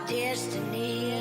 Destiny.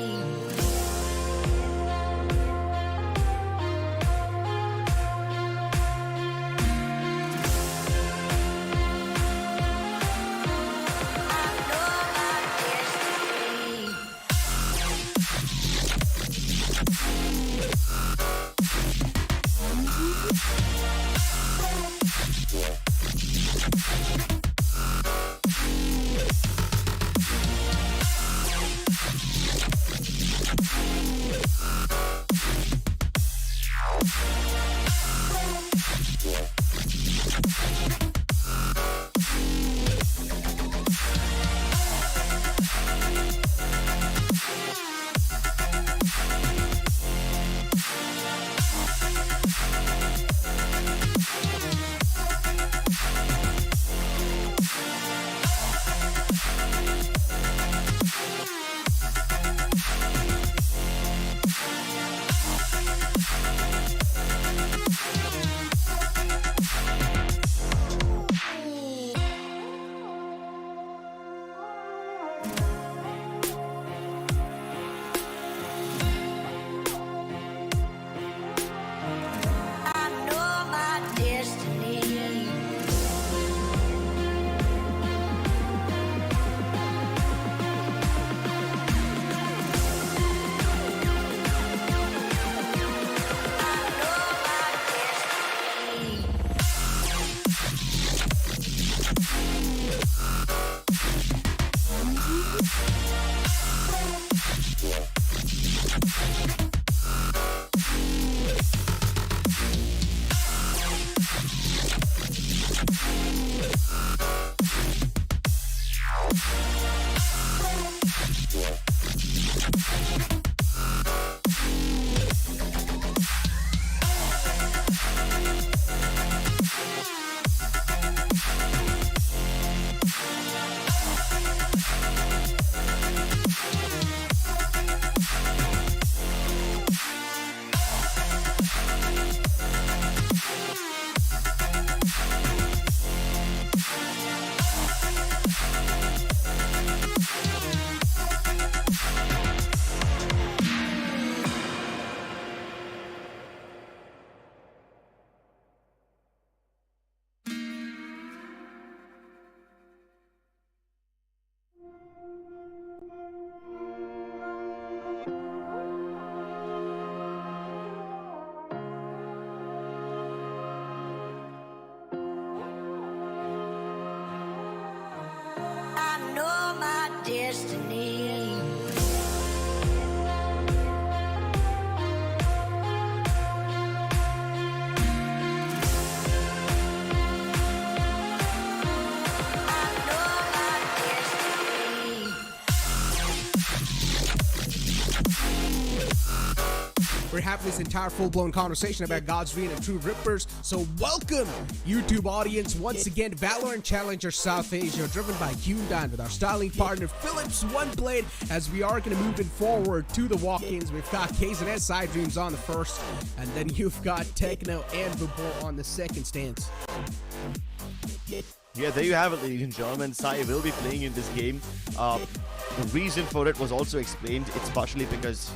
Destiny. We're having this entire full-blown conversation about God's Green and True Rippers. So welcome, YouTube audience, once again, Valorant Challenger South Asia, driven by Hyundai with our styling partner Philips One Blade, as we are going to move it forward to the walk-ins. We've got K's and Side Dreams on the first, and then you've got Techno and Bubo on the second stance. Yeah, there you have it, ladies and gentlemen. Sai will be playing in this game. The reason for it was also explained. It's partially because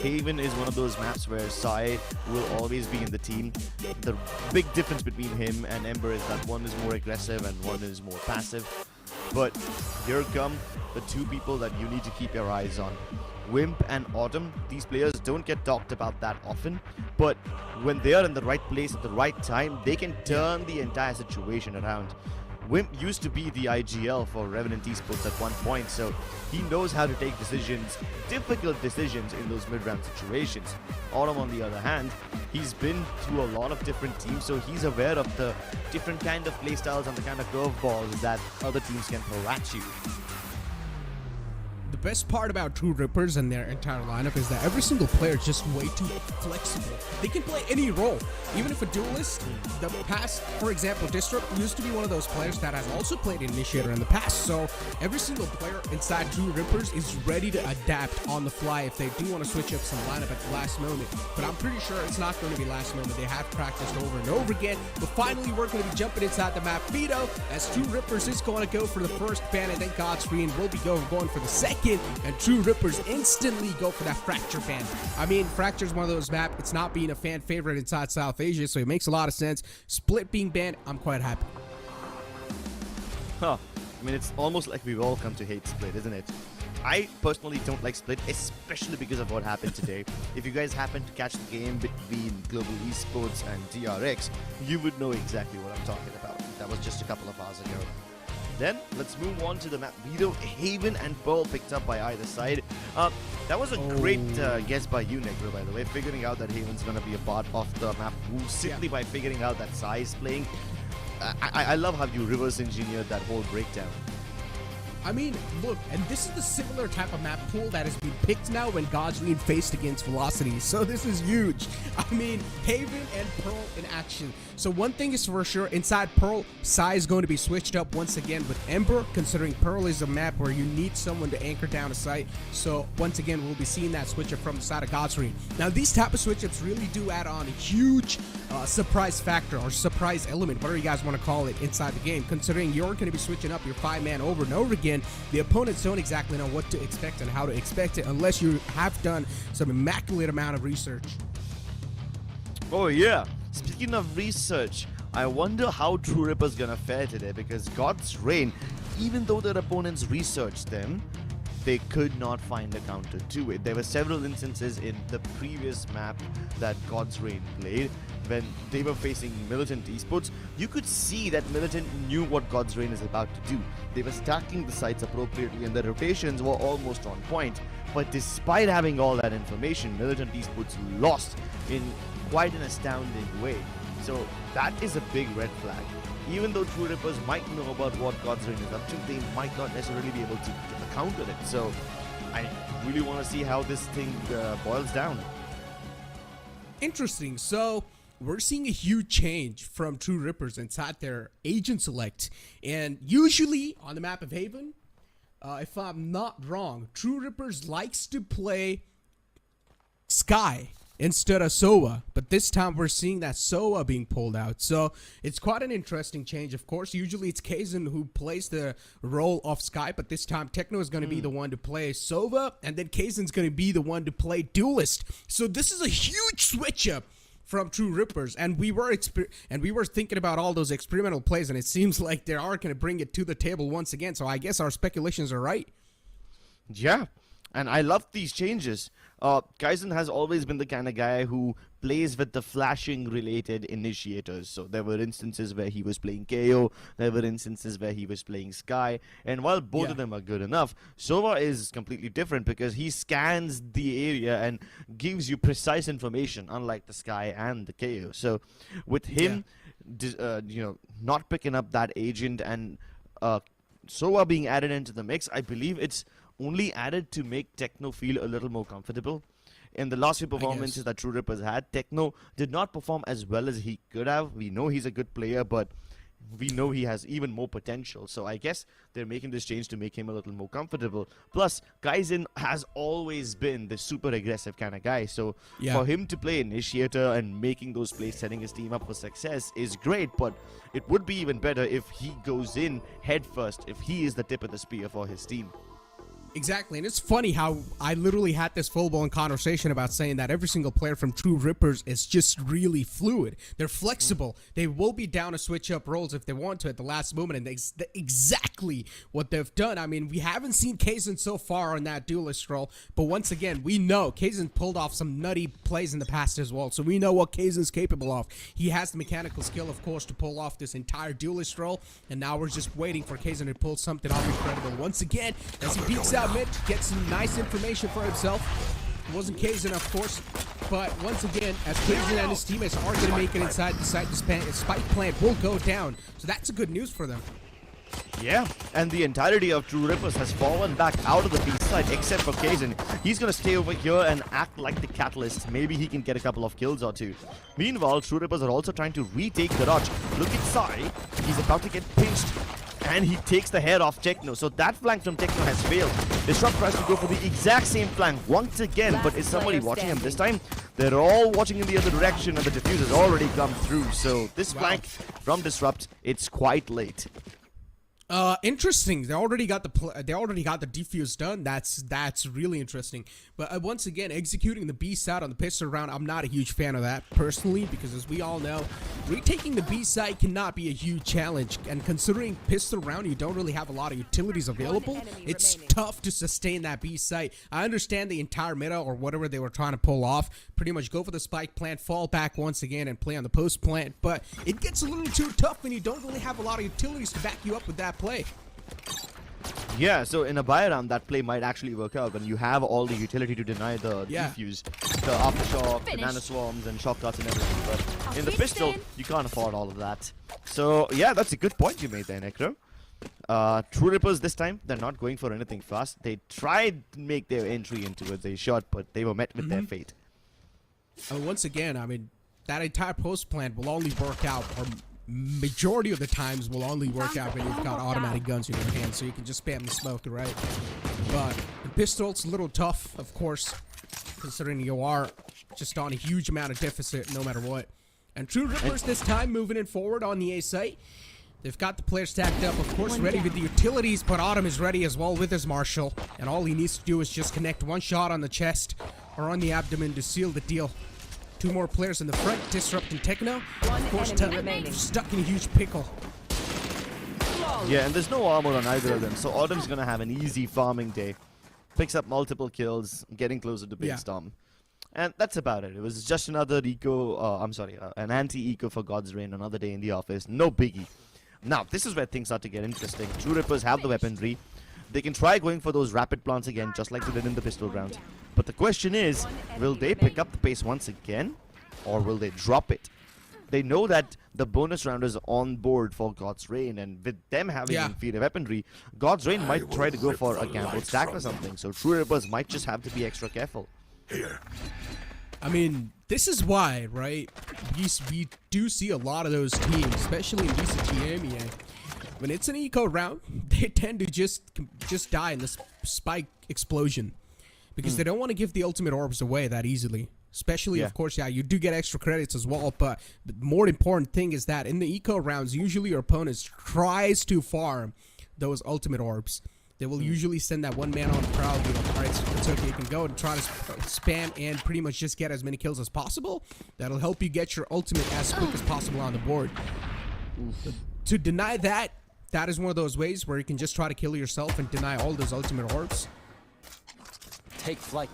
Haven is one of those maps where Sai will always be in the team. The big difference between him and Ember is that one is more aggressive and one is more passive. But here come the two people that you need to keep your eyes on. Wimp and Autumn, these players don't get talked about that often, but when they are in the right place at the right time, they can turn the entire situation around. Wimp used to be the IGL for Revenant Esports at one point, so he knows how to take decisions, difficult decisions in those mid-round situations. Autumn, on the other hand, he's been through a lot of different teams, so he's aware of the different kind of playstyles and the kind of curveballs that other teams can throw at you. The best part about True Rippers and their entire lineup is that every single player is just way too flexible. They can play any role. Even if a duelist, the past, for example, Disrupt used to be one of those players that has also played Initiator in the past. So every single player inside True Rippers is ready to adapt on the fly if they do want to switch up some lineup at the last moment. But I'm pretty sure it's not going to be last moment. They have practiced over and over again. But finally, we're going to be jumping inside the map Vito, as True Rippers is going to go for the first ban, and then Godscreen will be going for the second. And True Rippers instantly go for that Fracture ban. I mean, Fracture's one of those maps, it's not being a fan favorite inside South Asia, so it makes a lot of sense. Split being banned, I'm quite happy. Huh. I mean, it's almost like we've all come to hate Split, isn't it? I personally don't like Split, especially because of what happened today. If you guys happen to catch the game between Global Esports and DRX, you would know exactly what I'm talking about. That was just a couple of hours ago. Then, let's move on to the map Vito, Haven, and Pearl picked up by either side. That was a great guess by you, Negro, by the way, figuring out that Haven's going to be a part of the map simply by figuring out that Sai is playing. I love how you reverse engineered that whole breakdown. I mean, look, and this is the similar type of map pool that has been picked now when Godscreen faced against Velocity, so this is huge. I mean, Haven and Pearl in action. So one thing is for sure, inside Pearl, Sai is going to be switched up once again with Ember, considering Pearl is a map where you need someone to anchor down a site. So once again, we'll be seeing that switch up from the side of Godscreen. Now, these type of switch ups really do add on a huge surprise factor or surprise element, whatever you guys want to call it, inside the game, considering you're going to be switching up your 5-man over and over again. The opponents don't exactly know what to expect and how to expect it unless you have done some immaculate amount of research. Oh yeah, speaking of research, I wonder how True Ripper's gonna fare today, because God's Reign, even though their opponents researched them, they could not find a counter to it. There were several instances in the previous map that God's Reign played when they were facing Militant Esports. You could see that Militant knew what God's Reign is about to do. They were stacking the sites appropriately and the rotations were almost on point. But despite having all that information, Militant Esports lost in quite an astounding way. So that is a big red flag. Even though True Rippers might know about what God's Reign is up to, they might not necessarily be able to counter it. So I really want to see how this thing boils down. Interesting. So we're seeing a huge change from True Rippers inside their agent select. And usually on the map of Haven, if I'm not wrong, True Rippers likes to play Sky instead of Soa, but this time we're seeing that Soa being pulled out, so it's quite an interesting change. Of course, usually it's Kaizen who plays the role of Sky, but this time Techno is going to be the one to play Sova, and then Kaizen's going to be the one to play Duelist. So this is a huge switch up from True Rippers, and we were thinking about all those experimental plays, and it seems like they are going to bring it to the table once again. So I guess our speculations are right. Yeah, and I love these changes. Kaizen has always been the kind of guy who plays with the flashing related initiators. So there were instances where he was playing KO, there were instances where he was playing Sky, and while both of them are good enough, Sova is completely different because he scans the area and gives you precise information, unlike the Sky and the KO. So with him, not picking up that agent and Sova being added into the mix, I believe it's only added to make Techno feel a little more comfortable. In the last few performances that True Rippers had, Techno did not perform as well as he could have. We know he's a good player, but we know he has even more potential. So I guess they're making this change to make him a little more comfortable. Plus, Kaizen has always been the super aggressive kind of guy. So for him to play Initiator and making those plays, setting his team up for success is great. But it would be even better if he goes in head first, if he is the tip of the spear for his team. Exactly, and it's funny how I literally had this full-blown conversation about saying that every single player from True Rippers is just really fluid. They're flexible. They will be down to switch up roles if they want to at the last moment, and exactly what they've done. I mean, we haven't seen Kaizen so far on that duelist role, but once again, we know Kaizen pulled off some nutty plays in the past as well, so we know what Kaizen's capable of. He has the mechanical skill, of course, to pull off this entire duelist role, and now we're just waiting for Kaizen to pull something off incredible once again as he peeks out mid, gets some nice information for himself. It wasn't Kaizen, of course, but once again, as Kaizen and his teammates are going to make it inside the site, the spike plant will go down. So that's a good news for them. Yeah, and the entirety of True Rippers has fallen back out of the B side except for Kaizen. He's going to stay over here and act like the catalyst. Maybe he can get a couple of kills or two. Meanwhile, True Rippers are also trying to retake the Dodge. Look at Sai. He's about to get pinched. And he takes the head off Techno. So that flank from Techno has failed. Disrupt tries to go for the exact same flank once again. But is somebody watching him this time? They're all watching in the other direction, and the defuse has already come through. So this flank from Disrupt, it's quite late. Interesting. They already got the defuse done. That's really interesting. But once again, executing the B side on the pistol round, I'm not a huge fan of that personally, because as we all know, retaking the B side cannot be a huge challenge. And considering pistol round, you don't really have a lot of utilities available. It's tough to sustain that B side. I understand the entire meta or whatever they were trying to pull off. Pretty much go for the spike plant, fall back once again, and play on the post plant. But it gets a little too tough when you don't really have a lot of utilities to back you up with that play. Yeah, so in a buy round, that play might actually work out when you have all the utility to deny the defuse, the aftershock, the nanoswarms, and shock darts and everything. But in the pistol, you can't afford all of that. So yeah, that's a good point you made there, Necro. True Rippers this time, they're not going for anything fast. They tried to make their entry into it, they shot, but they were met with their fate. Once again, I mean, that entire post plant will only work out, or majority of the times will only work out when you've got automatic guns in your hand, so you can just spam the smoke, right? But the pistol's a little tough, of course, considering you are just on a huge amount of deficit no matter what. And True Rippers this time moving it forward on the A site. They've got the players stacked up, of course, ready with the utilities, but Autumn is ready as well with his Marshall. And all he needs to do is just connect one shot on the chest or on the abdomen to seal the deal. Two more players in the front, Disrupt and Techno. Of course, stuck in a huge pickle. Yeah, and there's no armor on either of them, so Autumn's gonna have an easy farming day. Picks up multiple kills, getting closer to Big Storm. And that's about it. It was just another an anti-eco for God's Reign, another day in the office. No biggie. Now, this is where things start to get interesting. True Rippers have the weaponry. They can try going for those rapid plants again, just like they did in the pistol round. But the question is, will they pick up the pace once again, or will they drop it? They know that the bonus round is on board for God's Reign, and with them having inferior weaponry, God's Reign might try to go for a gamble stack or something, so True Rippers might just have to be extra careful. Here. I mean, this is why, right? We do see a lot of those teams, especially in DCTMEA. When it's an eco round, they tend to just die in this spike explosion. Because they don't want to give the ultimate orbs away that easily. Especially, of course, you do get extra credits as well, but the more important thing is that in the eco rounds, usually your opponent tries to farm those ultimate orbs. They will usually send that one man on the crowd, be like, alright, it's okay, you can go and try to spam and pretty much just get as many kills as possible. That'll help you get your ultimate as quick as possible on the board. To deny that, that is one of those ways where you can just try to kill yourself and deny all those ultimate orbs. Take flight.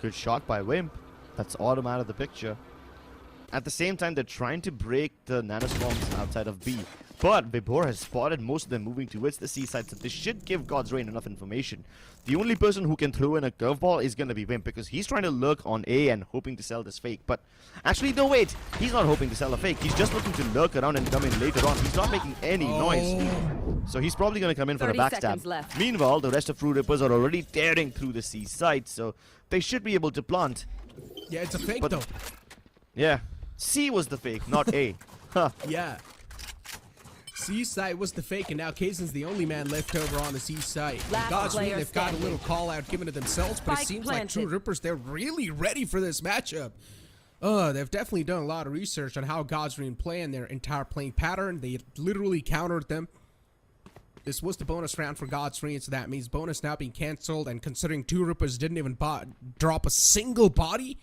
Good shot by Wimp. That's Autumn out of the picture. At the same time, they're trying to break the nanoswarms outside of B. But Vibor has spotted most of them moving towards the C side, so this should give God's Reign enough information. The only person who can throw in a curveball is going to be Wimp, because he's trying to lurk on A and hoping to sell this fake. But actually, no, wait. He's not hoping to sell a fake. He's just looking to lurk around and come in later on. He's not making any noise. So he's probably going to come in for a backstab. Meanwhile, the rest of True Rippers are already tearing through the C side, so they should be able to plant. Yeah, it's a fake, though. Yeah. C was the fake, not A. Huh. Yeah. C side was the fake, and now Kaizen's the only man left over on the C side. God's Reign, they've got a little call out given to themselves, but it seems like True Rippers, they're really ready for this matchup. They've definitely done a lot of research on how God's Reign play and their entire playing pattern. They literally countered them. This was the bonus round for God's, so that means bonus now being cancelled, and considering two Rippers didn't even drop a single body,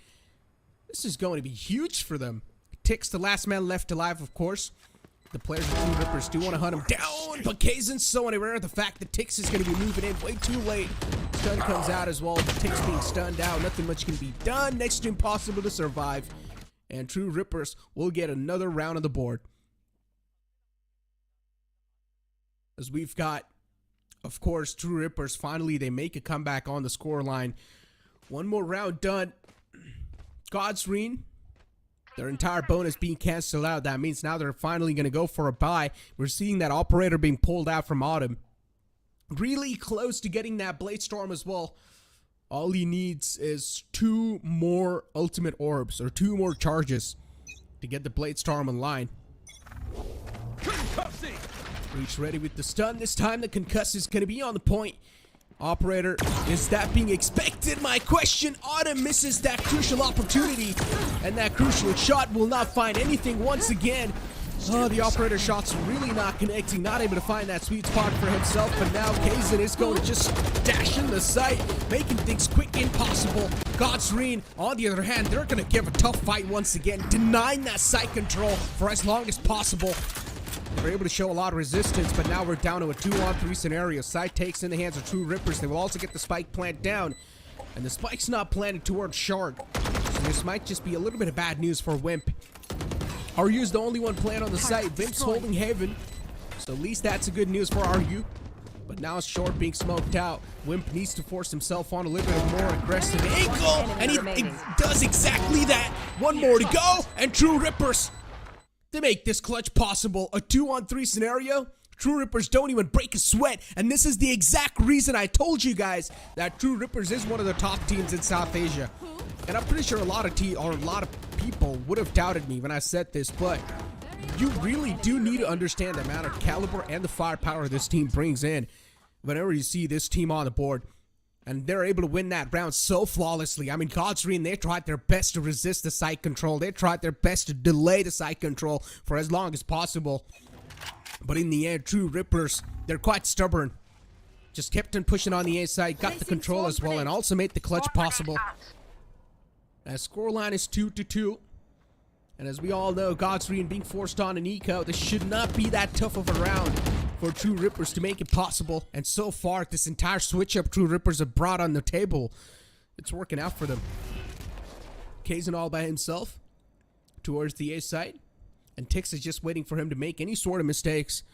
this is going to be huge for them. Ticks the last man left alive, of course. The players of two Rippers do want to hunt him down, but Kaizen's so unaware of the fact that Tix is going to be moving in way too late. Stun comes out as well, but Tix being stunned out, nothing much can be done. Next to impossible to survive, and True Rippers will get another round on the board. As we've got, of course, True Rippers, finally they make a comeback on the scoreline. One more round done. God's, their entire bonus being canceled out. That means now they're finally going to go for a buy. We're seeing that operator being pulled out from Autumn. Really close to getting that Blade Storm as well. All he needs is 2 more ultimate orbs, or 2 more charges to get the Blade Storm online. Reach ready with the stun. This time the concuss is going to be on the point. Operator, is that being expected? My question. Autumn misses that crucial opportunity, and that crucial shot will not find anything once again. Oh, the operator shot's really not connecting, not able to find that sweet spot for himself, but now Kaizen is going to just dash in the site, making things quick and possible. God's, on the other hand, they're going to give a tough fight once again, denying that site control for as long as possible. They're able to show a lot of resistance, but now we're down to a 2-on-3 scenario. Side takes in the hands of True Rippers. They will also get the spike plant down, and the spike's not planted towards Shard. So this might just be a little bit of bad news for Wimp. RU's the only one playing on the site. Wimp's holding Heaven, so at least that's a good news for RU. But now Short being smoked out. Wimp needs to force himself on a little bit more aggressive angle, and he does exactly that. One more to go, and True Rippers, they make this clutch possible. A 2-on-3 scenario. True Rippers don't even break a sweat, and this is the exact reason I told you guys that True Rippers is one of the top teams in South Asia. And I'm pretty sure a lot of people would have doubted me when I said this, but you really do need to understand the amount of caliber and the firepower this team brings in whenever you see this team on the board. And they're able to win that round so flawlessly. I mean, God's, they tried their best to resist the site control. They tried their best to delay the site control for as long as possible. But in the end, True Rippers, they're quite stubborn. Just kept on pushing on the A side, got the control as well, and also made the clutch possible. As scoreline is 2-2. And as we all know, God's being forced on an eco. This should not be that tough of a round for True Rippers to make it possible. And so far, this entire switch-up True Rippers have brought on the table, it's working out for them. Kaizen all by himself towards the A site. And Tix is just waiting for him to make any sort of mistakes.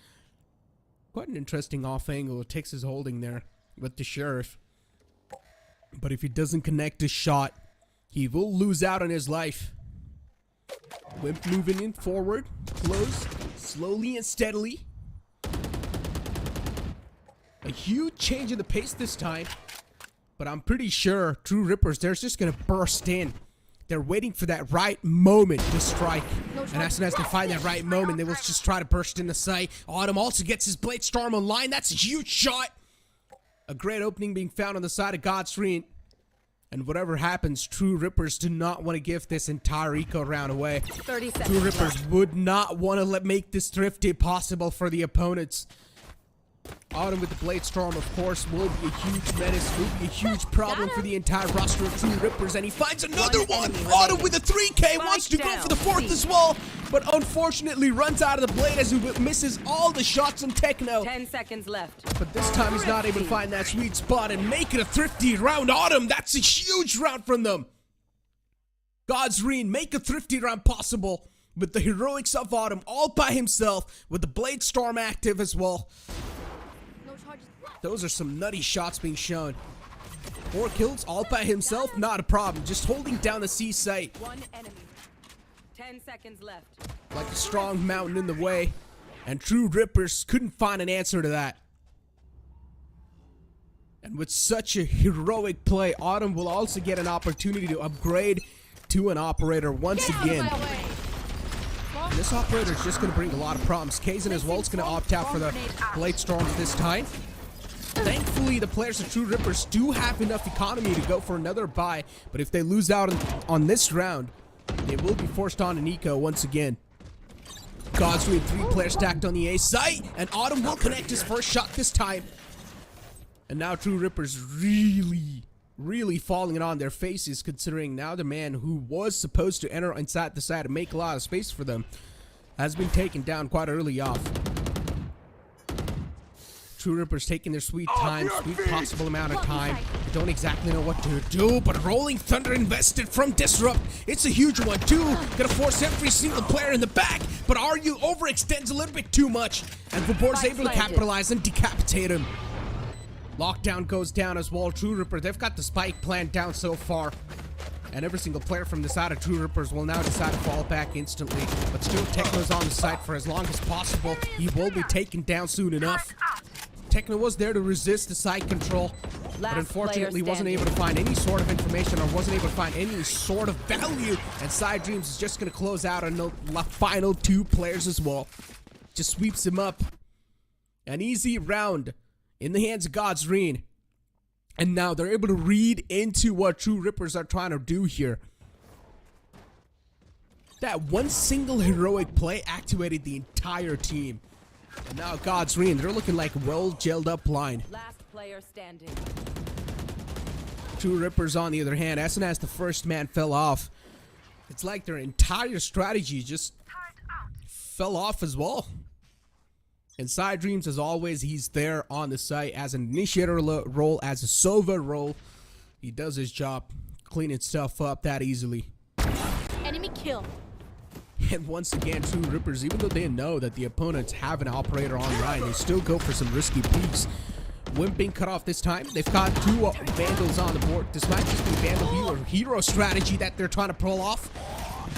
Quite an interesting off angle Tix is holding there with the Sheriff. But if he doesn't connect his shot, he will lose out on his life. Wimp moving in forward, close, slowly and steadily. A huge change in the pace this time, but I'm pretty sure True Rippers, they're just gonna burst in. They're waiting for that right moment to strike, and as soon as they find that right moment, they will just try to burst in the site. Autumn also gets his Blade Storm online. That's a huge shot. A great opening being found on the side of God's, and whatever happens, True Rippers do not want to give this entire eco round away. 30 seconds. True Rippers would not want to make this thrifty possible for the opponents. Autumn with the Blade Storm, of course, will be a huge menace, will be a huge problem for the entire roster of True Rippers, and he finds another one! Autumn with a 3K wants to go for the 4th as well, but unfortunately runs out of the blade as he misses all the shots on Techno. 10 seconds left. But this time he's not able to find that sweet spot and make it a thrifty round. Autumn, that's a huge round from them. God's, make a thrifty round possible with the heroics of Autumn all by himself, with the Blade Storm active as well. Those are some nutty shots being shown. 4 kills all by himself, not a problem. Just holding down the C site. 1 enemy. 10 seconds left. Like a strong mountain in the way. And True Rippers couldn't find an answer to that. And with such a heroic play, Autumn will also get an opportunity to upgrade to an operator once again. And this operator is just going to bring a lot of problems. Kaizen as well is going to opt out for the Blade Storms this time. Thankfully, the players of True Rippers do have enough economy to go for another buy, but if they lose out on this round, they will be forced on an eco once again. God's Rean, 3 players stacked on the A site, and Autumn will connect his first shot this time. And now True Rippers really falling it on their faces, considering now the man who was supposed to enter inside the site and make a lot of space for them has been taken down quite early off. True Rippers taking their sweet time, sweet possible amount of time. Don't exactly know what to do, but Rolling Thunder invested from Disrupt. It's a huge one too. Gonna force every single player in the back, but Aryu overextends a little bit too much, and Vabor's able to capitalize and decapitate him. Lockdown goes down as well. True Ripper, they've got the spike planned down so far. And every single player from the side of True Rippers will now decide to fall back instantly. But still, Techno's on the site for as long as possible. He will be taken down soon enough. Techno was there to resist the side control, but unfortunately wasn't able to find any sort of information or wasn't able to find any sort of value. And Side Dreams is just going to close out on the final 2 players as well. Just sweeps him up. An easy round in the hands of God's Rean. And now they're able to read into what True Rippers are trying to do here. That one single heroic play activated the entire team. And now God's Rean, they're looking like well gelled up line. Last player standing. True Rippers on the other hand, as soon as the first man fell off, it's like their entire strategy just fell off as well. And Side Dreams, as always, he's there on the site as an initiator role, as a Sova role. He does his job, cleaning stuff up that easily. Enemy kill. And once again, True Rippers, even though they know that the opponents have an operator online, they still go for some risky peeks. Wimp being cut off this time. They've got 2 Vandals on the board. This might just be Vandal hero strategy that they're trying to pull off.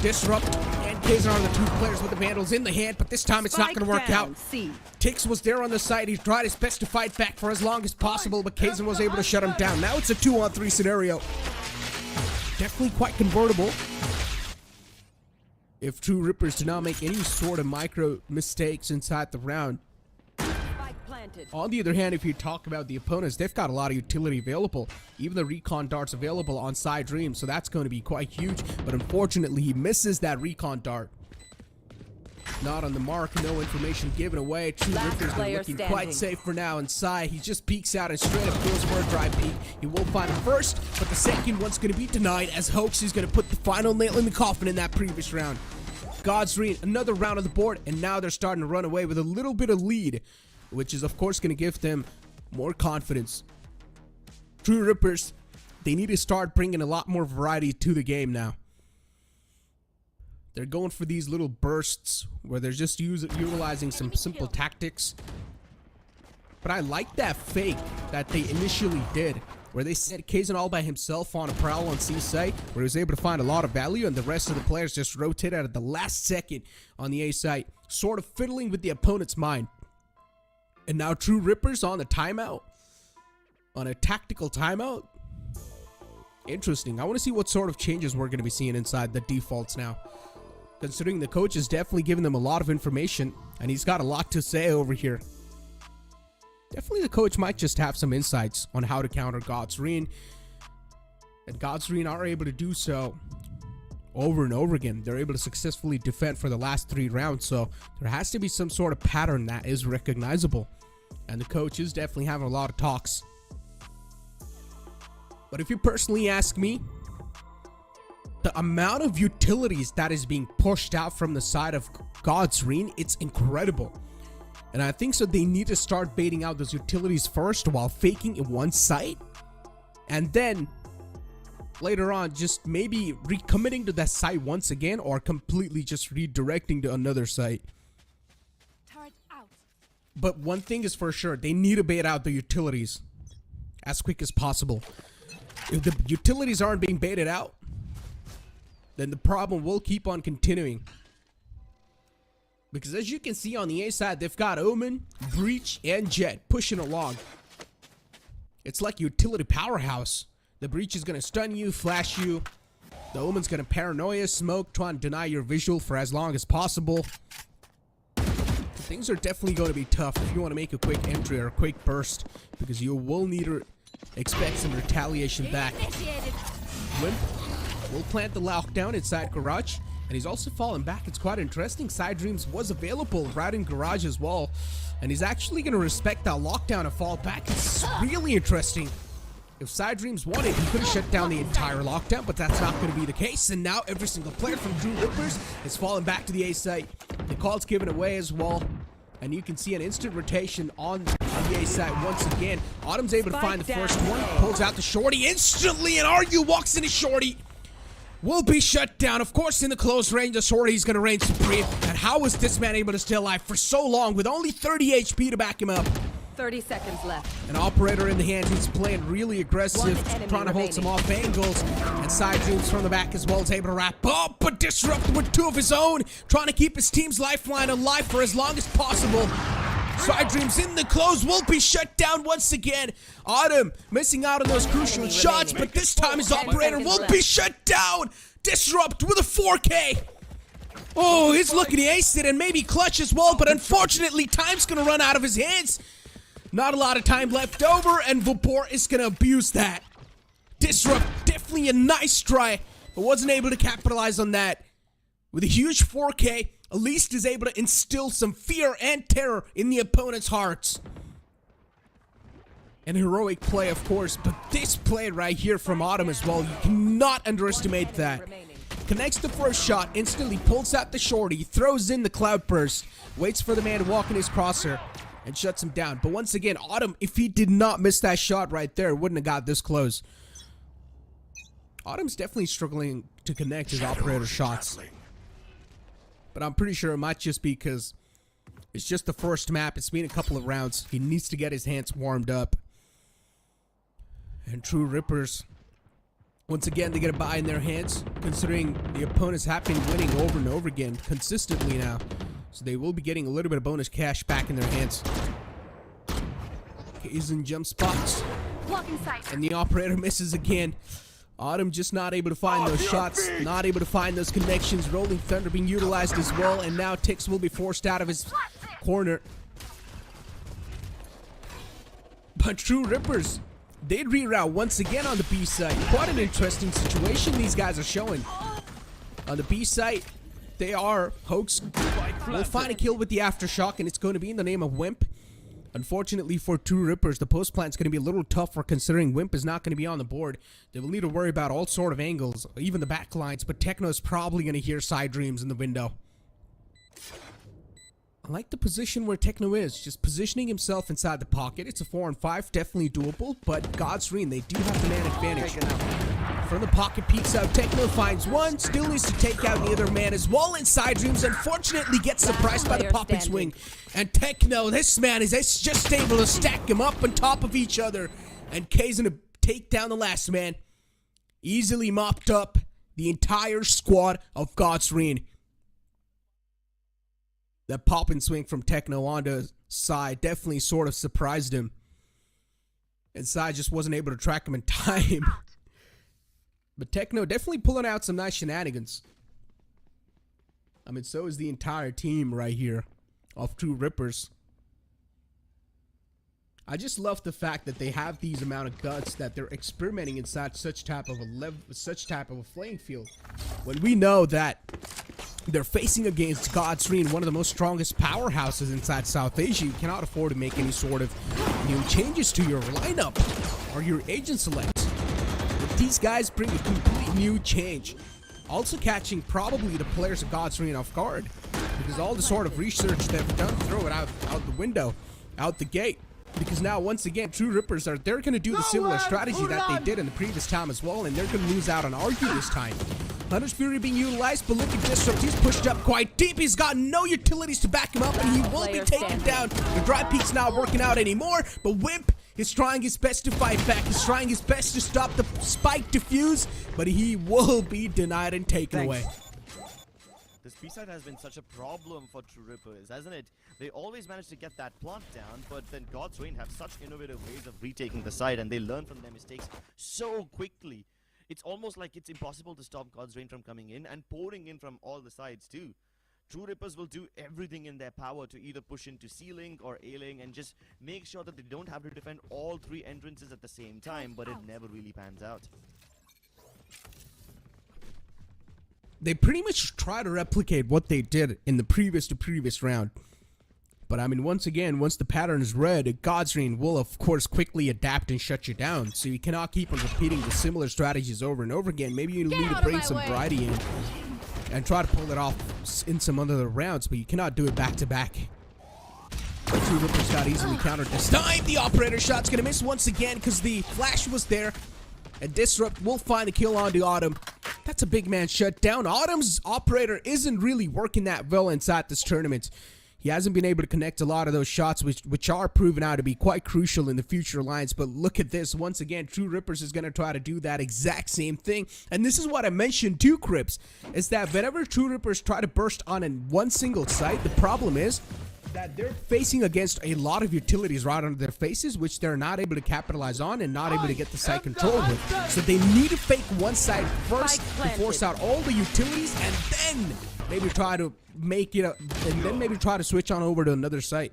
Disrupt and Kaizen are the 2 players with the Vandals in the hand, but this time it's not going to work out. Tix was there on the side. He tried his best to fight back for as long as possible, but Kaizen was able to shut him down. Now it's a 2-on-3 scenario. Definitely quite convertible. If True Rippers do not make any sort of micro mistakes inside the round. On the other hand, if you talk about the opponents, they've got a lot of utility available. Even the recon darts available on Side Dream, so that's going to be quite huge. But unfortunately, he misses that recon dart. Not on the mark, no information given away. True Rippers are looking quite safe for now. And Sai, he just peeks out and straight up goes for a dry peek. He will find him first, but the second one's going to be denied as Hoax is going to put the final nail in the coffin in that previous round. God's Rean, another round on the board, and now they're starting to run away with a little bit of lead, which is of course going to give them more confidence. True Rippers, they need to start bringing a lot more variety to the game now. They're going for these little bursts where they're just utilizing some simple tactics. But I like that fake that they initially did, where they sent Kaizen all by himself on a prowl on C site, where he was able to find a lot of value, and the rest of the players just rotated at the last second on the A site, sort of fiddling with the opponent's mind. And now True Rippers on the timeout, on a tactical timeout. Interesting. I want to see what sort of changes we're going to be seeing inside the defaults now, considering the coach is definitely giving them a lot of information, and he's got a lot to say over here. Definitely the coach might just have some insights on how to counter God's Rean, and God's Rean are able to do so over and over again. They're able to successfully defend for the last 3 rounds, so there has to be some sort of pattern that is recognizable, and the coach is definitely having a lot of talks. But if you personally ask me, the amount of utilities that is being pushed out from the side of God's Rean, it's incredible. And I think so they need to start baiting out those utilities first while faking in one site, and then later on just maybe recommitting to that site once again, or completely just redirecting to another site. But one thing is for sure, they need to bait out the utilities as quick as possible. If the utilities aren't being baited out, then the problem will keep on continuing. Because as you can see on the A side, they've got Omen, Breach, and Jet pushing along. It's like utility powerhouse. The Breach is going to stun you, flash you. The Omen's going to paranoia, smoke, try and deny your visual for as long as possible. Things are definitely going to be tough if you want to make a quick entry or a quick burst, because you will need to expect some retaliation back. Wimp will plant the lockdown inside Garage. And he's also fallen back. It's quite interesting. Side Dreams was available right in garage as well. And he's actually going to respect that lockdown and fall back. It's really interesting. If Side Dreams wanted, he could have shut down the entire lockdown, but that's not going to be the case. And now every single player from True Rippers is falling back to the A site. The call's given away as well. And you can see an instant rotation on the A side once again. Autumn's able to find the first one. Pulls out the shorty instantly, and RU walks into shorty. Will be shut down. Of course, in the close range, the shorty is going to reign supreme. And how was this man able to stay alive for so long with only 30 HP to back him up? 30 seconds left. An operator in the hands who's playing really aggressive, trying to hold some off angles. And Side Dreams from the back as well is able to wrap up, but disrupted with 2 of his own, trying to keep his team's lifeline alive for as long as possible. Side Dreams in the close will be shut down once again. Autumn missing out on those crucial shots, but this time his operator will be shut down. Disrupt with a 4K. Oh, he's looking to ace it and maybe clutch as well, but unfortunately time's gonna run out of his hands. Not a lot of time left over, and Vapor is gonna abuse that. Disrupt, definitely a nice try, but wasn't able to capitalize on that. With a huge 4K, at least is able to instill some fear and terror in the opponent's hearts. An heroic play, of course, but this play right here from Autumn as well, you cannot underestimate that. Connects the first shot, instantly pulls out the shorty, throws in the cloud burst, waits for the man to walk in his crosshair, and shuts him down. But once again, Autumn, if he did not miss that shot right there, wouldn't have got this close. Autumn's definitely struggling to connect his operator shots. But I'm pretty sure it might just be because it's just the first map. It's been a couple of rounds. He needs to get his hands warmed up. And True Rippers, once again, they get a buy in their hands, considering the opponents have been winning over and over again consistently now. So they will be getting a little bit of bonus cash back in their hands. Kaizen jump spots. And the operator misses again. Autumn just not able to find those shots, not able to find those connections. Rolling Thunder being utilized as well, and now Tix will be forced out of his corner. But True Rippers, they reroute once again on the B side. Quite an interesting situation these guys are showing. On the B side, they are Hoax will find a kill with the Aftershock, and it's going to be in the name of Wimp. Unfortunately for True Rippers, the post plant is going to be a little tougher considering Wimp is not going to be on the board. They will need to worry about all sort of angles, even the back lines, but Techno is probably going to hear Side Dreams in the window. I like the position where Techno is, just positioning himself inside the pocket. It's a 4-on-5, definitely doable, but God's Green, they do have the man advantage. From the pocket, peeks out, Techno finds one, still needs to take out the other man as well, and Side Dreams unfortunately gets surprised by the popping swing. And Techno, this man is just able to stack him up on top of each other, and K's gonna take down the last man. Easily mopped up the entire squad of God's Green. That pop and swing from Techno onto Sai definitely sort of surprised him. And Sai just wasn't able to track him in time. But Techno definitely pulling out some nice shenanigans. I mean, so is the entire team right here of True Rippers. I just love the fact that they have these amount of guts, that they're experimenting inside such type of a playing field. When we know that they're facing against God's Green, one of the most strongest powerhouses inside South Asia, you cannot afford to make any sort of new changes to your lineup or your agent select. But these guys bring a complete new change. Also catching probably the players of God's Green off guard, because all the sort of research they've done, throw it out the window, out the gate. Because now, once again, True Rippers they're going to do the similar strategy that they did in the previous time as well, and they're going to lose out on Argue this time. Hunter's Fury being utilized, but look at Disrupt. He's pushed up quite deep. He's got no utilities to back him up, and he will be taken down. The dry peek's not working out anymore, but Wimp is trying his best to fight back. He's trying his best to stop the spike defuse, but he will be denied and taken away. This B-side has been such a problem for True Rippers, hasn't it? They always manage to get that plant down, but then God's Reign have such innovative ways of retaking the side, and they learn from their mistakes so quickly. It's almost like it's impossible to stop God's Reign from coming in and pouring in from all the sides too. True Rippers will do everything in their power to either push into C-Link or A-Link and just make sure that they don't have to defend all three entrances at the same time, but it never really pans out. they pretty much try to replicate what they did in the previous round. But I mean, once again, once the pattern is read, Godsrean will of course quickly adapt and shut you down. So you cannot keep on repeating the similar strategies over and over again. Maybe you need to bring some variety in and try to pull it off in some other rounds, but you cannot do it back to back. Two Rippers got easily countered this time. The operator shot's gonna miss once again because the flash was there. And Disrupt will find the kill onto Autumn. That's a big man shutdown. Autumn's operator isn't really working that well inside this tournament. He hasn't been able to connect a lot of those shots, which are proven out to be quite crucial in the future lines. But look at this. Once again, True Rippers is going to try to do that exact same thing. And this is what I mentioned too, Crips, is that whenever True Rippers try to burst on in one single site, the problem is that they're facing against a lot of utilities right under their faces, which they're not able to capitalize on and not able to get the site control with. So they need to fake one side first to force out all the utilities, and then maybe try to make it and then maybe try to switch on over to another site.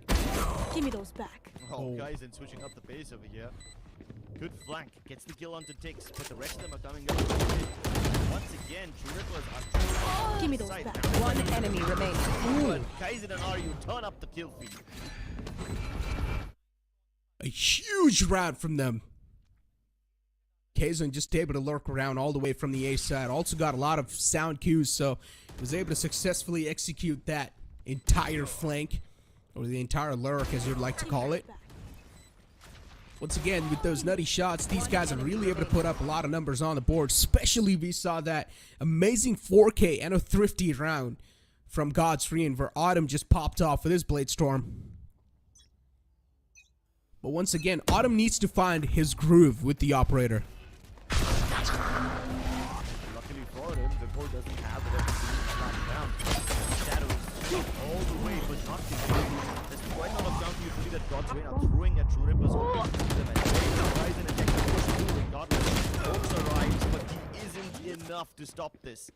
Give me those back. Oh, guys, and switching up the pace over here. Good flank, gets the kill onto Tix, but the rest of them are coming up. Once again, True Rippers are Give me those back. One enemy remaining. But Kaizen and Aryu turn up the kill feed. A huge round from them. Kaizen just able to lurk around all the way from the A side. Also got a lot of sound cues, so was able to successfully execute that entire flank, or the entire lurk as you'd like to call it. Once again, with those nutty shots, these guys are really able to put up a lot of numbers on the board. Especially we saw that amazing 4K and a thrifty round from Godsrean where Autumn just popped off with his Blade Storm. But once again, Autumn needs to find his groove with the operator. Luckily for him, Vipor doesn't have it down. Shadows all the way, but not the kill. There's quite a lot of counter utility that Godsrean are throwing at True Rippers. Kaizen and Dex push through with Godlike. Also arrives, but he isn't enough to stop this.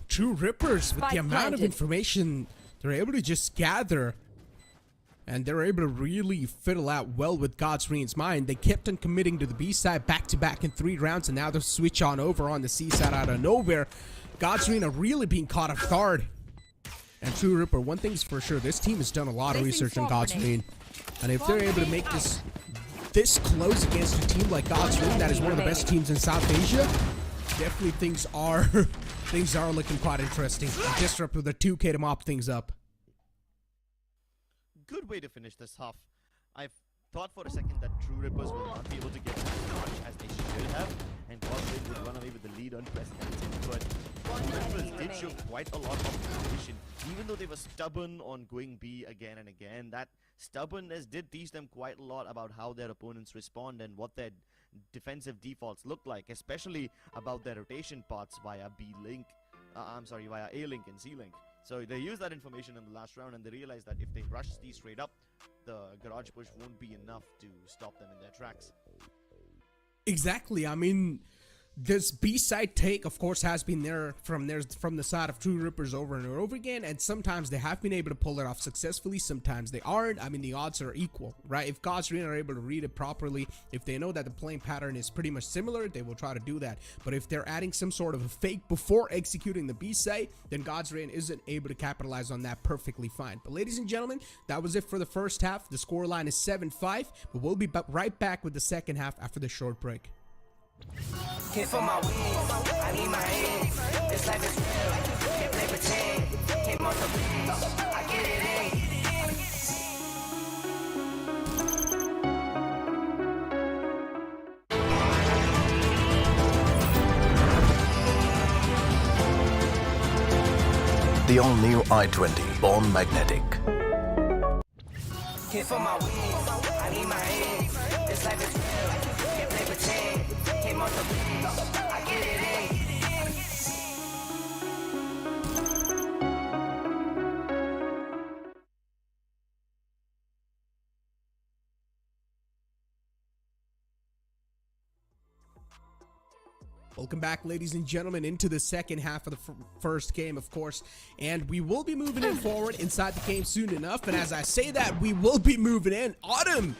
True Rippers, with the Spike amount of planted. information they're able to just gather, and they're able to really fiddle out well with Godsrean's mind. They kept on committing to the B side back-to-back in 3 rounds, and now they switch on over on the C side out of nowhere. Godsrean are really being caught off guard. And True Ripper, one thing's for sure, this team has done a lot of research on Godsrean. And if they're able to make this close against a team like Godsrean, that is one of the best teams in South Asia, definitely things are looking quite interesting. Disrupt with a 2K to mop things up. Good way to finish this half. I've thought for a second that True Rippers will not be able to get as much as they should have, and Godlike would run away with the lead unprecedented. But True Rippers did show quite a lot of determination, even though they were stubborn on going B again and again. That stubbornness did teach them quite a lot about how their opponents respond and what their defensive defaults look like, especially about their rotation paths via via A link and C link. So they used that information in the last round, and they realized that if they rush these straight up, the garage push won't be enough to stop them in their tracks. Exactly. I mean, this B-side take, of course, has been there from the side of True Rippers over and over again, and sometimes they have been able to pull it off successfully, sometimes they aren't. I mean, the odds are equal, right? If Godsrean are able to read it properly, if they know that the playing pattern is pretty much similar, they will try to do that. But if they're adding some sort of a fake before executing the B-side, then Godsrean isn't able to capitalize on that perfectly fine. But ladies and gentlemen, that was it for the first half. The scoreline is 7-5, but we'll be right back with the second half after the short break. Hit for my wins, I need my hands. This life is real, can't play pretend. Came off the bench, I get it in. The all-new i20, born magnetic. Hit for my wins, I need my hands. This life is real, can't play pretend. Came off the bench, I get it in. Welcome back, ladies and gentlemen, into the second half of the first game, of course, and we will be moving in forward inside the game soon enough. And as I say that, we will be moving in. Autumn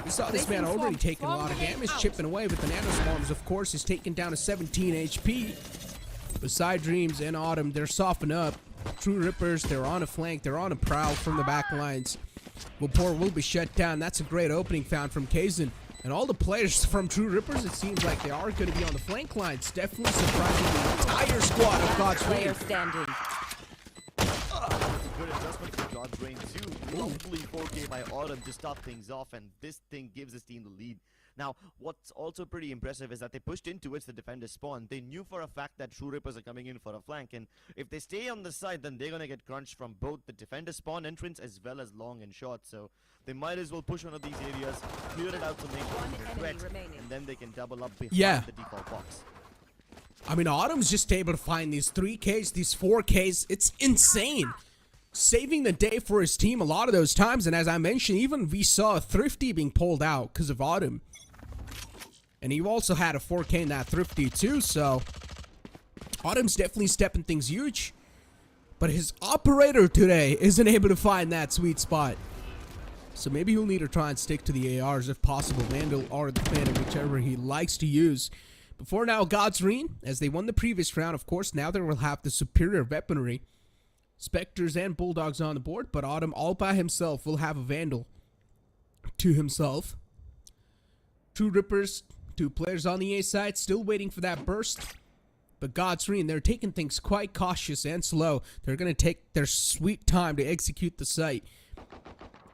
We saw this man already taking a lot of damage, chipping away with the nano swarms. Of course, he's taken down to 17 HP. Beside Dreams and Autumn, they're softened up. True Rippers, they're on a flank, they're on a prowl from the back lines. Vapor will be shut down. That's a great opening found from Kazan. And all the players from True Rippers, it seems like they are going to be on the flank lines. Definitely surprising the entire squad of God's Player Reign. standing. Good adjustment for God's Reign too. Lovely 4K by Autumn to start things off, and this thing gives his team the lead. Now, what's also pretty impressive is that they pushed in towards the defender's spawn. They knew for a fact that True Rippers are coming in for a flank, and if they stay on the side, then they're going to get crunched from both the defender's spawn entrance as well as long and short. So they might as well push one of these areas, clear it out to make one threat, and then they can double up behind the default box. I mean, Autumn's just able to find these 3Ks, these 4Ks. It's insane. Saving the day for his team a lot of those times. And as I mentioned, even we saw Thrifty being pulled out because of Autumn. And he also had a 4K in that Thrifty too. So Autumn's definitely stepping things huge. But his operator today isn't able to find that sweet spot. So maybe he'll need to try and stick to the ARs if possible. Vandal or the Phantom, whichever he likes to use. Before now, God's Reign, as they won the previous round, of course, now they will have the superior weaponry. Spectres and Bulldogs on the board, but Autumn all by himself will have a Vandal to himself. True Rippers, 2 players on the A side, still waiting for that burst. But God's Reign, they're taking things quite cautious and slow. They're going to take their sweet time to execute the site.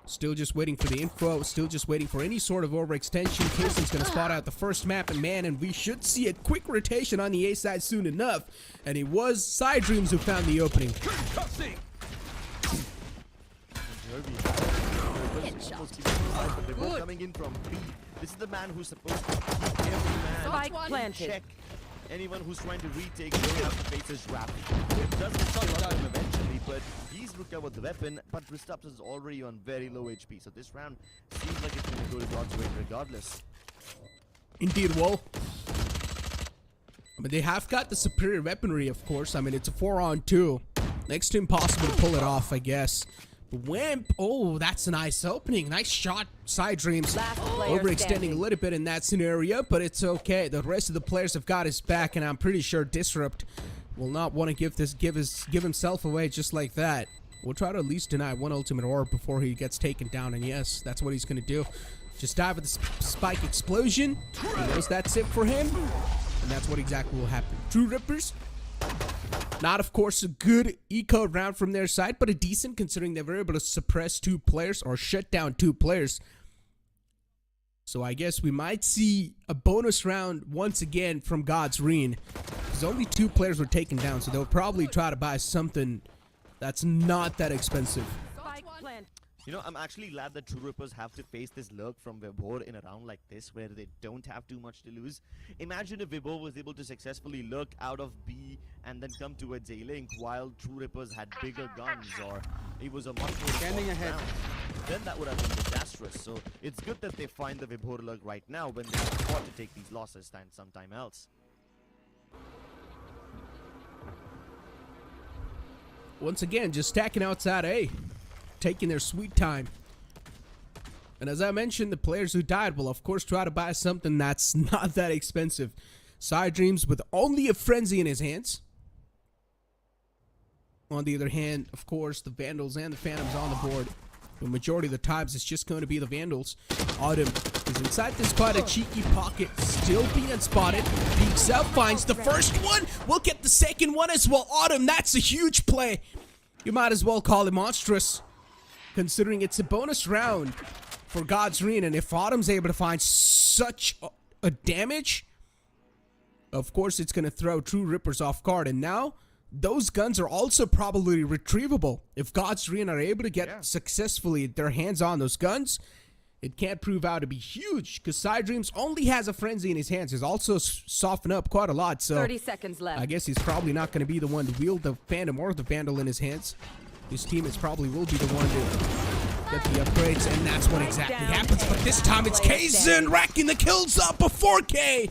Still just waiting for the info, still just waiting for any sort of overextension. Kaysen's going to spot out the first map, and we should see a quick rotation on the A side soon enough. And it was Side Dreams who found the opening. They're both coming in from B. This is the man who's supposed to keep every man Spike planted. check. Anyone who's trying to retake will have to face his wrap. It doesn't kill up him eventually, but he's recovered the weapon, but Ristaps is already on very low HP, so this round seems like it's going to go to God's Reign regardless. Indeed, well. But they have got the superior weaponry, of course. I mean, it's a 4-on-2. Next to impossible to pull it off, I guess. Wimp. Oh, that's a nice opening. Nice shot. Side Dreams overextending a little bit in that scenario, but it's okay. The rest of the players have got his back, and I'm pretty sure Disrupt will not want to give himself away just like that. We'll try to at least deny one ultimate orb before he gets taken down, and yes, that's what he's going to do. Just dive with the spike explosion. He knows that's it for him, and that's what exactly will happen. True Rippers. Not, of course, a good eco round from their side, but a decent considering they were able to suppress 2 players or shut down 2 players. So I guess we might see a bonus round once again from God's Reign. Because only 2 players were taken down, so they'll probably try to buy something that's not that expensive. Spike planted. You know, I'm actually glad that True Rippers have to face this lurk from Vibor in a round like this where they don't have too much to lose. Imagine if Vibor was able to successfully lurk out of B and then come towards A-Link while True Rippers had bigger guns, or it was a much more Standing ahead. round. Then that would have been disastrous. So it's good that they find the Vibor lurk right now when they can afford to take these losses than sometime else. Once again, just stacking outside A. Taking their sweet time. And as I mentioned, the players who died will of course try to buy something that's not that expensive. Side Dreams with only a frenzy in his hands. On the other hand, of course, the Vandals and the Phantoms on the board. The majority of the times it's just going to be the Vandals. Autumn is inside this quite a cheeky pocket, still being unspotted. Peeks out, finds the first one. We'll get the second one as well. Autumn, that's a huge play. You might as well call it monstrous, considering it's a bonus round for God's Reign, and if Autumn's able to find such a damage, of course it's going to throw True Rippers off guard. And now those guns are also probably retrievable. If God's Reign are able to get successfully their hands on those guns, it can't prove out to be huge, because Side Dreams only has a frenzy in his hands. He's also softened up quite a lot, so 30 seconds left. I guess he's probably not going to be the one to wield the Phantom or the Vandal in his hands. His teammates probably will be the one to get the upgrades, and that's what exactly happens. But this time it's Kazan racking the kills up, a 4K.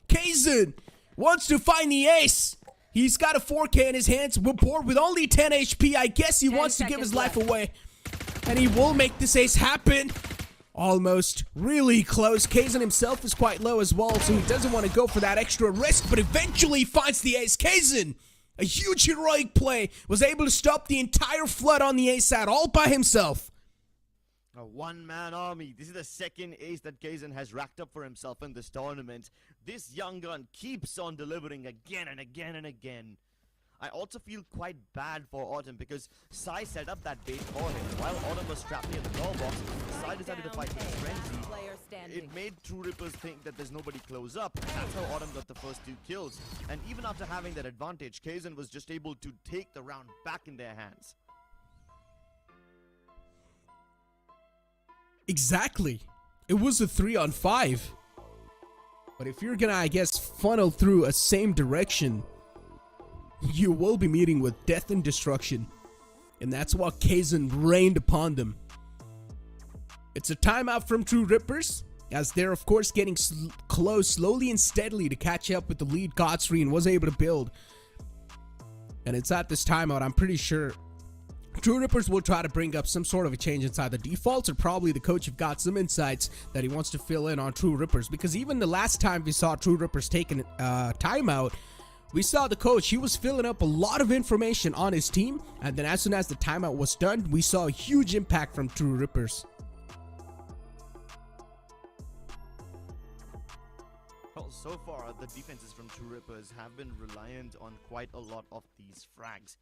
Kazan wants to find the ace. He's got a 4K in his hands. We're bored with only 10 HP. I guess he wants to give his life away, and he will make this ace happen. Almost really close. Kazan himself is quite low as well, so he doesn't want to go for that extra risk, but eventually finds the ace. Kazan, a huge heroic play, was able to stop the entire flood on the ace side all by himself. A one-man army. This is the second ace that Kazan has racked up for himself in this tournament. This young gun keeps on delivering again and again and again. I also feel quite bad for Autumn because Sai set up that bait for him. While Autumn was trapped near the door box, Sai decided to fight with Frenzy. It made True Rippers think that there's nobody close up. That's how Autumn got the first 2 kills. And even after having that advantage, Kazan was just able to take the round back in their hands. Exactly. It was a 3-on-5. But if you're gonna, I guess, funnel through a same direction, you will be meeting with death and destruction. And that's what Kazan rained upon them. It's a timeout from True Rippers, as they're of course getting close slowly and steadily to catch up with the lead Godsreen was able to build. And it's at this timeout, I'm pretty sure True Rippers will try to bring up some sort of a change inside the defaults, or probably the coach have got some insights that he wants to fill in on True Rippers. Because even the last time we saw True Rippers take a timeout, we saw the coach, he was filling up a lot of information on his team, and then as soon as the timeout was done, we saw a huge impact from True Rippers. Well, so far, the defenses from True Rippers have been reliant on quite a lot of these frags.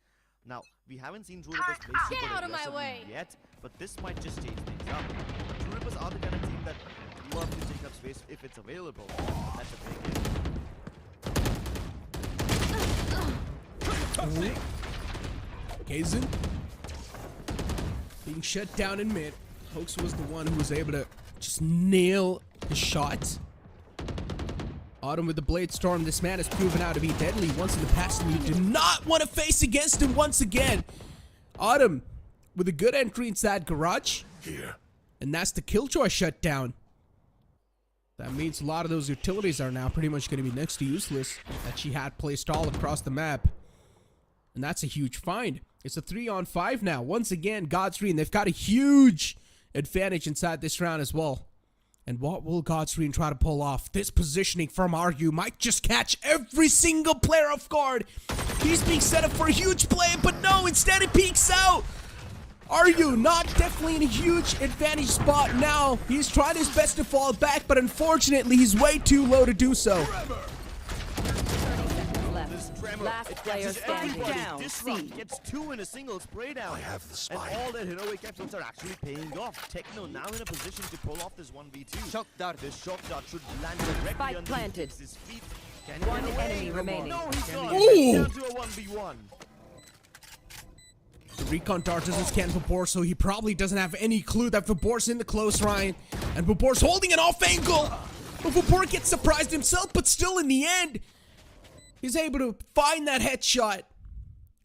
Now, we haven't seen True Rippers play super aggressively yet, but this might just change things up. But True Rippers are the kind of team that love to take up space if it's available. That's a big hit. Kazan being shut down in mid. Hoax was the one who was able to just nail his shot. Autumn with the Blade Storm. This man has proven out to be deadly once in the past, and you do not want to face against him once again. Autumn with a good entry inside garage. Here. And that's the Killjoy shutdown. That means a lot of those utilities are now pretty much going to be next to useless that she had placed all across the map. And that's a huge find. It's a 3-on-5 now. Once again, Godsreen, they've got a huge advantage inside this round as well. And what will Godsreen try to pull off? This positioning from Argue might just catch every single player off guard. He's being set up for a huge play, but no, instead it peeks out. Argue not definitely in a huge advantage spot now. He's tried his best to fall back, but unfortunately, he's way too low to do so. Last player standing. Down. Disrupt gets 2 in a single spray down. I have the spy. And all their heroic efforts are actually paying off. Techno now in a position to pull off this 1v2. Shock dart. This shock dart should land directly Spike on planted. his feet. Can he One get away? enemy remaining. No, he's not. Ooh. Down to a 1v1. The recon dart doesn't scan Vabor, so he probably doesn't have any clue that Vabor's in the close, Ryan. And Vabor's holding it off angle. But Vabor gets surprised himself, but still in the end, he's able to find that headshot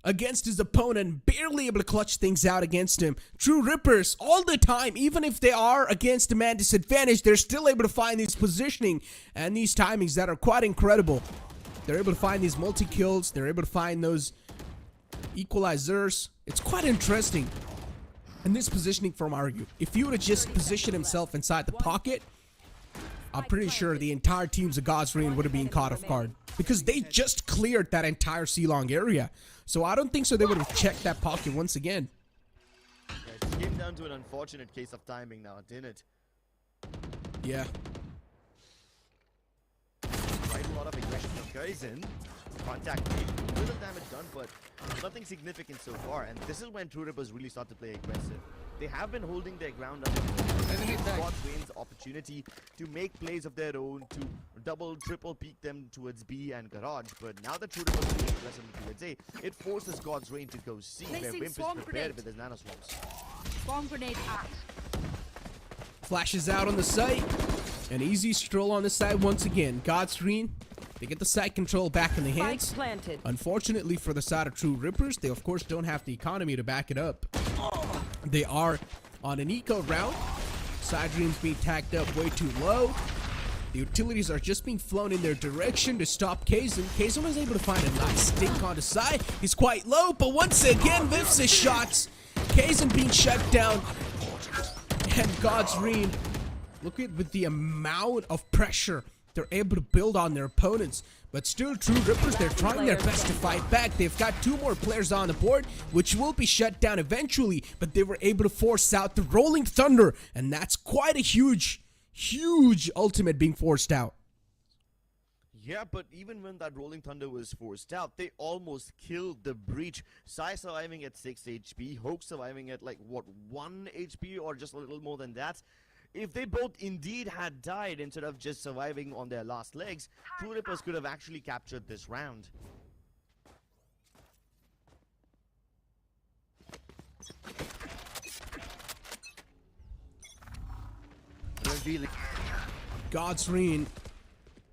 against his opponent, barely able to clutch things out against him. True Rippers, all the time, even if they are against a man disadvantage, they're still able to find these positioning and these timings that are quite incredible. They're able to find these multi-kills, they're able to find those equalizers. It's quite interesting. And this positioning from Argue, if he would have just positioned himself inside the pocket, I'm pretty sure the entire teams of Godsreen would have been caught off guard, because they just cleared that entire C-long area. So I don't think so they would have checked that pocket once again. Yeah, it came down to an unfortunate case of timing now, didn't it? Yeah. Quite a lot of aggression from Kaizen. Contact made, a little damage done, but nothing significant so far. And this is when True Rippers really start to play aggressive. They have been holding their ground up. Godsreen's opportunity to make plays of their own, to double, triple peek them towards B and Garage. But now that True Rippers are playing aggressively towards A, it forces Godsreen to go C, where Placing Wimp is swarm prepared grenade. with his nanoswarms. Bomb grenade out. Flashes out on the site. An easy stroll on the side once again. Godsreen, they get the site control back in the Spike hands. planted. Unfortunately for the side of True Rippers, they of course don't have the economy to back it up. They are on an eco route. Side Dreams being tagged up way too low. The utilities are just being flown in their direction to stop Kazan. Kazan was able to find a nice stink on the side. He's quite low, but once again whiffs his shots. Kazan being shut down. And Godsreen Look at with the amount of pressure they're able to build on their opponents. But still, True Rippers, they're trying their best to fight back. They've got 2 more players on the board, which will be shut down eventually. But they were able to force out the Rolling Thunder. And that's quite a huge ultimate being forced out. Yeah, but even when that Rolling Thunder was forced out, they almost killed the Breach. Sai surviving at 6 HP, Hoke surviving at like, what, 1 HP or just a little more than that. If they both indeed had died instead of just surviving on their last legs, True Rippers could have actually captured this round. Godsreen,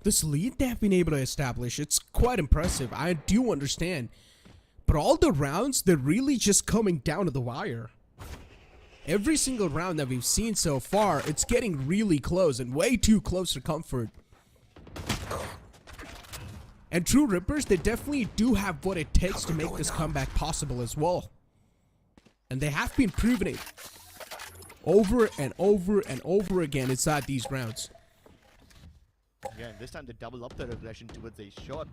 this lead they've been able to establish, it's quite impressive. I do understand. But all the rounds, they're really just coming down to the wire. Every single round that we've seen so far, it's getting really close and way too close for comfort. And True Rippers, they definitely do have what it takes to make this comeback possible as well. And they have been proving it over and over and over again inside these rounds. Yeah, and this time they double up their aggression towards a shot.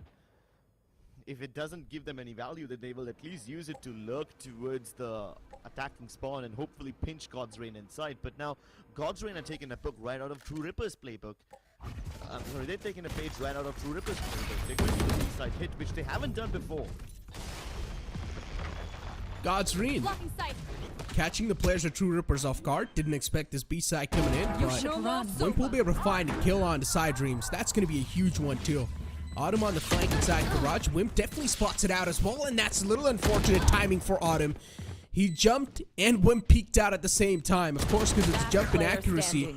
If it doesn't give them any value, then they will at least use it to lurk towards the attacking spawn and hopefully pinch God's Reign inside. But now, God's Reign are taking a book right out of True Ripper's playbook. Sorry, they've taken a page right out of True Ripper's playbook. They're going to do the B-side hit, which they haven't done before. God's Reign catching the players of True Rippers off guard. Didn't expect this B-side coming in, but Wimp will be able to find a kill on the side dreams. That's going to be a huge one too. Autumn on the flank inside Garage. Wimp definitely spots it out as well, and that's a little unfortunate timing for Autumn. He jumped and Wimp peeked out at the same time. Of course, because it's jump in accuracy.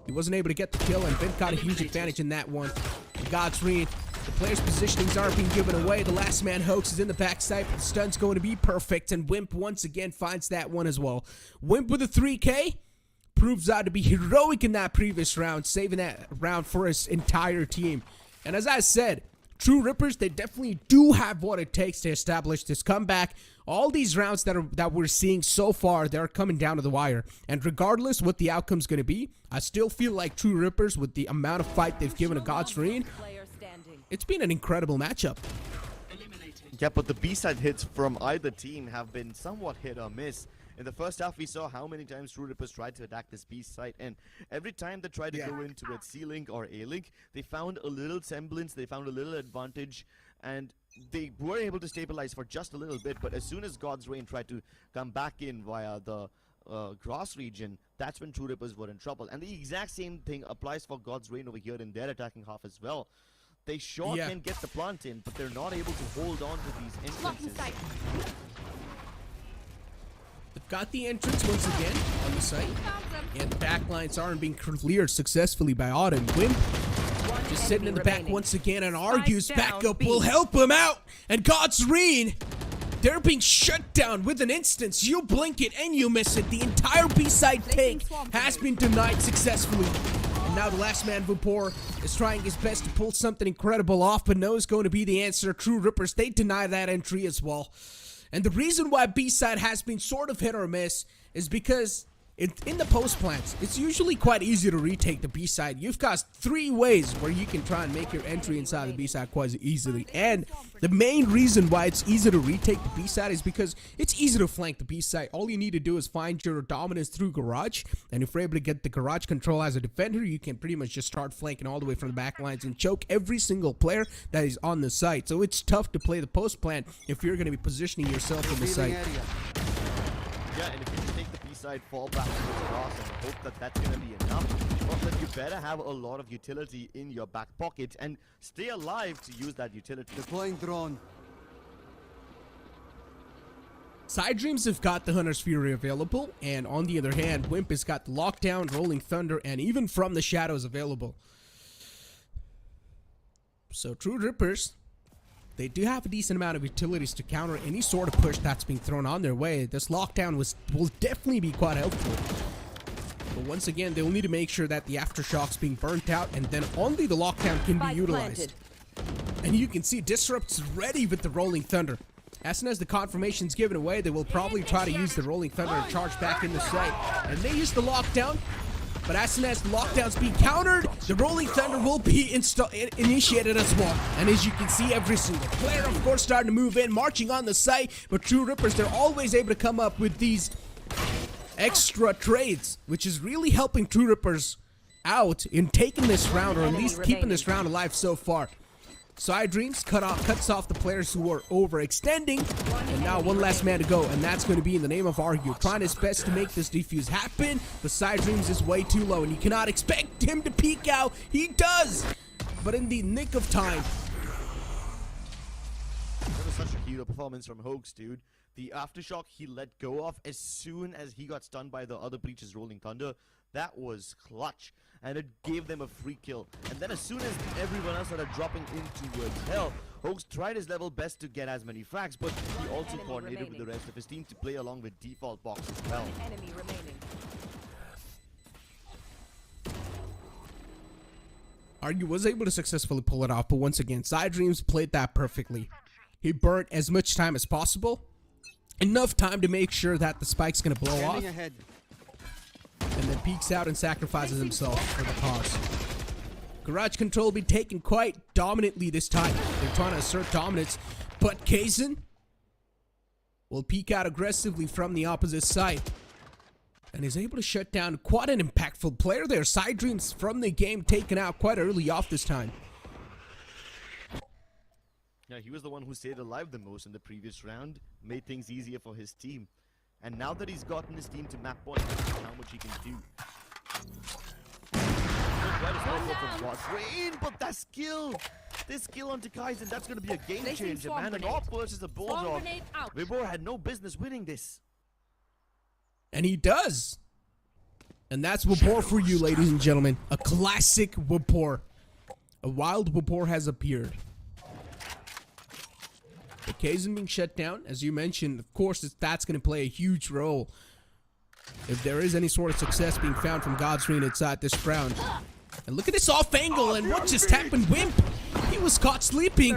He wasn't able to get the kill, and Vint got a huge advantage in that one. God's Read. The players' positionings aren't being given away. The last man hoax is in the backside, but the stun's going to be perfect, and Wimp once again finds that one as well. Wimp with a 3K proves out to be heroic in that previous round, saving that round for his entire team. And as I said, True Rippers, they definitely do have what it takes to establish this comeback. All these rounds that we're seeing so far, they're coming down to the wire. And regardless what the outcome's going to be, I still feel like True Rippers, with the amount of fight they've given to God's Reign, it's been an incredible matchup. Yeah, but the B-side hits from either team have been somewhat hit or miss. In the first half, we saw how many times True Rippers tried to attack this B-side, and every time they tried to go into its C-Link or A-Link, they found a little semblance, they found a little advantage, and they were able to stabilize for just a little bit. But as soon as God's Reign tried to come back in via the grass region, that's when True Rippers were in trouble. And the exact same thing applies for God's Reign over here in their attacking half as well. They sure can get the plant in, but they're not able to hold on to these entrances. They've got the entrance once again on the site, and the backlines aren't being cleared successfully by Autumn. Wimp just sitting in the back once again and argues backup will help him out. And God's Reign, they're being shut down with an instance. You blink it and you miss it. The entire B-side take has been denied successfully. And now the last man, Vupor, is trying his best to pull something incredible off, but no is going to be the answer. True Rippers, they deny that entry as well. And the reason why B-side has been sort of hit or miss is because in the post plants, it's usually quite easy to retake the B-side. You've got 3 ways where you can try and make your entry inside the B-side quite easily. And the main reason why it's easy to retake the B-side is because it's easy to flank the B-side. All you need to do is find your dominance through Garage. And if you're able to get the Garage control as a defender, you can pretty much just start flanking all the way from the back lines and choke every single player that is on the site. So it's tough to play the post plant if you're going to be positioning yourself in the site. Yeah, and if you just take the B-side, fall back to the cross and hope that that's going to be enough, well, then you better have a lot of utility in your back pocket and stay alive to use that utility. Deploying drone. Side Dreams have got the Hunter's Fury available, and on the other hand, Wimp has got the Lockdown, Rolling Thunder, and even From the Shadows available. So True Rippers, they do have a decent amount of utilities to counter any sort of push that's being thrown on their way. This lockdown will definitely be quite helpful. But once again, they'll need to make sure that the aftershocks being burnt out, and then only the lockdown can be utilized. And you can see Disrupt's ready with the Rolling Thunder. As soon as the confirmation's given away, they will probably try to use the Rolling Thunder and charge back in the site. And they use the lockdown. But as soon as the lockdowns be countered, the Rolling Thunder will be initiated as well. And as you can see, every single player, of course, starting to move in, marching on the site. But True Rippers, they're always able to come up with these extra trades, which is really helping True Rippers out in taking this round, or at least keeping this round alive so far. Side Dreams cuts off the players who are overextending, and now one last man to go, and that's going to be in the name of Argue, trying his best to make this defuse happen. But Side Dreams is way too low, and you cannot expect him to peek out. He does, but in the nick of time. That was such a hero performance from Hoax, dude. The aftershock he let go of as soon as he got stunned by the other Breach's Rolling Thunder, that was clutch. And it gave them a free kill. And then as soon as everyone else started dropping in towards hell, Hoax tried his level best to get as many frags, but he also coordinated with the rest of his team to play along with default box as well. Enemy remaining. Argue was able to successfully pull it off, but once again, Side Dreams played that perfectly. He burnt as much time as possible, enough time to make sure that the spike's gonna blow off, and then peeks out and sacrifices himself for the cause. Garage Control will be taken quite dominantly this time. They're trying to assert dominance, but Kazan will peek out aggressively from the opposite side, and is able to shut down quite an impactful player there. Side Dreams from the game taken out quite early off this time. Yeah, he was the one who stayed alive the most in the previous round, made things easier for his team. And now that he's gotten his team to map point, how much he can do. But that skill! This skill onto Kaizen, that's going to be a game changer, man. And AWP versus a Bulldog. Vibor had no business winning this. And he does. And that's Vibor for you, ladies and gentlemen. A classic Vibor. A wild Vibor has appeared. The Kazan being shut down, as you mentioned, of course, that's going to play a huge role if there is any sort of success being found from Godsreen inside this round. And look at this off angle, and what just happened? Wimp, he was caught sleeping,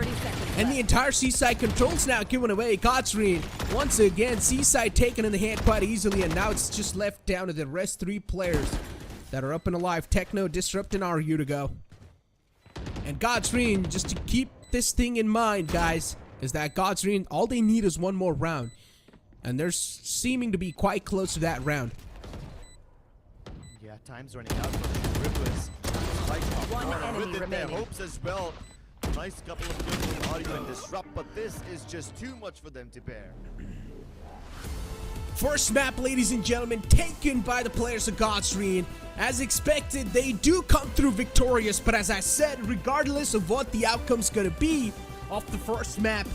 and the entire Seaside controls now given away. Godsreen, once again, Seaside taken in the hand quite easily, and now it's just left down to the rest 3 players that are up and alive. Techno, Disrupt, and Argue to go. And Godsreen, just to keep this thing in mind, guys, is that Godsreen, all they need is one more round. And they're seeming to be quite close to that round. Yeah, time's running out for the Rippers. One enemy remaining. Their hopes as well. Nice couple of kills from Audio and Disrupt, but this is just too much for them to bear. First map, ladies and gentlemen, taken by the players of Godsreen. As expected, they do come through victorious, but as I said, regardless of what the outcome's gonna be off the first map,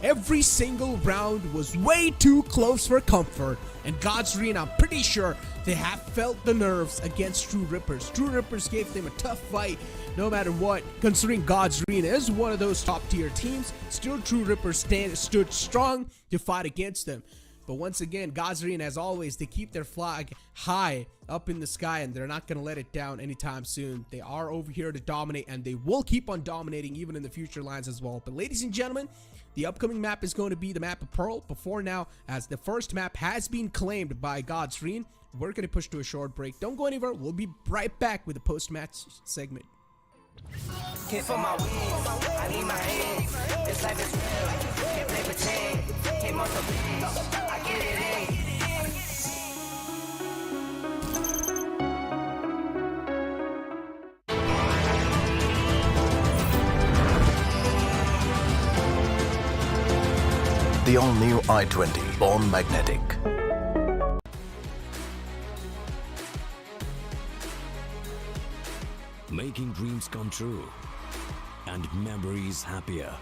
every single round was way too close for comfort. And Godsreen, I'm pretty sure they have felt the nerves against True Rippers. True Rippers gave them a tough fight no matter what. Considering Godsreen is one of those top tier teams, still True Rippers stood strong to fight against them. But once again, Godsreen, as always, they keep their flag high up in the sky, and they're not going to let it down anytime soon. They are over here to dominate, and they will keep on dominating even in the future lines as well. But ladies and gentlemen, the upcoming map is going to be the map of Pearl. Before now, as the first map has been claimed by Godsreen, we're going to push to a short break. Don't go anywhere. We'll be right back with the post-match segment. Hit for my wins, I need my hands. This life is real, can't play pretend. Came off the beach, I get it in. The all-new i20, born magnetic. Making dreams come true and memories happier.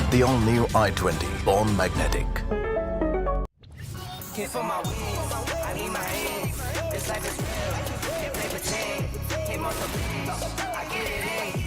The all-new i20, born magnetic. Hit for my wins, I need my hands. This life is real, can't play pretend. Came off the beach, I get it in.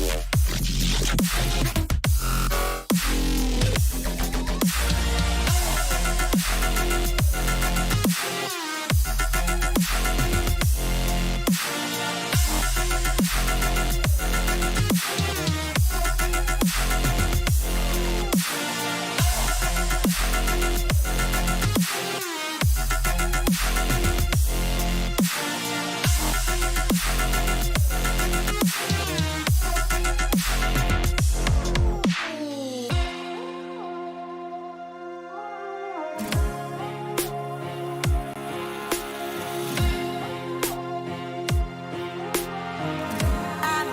I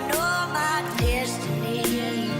know my destiny.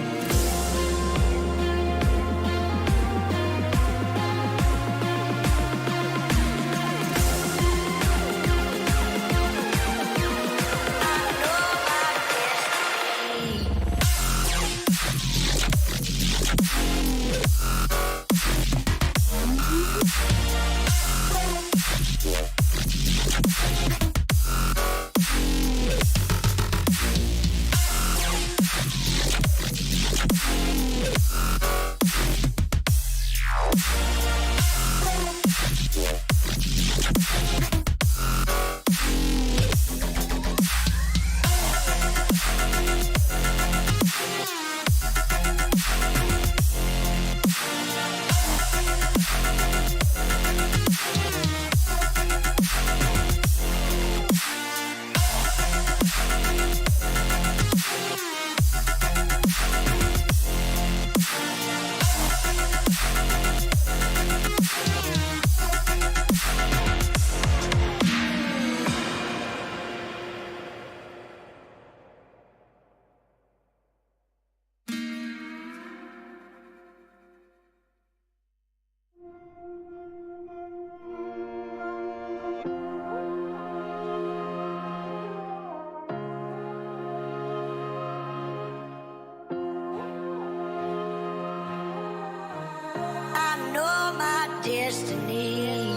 I know my destiny. I know my destiny.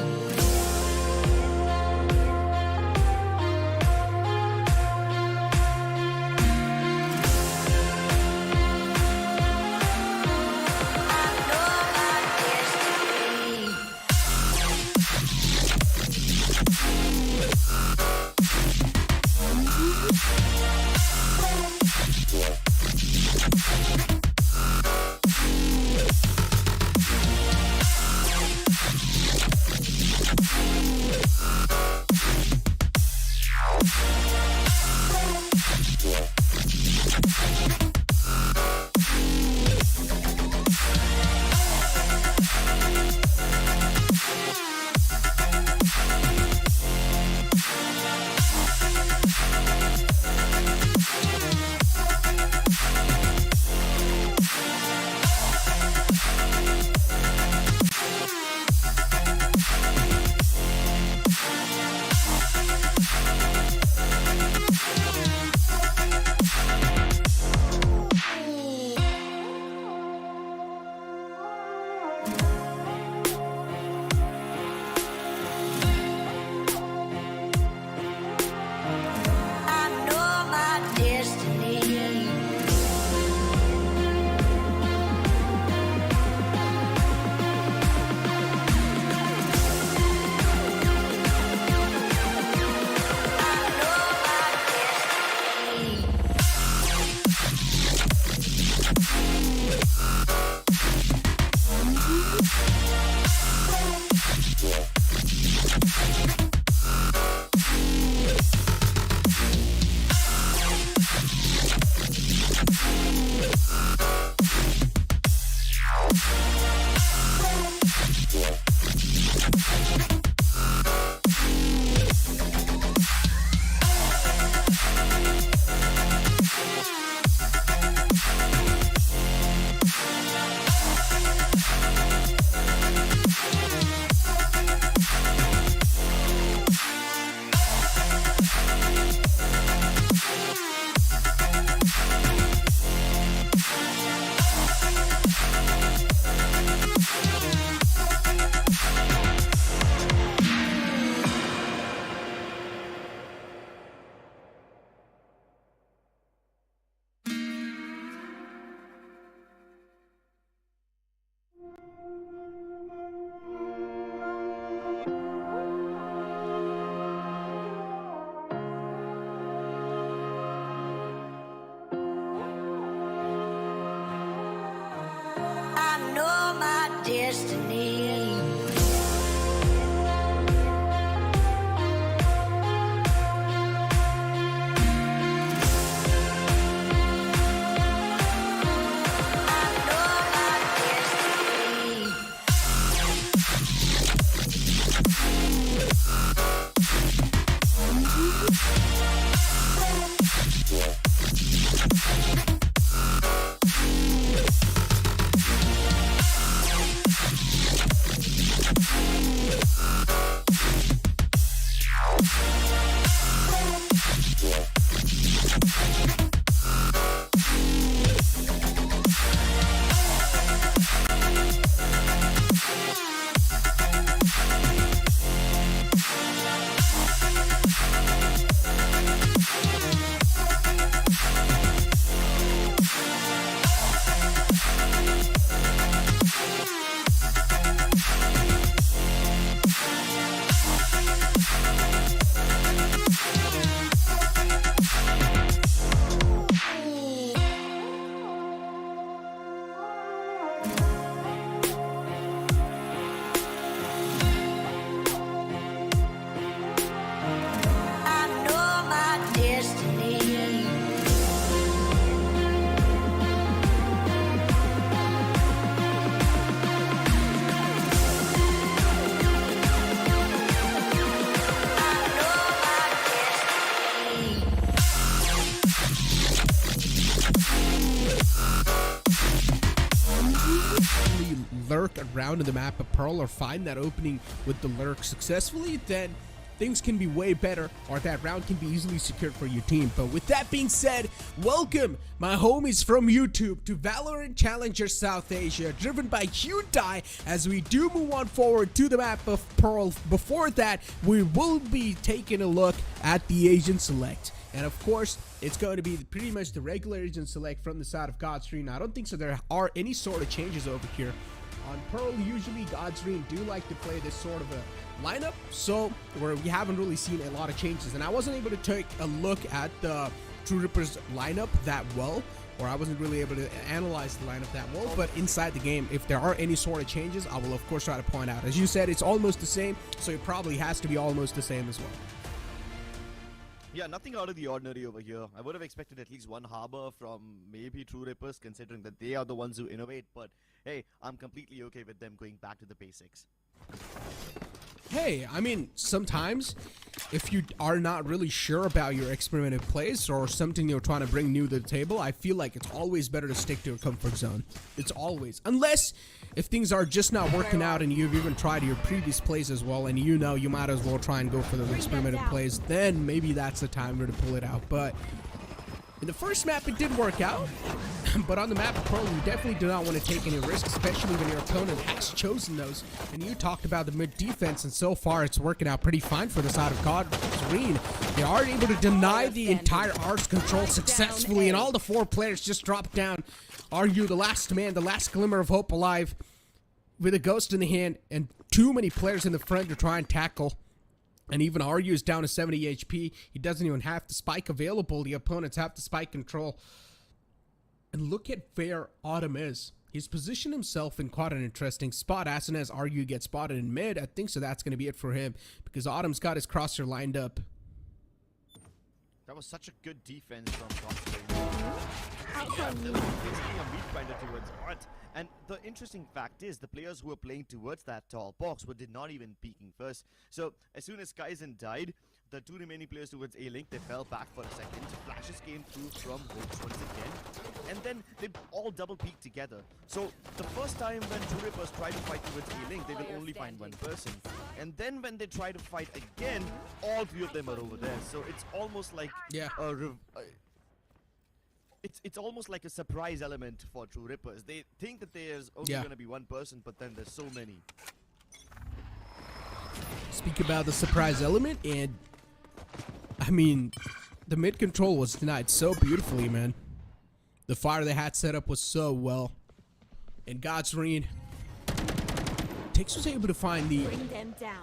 I know my destiny. round of the map of Pearl or find that opening with the lurk successfully, then things can be way better, or that round can be easily secured for your team. But with that being said, welcome my homies from YouTube to Valorant Challenger South Asia, driven by Hyundai, as we do move on forward to the map of Pearl. Before that, we will be taking a look at the Asian Select. And of course, it's going to be pretty much the regular Asian Select from the side of Godstream. I don't think so there are any sort of changes over here. On Pearl, usually Godstream do like to play this sort of a lineup, so where we haven't really seen a lot of changes. And I wasn't able to take a look at the True Rippers lineup that well, or I wasn't really able to analyze the lineup that well, but inside the game, if there are any sort of changes, I will of course try to point out. As you said, it's almost the same, so it probably has to be almost the same as well. Yeah, nothing out of the ordinary over here. I would have expected at least one harbor from maybe True Rippers, considering that they are the ones who innovate, but hey, I'm completely okay with them going back to the basics. Hey, I mean, sometimes if you are not really sure about your experimental plays or something you're trying to bring new to the table, I feel like it's always better to stick to your comfort zone. It's always. Unless if things are just not working out and you've even tried your previous plays as well, and you know you might as well try and go for those experimental plays, then maybe that's the time to pull it out. But in the first map, it did work out, but on the map of Pearl, you definitely do not want to take any risks, especially when your opponent has chosen those. And you talked about the mid defense, and so far it's working out pretty fine for the side of Godreen. They are able to deny the entire arch control successfully, and all the 4 players just dropped down. Are you the last man, the last glimmer of hope alive, with a ghost in the hand, and too many players in the front to try and tackle? And even RU is down to 70 HP. He doesn't even have the spike available. The opponents have the spike control. And look at where Autumn is. He's positioned himself in quite an interesting spot. As soon as RU gets spotted in mid, I think so that's going to be it for him, because Autumn's got his crosshair lined up. That was such a good defense from Godstream. Yeah, they were basically a meat grinder towards Art. And the interesting fact is, the players who were playing towards that tall box did not even peeking first. So as soon as Kaizen died, the 2 remaining players towards A-Link, they fell back for a second. Flashes came through from Hooks once again. And then they all double peeked together. So the first time when True Rippers try to fight towards A-Link, they will only find one person. And then when they try to fight again, all 3 of them are over there. So it's almost like it's almost like a surprise element for True Rippers. They think that there's only going to be one person, but then there's so many. Speak about the surprise element, and I mean, the mid control was denied so beautifully, man. The fire they had set up was so well. And Godstream, Tix was able to find the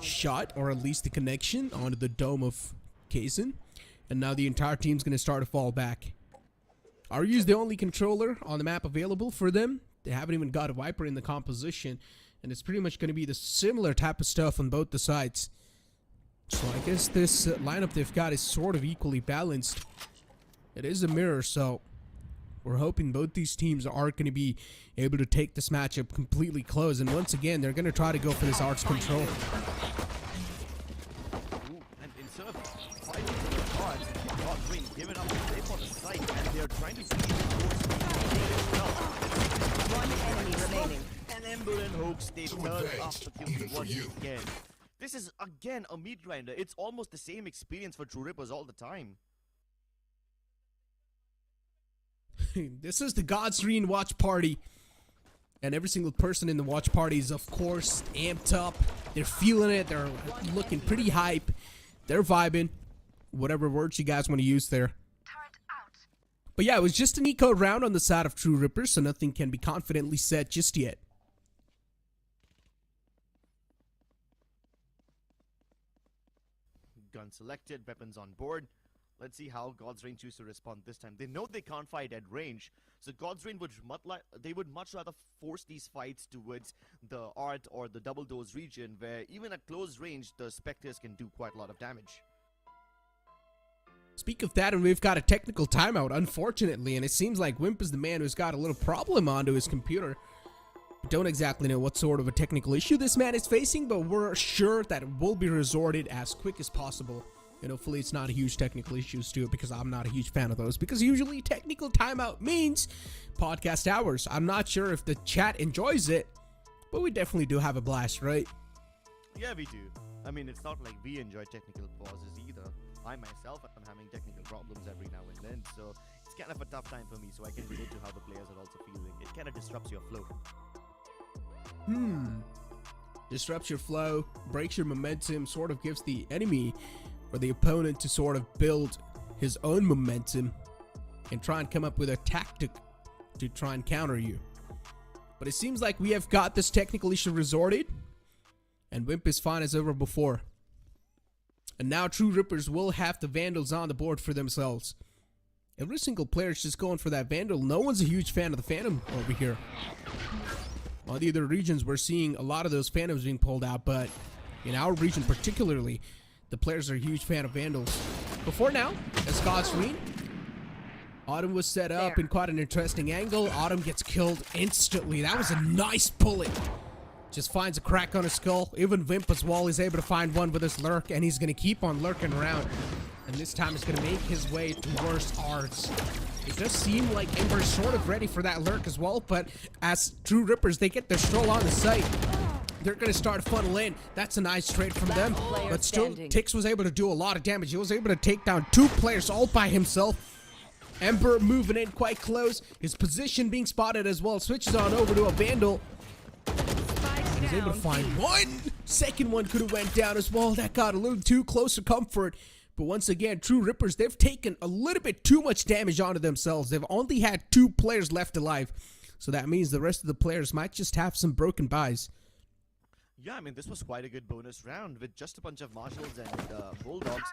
shot, or at least the connection, onto the dome of Kaizen. And now the entire team's going to start to fall back. RU's the only controller on the map available for them. They haven't even got a Viper in the composition. And it's pretty much going to be the similar type of stuff on both the sides. So I guess this lineup they've got is sort of equally balanced. It is a mirror, so we're hoping both these teams are going to be able to take this matchup completely close. And once again, they're going to try to go for this arch control. Ooh, and instead of fighting for the cards, Godwin giving up the play for the site, and they're trying to see One enemy remaining. and Ember and Hoax, they turn up the kill once again. This is again a meat grinder. It's almost the same experience for True Rippers all the time. This is the Godstream watch party. And every single person in the watch party is, of course, amped up. They're feeling it. They're looking pretty hype. They're vibing. Whatever words you guys want to use there. But yeah, it was just an eco round on the side of True Rippers, so nothing can be confidently said just yet. Gun selected, weapons on board. Let's see how Godstream choose to respond this time. They know they can't fight at range, so Godstream would much rather force these fights towards the Art or the Double Doors region, where even at close range, the Spectres can do quite a lot of damage. Speak of that, and we've got a technical timeout, unfortunately, and it seems like Wimp is the man who's got a little problem onto his computer. We don't exactly know what sort of a technical issue this man is facing, but we're sure that it will be resorted as quick as possible. And hopefully it's not a huge technical issues to it, because I'm not a huge fan of those, because usually technical timeout means podcast hours. I'm not sure if the chat enjoys it, but we definitely do have a blast, right? Yeah, we do. I mean, it's not like we enjoy technical pauses either. I myself am having technical problems every now and then, so it's kind of a tough time for me, so I can relate to how the players are also feeling. It kind of disrupts your flow. Disrupts your flow, breaks your momentum, sort of gives the enemy or the opponent to sort of build his own momentum and try and come up with a tactic to try and counter you. But it seems like we have got this technical issue resorted, and Wimp is fine as ever before. And now True Rippers will have the Vandals on the board for themselves. Every single player is just going for that Vandal. No one's a huge fan of the Phantom over here. On the other regions, we're seeing a lot of those Phantoms being pulled out, but in our region particularly, the players are a huge fan of Vandals. Before now, as Godsreen, Autumn was set up in quite an interesting angle. Autumn gets killed instantly. That was a nice bullet. Just finds a crack on his skull. Even Wimp as well is able to find one with his lurk, and he's going to keep on lurking around. And this time he's going to make his way towards Arts. It does seem like Ember's sort of ready for that lurk as well, but as True Rippers, they get their stroll on the site. They're going to start funnel in. That's a nice trade from them. But still, Tix was able to do a lot of damage. He was able to take down 2 players all by himself. Ember moving in quite close. His position being spotted as well. Switches on over to a Vandal. He's able to find one. Second one could have went down as well. That got a little too close to comfort. But once again, True Rippers, they've taken a little bit too much damage onto themselves. They've only had 2 players left alive. So that means the rest of the players might just have some broken buys. Yeah, I mean, this was quite a good bonus round. With just a bunch of Marshals and Bulldogs,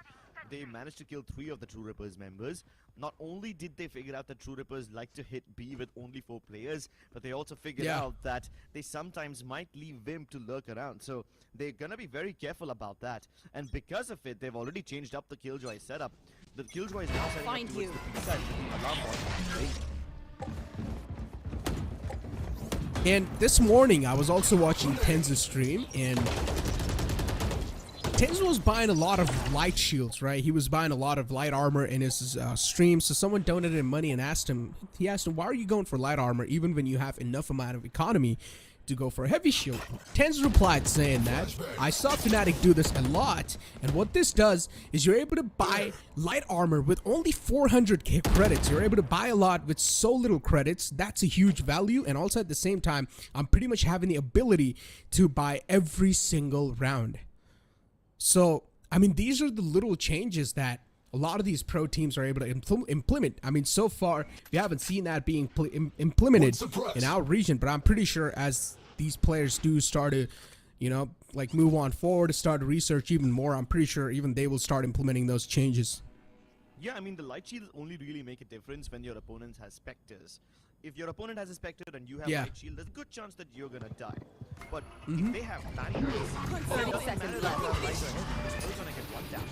they managed to kill 3 of the True Rippers members. Not only did they figure out that True Rippers like to hit B with only 4 players, but they also figured out that they sometimes might leave Vim to lurk around. So they're gonna be very careful about that. And because of it, they've already changed up the Killjoy setup. The Killjoy is now setting up towards the B side with the alarm bot. And this morning, I was also watching Tenz's stream, and Tenz was buying a lot of light shields, right? He was buying a lot of light armor in his stream, so someone donated him money and asked him, why are you going for light armor even when you have enough amount of economy to go for a heavy shield? Tenz replied saying that, I saw Fnatic do this a lot, and what this does is you're able to buy light armor with only 400k credits. You're able to buy a lot with so little credits. That's a huge value, and also at the same time, I'm pretty much having the ability to buy every single round. So, I mean, these are the little changes that a lot of these pro teams are able to implement. I mean, so far, we haven't seen that being implemented in our region, but I'm pretty sure as these players do start to, you know, like move on forward, start to research even more, I'm pretty sure even they will start implementing those changes. Yeah, I mean, the light shields only really make a difference when your opponent has Spectres. If your opponent has a Spectre and you have light shield, there's a good chance that you're gonna die. But if they have barriers, 30 seconds left. You're still gonna get one down.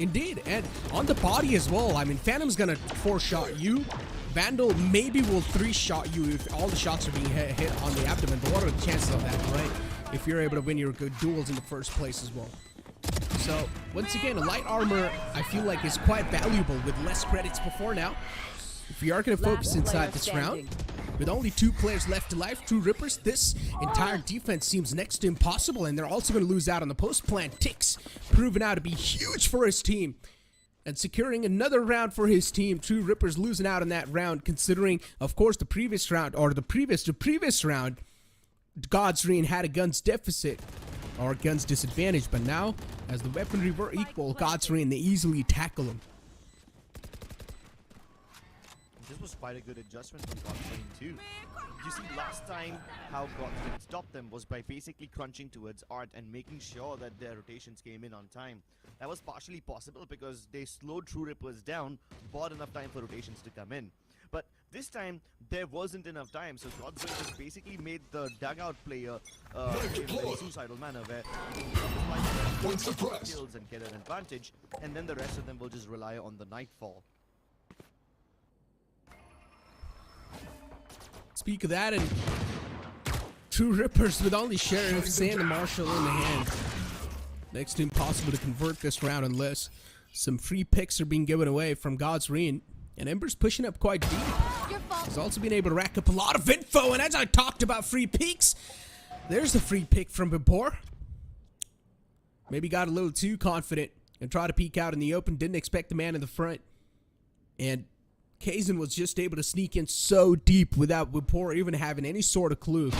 Indeed, and on the body as well. I mean, Phantom's gonna 4-shot you. Vandal maybe will 3-shot you if all the shots are being hit on the abdomen. But what are the chances of that, right? If you're able to win your good duels in the first place as well. So, once again, a light armor, I feel like, is quite valuable with less credits before now. If we are going to focus inside this round, with only 2 players left alive, True Rippers, this entire defense seems next to impossible, and they're also going to lose out on the post plant. Tix proven out to be huge for his team, and securing another round for his team. True Rippers losing out on that round, considering, of course, the previous round, or the previous round, Godsreen had a guns deficit, or guns disadvantage, but now, as the weaponry were equal, Godsreen, they easily tackle him. This was quite a good adjustment from Godlike too. You see, last time how Godlike stopped them was by basically crunching towards Art and making sure that their rotations came in on time. That was partially possible because they slowed True Rippers down, bought enough time for rotations to come in. But this time, there wasn't enough time, so Godlike just basically made the dugout player in a very suicidal manner where he kills and get an advantage, and then the rest of them will just rely on the Nightfall. Speak of that, and True Rippers with only Sheriff, Sand, and Marshall in the hand. Next to impossible to convert this round unless some free picks are being given away from Godsreen. And Ember's pushing up quite deep. He's also been able to rack up a lot of info, and as I talked about free peeks, there's a free pick from Bibor. Maybe got a little too confident and tried to peek out in the open, didn't expect the man in the front. And Kazan was just able to sneak in so deep without Bibor even having any sort of clue.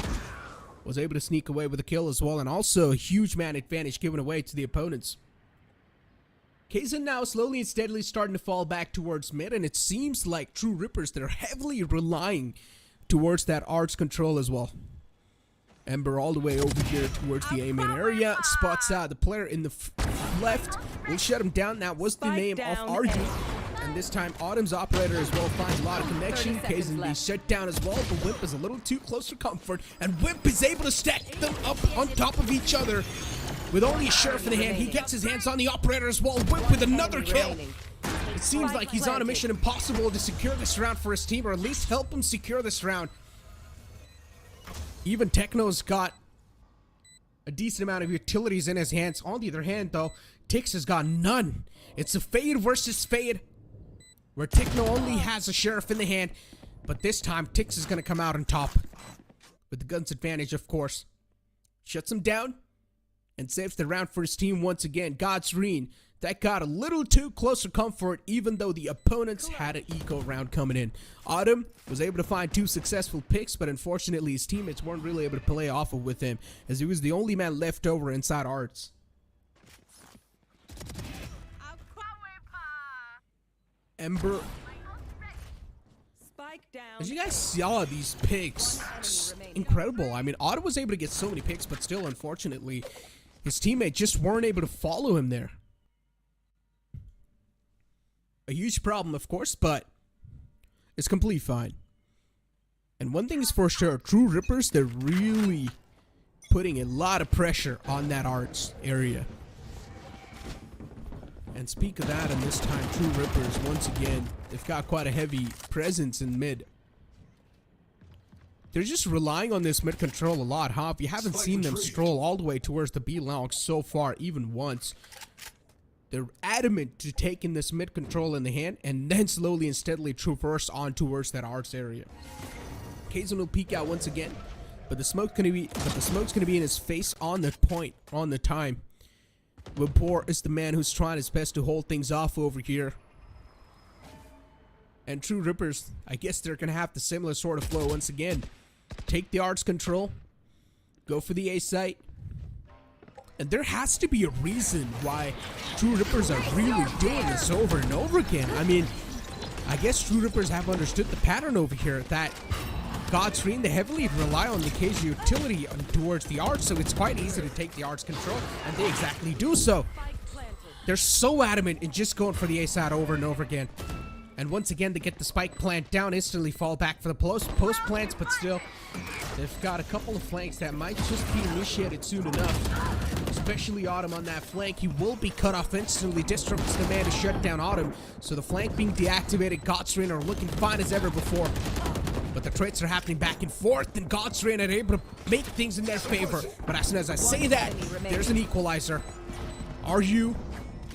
Was able to sneak away with a kill as well, and also a huge man advantage given away to the opponents. Kazan now slowly and steadily starting to fall back towards mid, and it seems like True Rippers, they're heavily relying towards that arts control as well. Ember all the way over here towards the A main area, spots out the player in the left, will shut him down. That was the name of RU, and this time Autumn's operator as well finds a lot of connection. Kazan be shut down as well, but Wimp is a little too close for comfort, and Wimp is able to stack them up on top of each other. With only a sheriff in the hand, he gets his hands on the operator as well. Wimp with another kill. It seems like he's on a mission impossible to secure this round for his team, or at least help him secure this round. Even Techno's got a decent amount of utilities in his hands. On the other hand, though, Tix has got none. It's a Fade versus Fade, where Techno only has a sheriff in the hand, but this time Tix is going to come out on top. With the gun's advantage, of course. Shuts him down and saves the round for his team once again. Godsreen, that got a little too close for comfort, even though the opponents had an eco round coming in. Autumn was able to find 2 successful picks, but unfortunately his teammates weren't really able to play off of with him, as he was the only man left over inside arts. Ember, as you guys saw these picks, it's incredible. I mean, Autumn was able to get so many picks, but still, unfortunately, his teammates just weren't able to follow him there. A huge problem, of course, but it's completely fine. And one thing is for sure, True Rippers, they're really putting a lot of pressure on that arts area. And speak of that, and this time True Rippers, once again, they've got quite a heavy presence in mid. They're just relying on this mid control a lot, huh? If you haven't seen them stroll all the way towards the B long so far, even once, they're adamant to taking this mid control in the hand and then slowly and steadily traverse on towards that arts area. Kazan will peek out once again, but the smoke's gonna be in his face on the point, on the time. Vapor is the man who's trying his best to hold things off over here. And True Rippers, I guess they're gonna have the similar sort of flow once again. Take the arts control, go for the A site. And there has to be a reason why True Rippers are really doing this over and over again. I mean, I guess True Rippers have understood the pattern over here that Godsreen, they heavily rely on the KG utility towards the arts, so it's quite easy to take the arts control, and they exactly do so. They're so adamant in just going for the A side over and over again. And once again, they get the spike plant down, instantly fall back for the post plants, but still, they've got a couple of flanks that might just be initiated soon enough. Especially Autumn on that flank. He will be cut off instantly. Disrupts the man to shut down Autumn. So the flank being deactivated, Godsreen are looking fine as ever before. But the traits are happening back and forth, and Godsreen are able to make things in their favor. But as soon as I say that, there's an equalizer. RU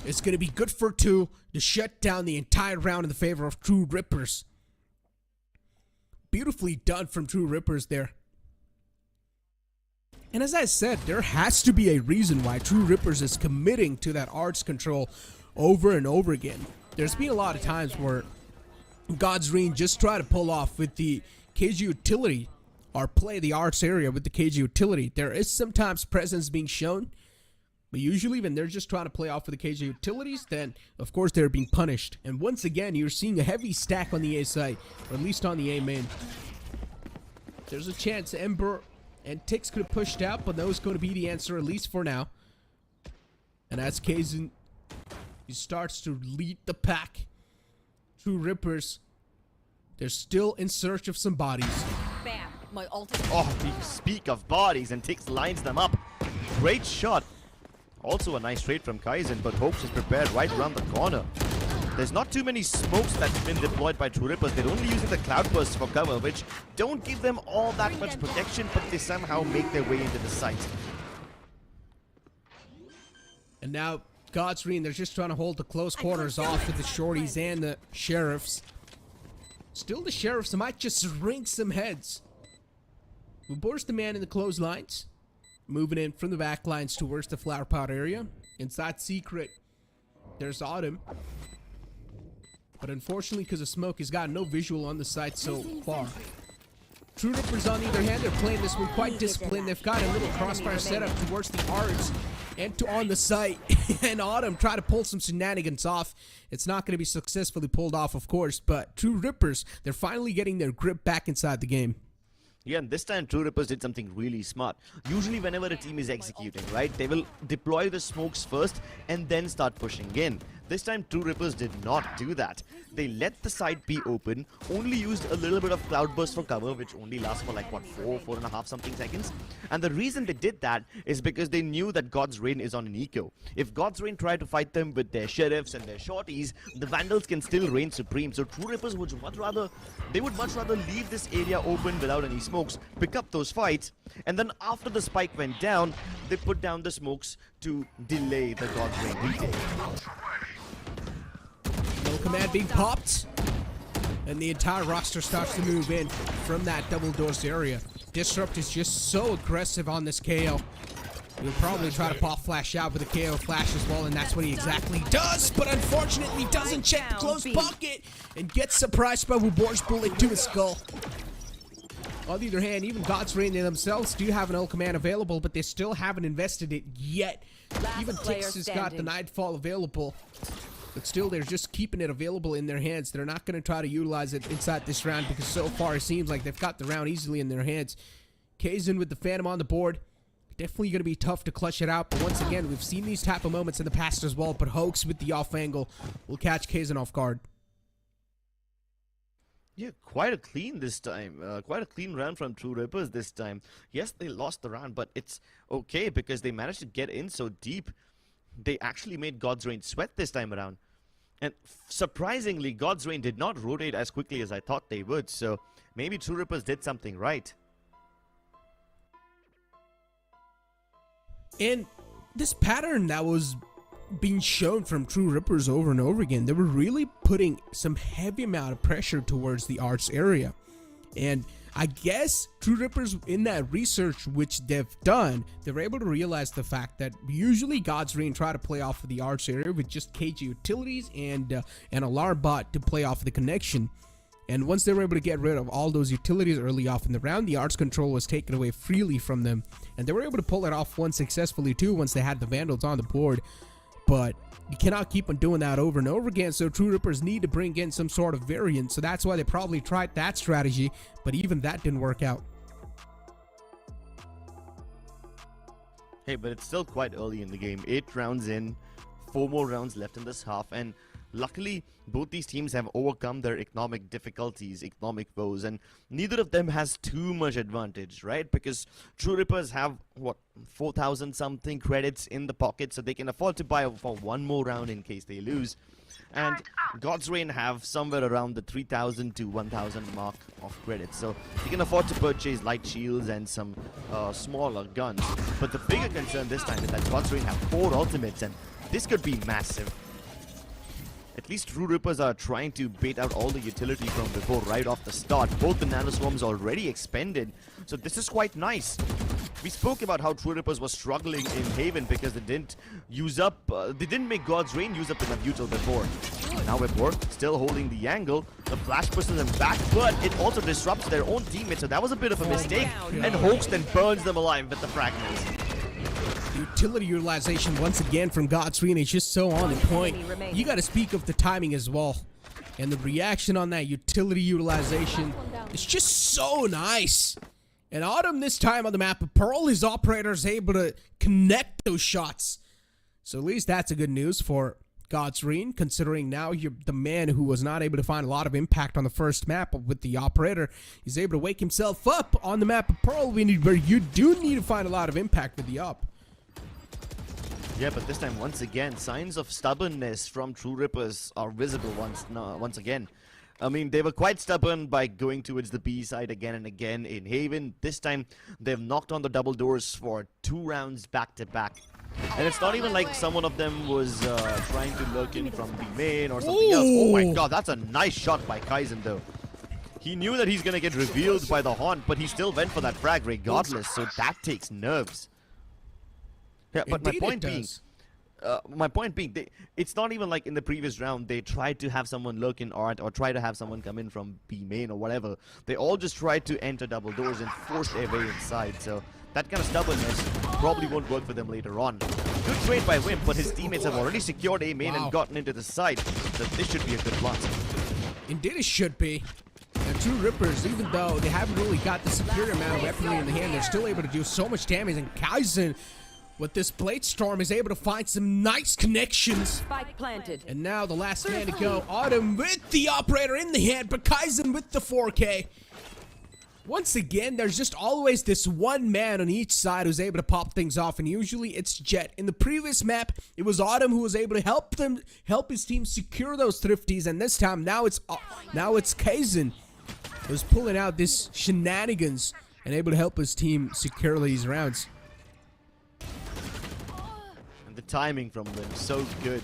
is going to be good for 2 to shut down the entire round in the favor of True Rippers. Beautifully done from True Rippers there. And as I said, there has to be a reason why True Rippers is committing to that arts control over and over again. There's been a lot of times where Godsreen just try to pull off with the KG utility or play the arts area with the KG utility. There is sometimes presence being shown, but usually when they're just trying to play off with the KG utilities, then of course they're being punished. And once again, you're seeing a heavy stack on the A site, or at least on the A main. There's a chance Ember and Tix could have pushed out, but that was going to be the answer, at least for now. And as Kazan, he starts to lead the pack. True Rippers, they're still in search of some bodies. Bam. My ultimate. Oh, we speak of bodies, and Tix lines them up. Great shot. Also a nice trade from Kaizen, but Hopes is prepared right around the corner. There's not too many smokes that's been deployed by True Rippers. They're only using the cloudbursts for cover, which don't give them all that much protection, but they somehow make their way into the site. And now Godsreen, they're just trying to hold the close quarters off with the shorties and the sheriffs. Still, the Sheriffs might just ring some heads. Wubor's the man in the clotheslines. Moving in from the back lines towards the flower pot area. Inside Secret, there's Autumn. But unfortunately, because of smoke, he's got no visual on the site so far. True Rippers, on the other hand, they're playing this one quite disciplined. They've got a little crossfire setup towards the arts and on the site. And Autumn try to pull some shenanigans off. It's not going to be successfully pulled off, of course. But True Rippers, they're finally getting their grip back inside the game. Yeah, and this time True Rippers did something really smart. Usually whenever a team is executing, right, they will deploy the smokes first and then start pushing in. This time True Rippers did not do that. They let the site be open, only used a little bit of cloudburst for cover, which only lasts for like what, 4.5 something seconds. And the reason they did that is because they knew that God's Reign is on an eco. If God's Reign tried to fight them with their sheriffs and their shorties, the Vandals can still reign supreme. So True Rippers would much rather leave this area open without any smokes, pick up those fights, and then after the spike went down, they put down the smokes to delay the God's Reign retake. No command being popped, and the entire roster starts to move in from that double doors area. Disrupt is just so aggressive on this KO. He'll probably try to pop flash out with a KO flash as well, and that's what he exactly does, but unfortunately doesn't check the close pocket and gets surprised by Wubor's bullet to his skull. On the other hand, even God's Reign themselves do have an ult command available, but they still haven't invested it yet. Even Tix has got the Nightfall available. But still, they're just keeping it available in their hands. They're not going to try to utilize it inside this round because so far it seems like they've got the round easily in their hands. Kaizen with the Phantom on the board. Definitely going to be tough to clutch it out. But once again, we've seen these type of moments in the past as well. But Hoax with the off angle will catch Kaizen off guard. Yeah, quite a clean this time. Quite a clean round from True Rippers this time. Yes, they lost the round, but it's okay because they managed to get in so deep. They actually made God's Reign sweat this time around. And surprisingly, God's Reign did not rotate as quickly as I thought they would. So maybe True Rippers did something right. And this pattern that was being shown from True Rippers over and over again, they were really putting some heavy amount of pressure towards the arts area. And I guess True Rippers, in that research which they've done, they were able to realize the fact that usually God's Reign try to play off of the arts area with just KG utilities and an alarm bot to play off of the connection. And once they were able to get rid of all those utilities early off in the round, the arts control was taken away freely from them. And they were able to pull it off once successfully too, once they had the Vandals on the board. But you cannot keep on doing that over and over again, so True Rippers need to bring in some sort of variant. So that's why they probably tried that strategy, but even that didn't work out. Hey, but it's still quite early in the game. 8 rounds in, 4 more rounds left in this half, and luckily both these teams have overcome their economic difficulties, economic woes, and neither of them has too much advantage, right? Because True Rippers have, what, 4,000 something credits in the pocket, so they can afford to buy for 1 more round in case they lose. And God's Reign have somewhere around the 3,000 to 1,000 mark of credits, so they can afford to purchase light shields and some smaller guns. But the bigger concern this time is that God's Reign have 4 ultimates, and this could be massive. At least True Rippers are trying to bait out all the utility from before right off the start. Both the nanoswarms already expended, so this is quite nice. We spoke about how True Rippers was struggling in Haven because they didn't use up, they didn't make God's Reign use up enough util before. Now Vibor still holding the angle. The flash pushes them back, but it also disrupts their own teammates, so that was a bit of a mistake. And Hoax then burns them alive with the fragments. Utility utilization once again from God's Reign is just so on point. You got to speak of the timing as well. And the reaction on that utility utilization is just so nice. And Autumn this time on the map of Pearl, his operator is able to connect those shots. So at least that's a good news for God's Reign, considering now you're the man who was not able to find a lot of impact on the first map with the operator. He's able to wake himself up on the map of Pearl where you do need to find a lot of impact with the op. Yeah, but this time, once again, signs of stubbornness from True Rippers are visible once again. I mean, they were quite stubborn by going towards the B side again and again in Haven. This time, they've knocked on the double doors for 2 rounds back to back. And it's not even like someone of them was trying to lurk in from the main or something else. Oh my god, that's a nice shot by Kaizen though. He knew that he's gonna get revealed by the haunt, but he still went for that frag regardless, so that takes nerves. Yeah, but Indeed my point being, it's not even like in the previous round they tried to have someone lurk in art or try to have someone come in from B main or whatever. They all just tried to enter double doors and force their way inside, so that kind of stubbornness probably won't work for them later on. Good trade by Wimp, but his teammates have already secured A main and gotten into the side, so this should be a good plot. Indeed it should be. And True Rippers, even though they haven't really got the superior amount of weaponry in the hand, they're still able to do so much damage. And Kaizen, with this Blade Storm, is able to find some nice connections. Spike planted. And now the last man to go, Autumn with the operator in the hand, but Kaizen with the 4K. Once again, there's just always this one man on each side who's able to pop things off, and usually it's Jet. In the previous map, it was Autumn who was able to help his team secure those thrifties, and this time now it's Kaizen who's pulling out this shenanigans and able to help his team secure these rounds. And the timing from them is so good.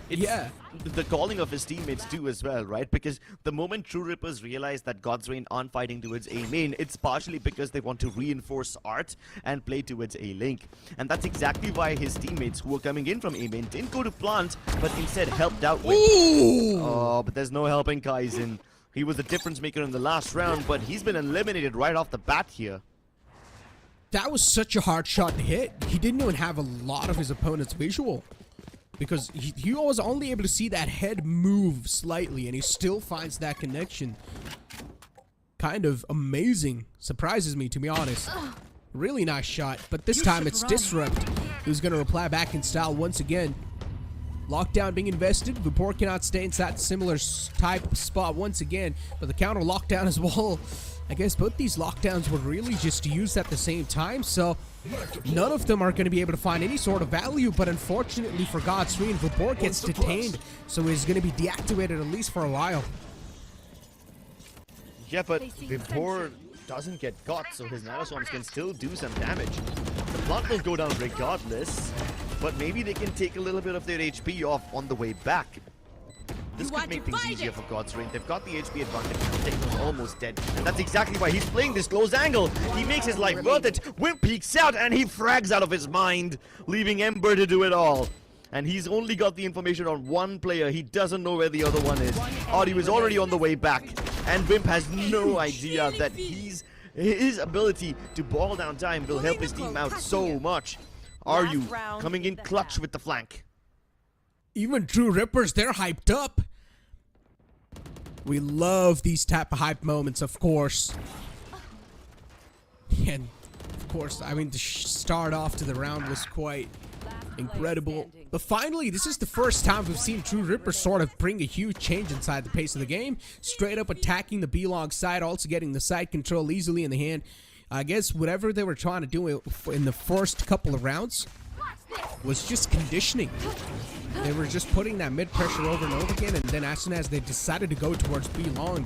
It's the calling of his teammates too as well, right? Because the moment True Rippers realize that God's Reign aren't fighting towards A main, it's partially because they want to reinforce Art and play towards A link. And that's exactly why his teammates who were coming in from A main didn't go to plant, but instead helped out with... Oh, but there's no helping Kaizen. He was the difference maker in the last round, but he's been eliminated right off the bat here. That was such a hard shot to hit. He didn't even have a lot of his opponent's visual, because he was only able to see that head move slightly, and he still finds that connection. Kind of amazing. Surprises me, to be honest. Really nice shot, but this time it's Disrupt who's going to reply back in style once again. Lockdown being invested. Vapor cannot stay inside similar type spot once again, but the counter lockdown as well. I guess both these lockdowns were really just used at the same time, so none of them are going to be able to find any sort of value, but unfortunately for God's Reign, Vapor gets detained, so he's going to be deactivated at least for a while. Yeah, but Vapor doesn't get got, so his Nanoswarms can still do some damage. The plant will go down regardless, but maybe they can take a little bit of their HP off on the way back. This could make things easier for God's Reign. They've got the HP advantage. Techno's almost dead. And that's exactly why he's playing this close angle. He makes his life worth it. Wimp peeks out and he frags out of his mind, leaving Ember to do it all. And he's only got the information on one player. He doesn't know where the other one is. Audi was already on the way back. And Wimp has no idea that his ability to ball down time will help his team out so much. Are you coming in clutch with the flank? Even True Rippers, they're hyped up. We love these type of hype moments, of course. And, of course, I mean, the start off to the round was quite incredible. But finally, this is the first time we've seen True Rippers sort of bring a huge change inside the pace of the game. Straight up attacking the B-long side, also getting the side control easily in the hand. I guess whatever they were trying to do in the first couple of rounds was just conditioning. They were just putting that mid pressure over and over again, and then as soon as they decided to go towards B long,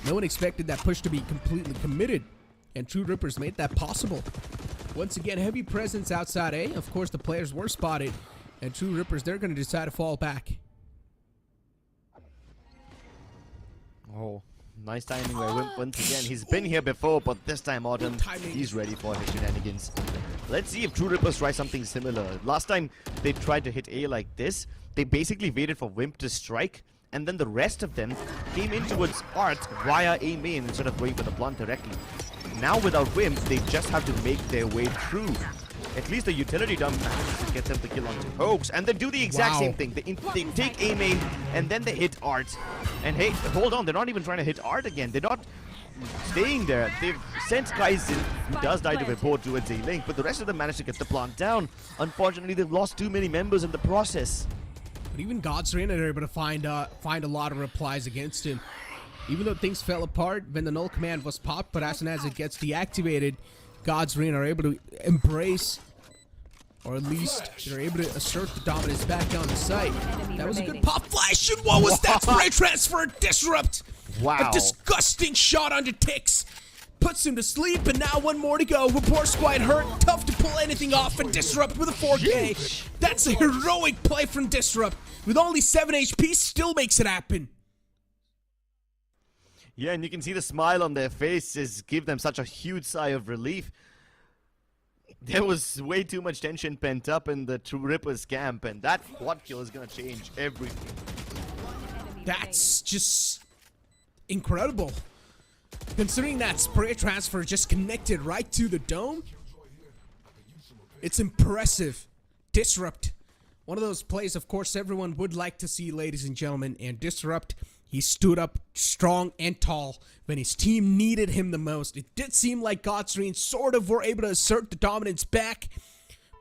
no one expected that push to be completely committed, and True Rippers made that possible. Once again, heavy presence outside A. Of course, the players were spotted, and True Rippers, they're going to decide to fall back. Oh, nice timing by Wimp once again. He's been here before, but this time Autumn, he's ready for his shenanigans. Let's see if True Rippers try something similar. Last time they tried to hit A like this, they basically waited for Wimp to strike, and then the rest of them came in towards Art via A main instead of going for the plant directly. Now without Wimp, they just have to make their way through. At least the utility dump manages to get them to kill onto Hoax, and they do the exact same thing. They take A main, and then they hit Art. And hey, hold on, they're not even trying to hit Art again. They're not staying there. They've sent Kaizen, who does die to Vapor towards A link, but the rest of them managed to get the plant down. Unfortunately, they've lost too many members in the process. But even God's Reign are able to find a lot of replies against him. Even though things fell apart when the null command was popped, but as soon as it gets deactivated, God's Reign are able to embrace, or at least they're able to assert the dominance back on the site. That was a good pop flash, and what was that? Spray transfer, Disrupt! Wow. A disgusting shot onto Tix. Puts him to sleep, and now one more to go. Vapor's quite hurt. Tough to pull anything off, and Disrupt with a 4K. That's a heroic play from Disrupt. With only 7 HP, still makes it happen. Yeah, and you can see the smile on their faces give them such a huge sigh of relief. There was way too much tension pent up in the True Rippers camp, and that quad kill is gonna change everything. That's just incredible. Considering that spray transfer just connected right to the dome, it's impressive. Disrupt. One of those plays, of course, everyone would like to see, ladies and gentlemen. And Disrupt, he stood up strong and tall when his team needed him the most. It did seem like Godsreen sort of were able to assert the dominance back,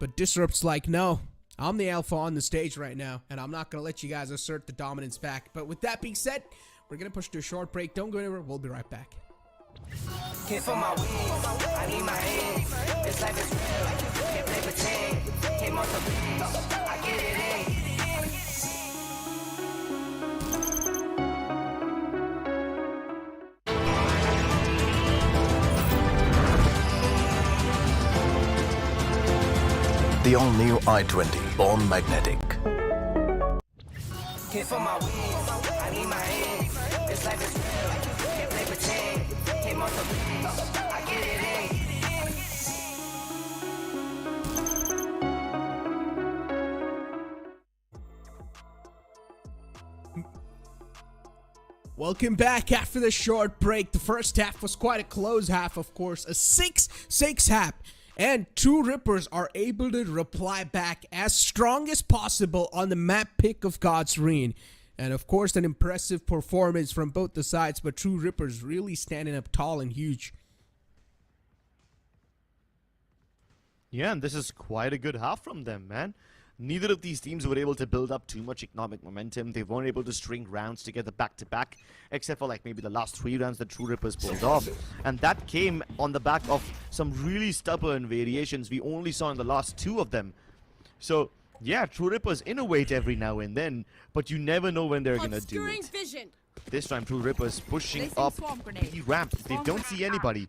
but Disrupt's like, no, I'm the alpha on the stage right now, and I'm not going to let you guys assert the dominance back. But with that being said, we're going to push to a short break. Don't go anywhere. We'll be right back. Can't feel my wings, I need my hands. This life is real, can't play pretend. Came off the beach, I get it in. The all-new i20, born magnetic. Can't feel my wings, I need my hands. This life is real, can't play pretend. Came off the beach, I get it in. Welcome back after the short break. The first half was quite a close half, of course. A 6-6 half. And True Rippers are able to reply back as strong as possible on the map pick of Godsreen. And of course, an impressive performance from both the sides, but True Rippers really standing up tall and huge. Yeah, and this is quite a good half from them, man. Neither of these teams were able to build up too much economic momentum. They weren't able to string rounds together back-to-back, except for like maybe the last 3 rounds that True Rippers pulled off. And that came on the back of some really stubborn variations we only saw in the last 2 of them. So, yeah, True Rippers innovate every now and then, but you never know when they're gonna do it. Vision. This time, True Rippers pushing Placing up swamp grenade. the ramp. They don't see anybody.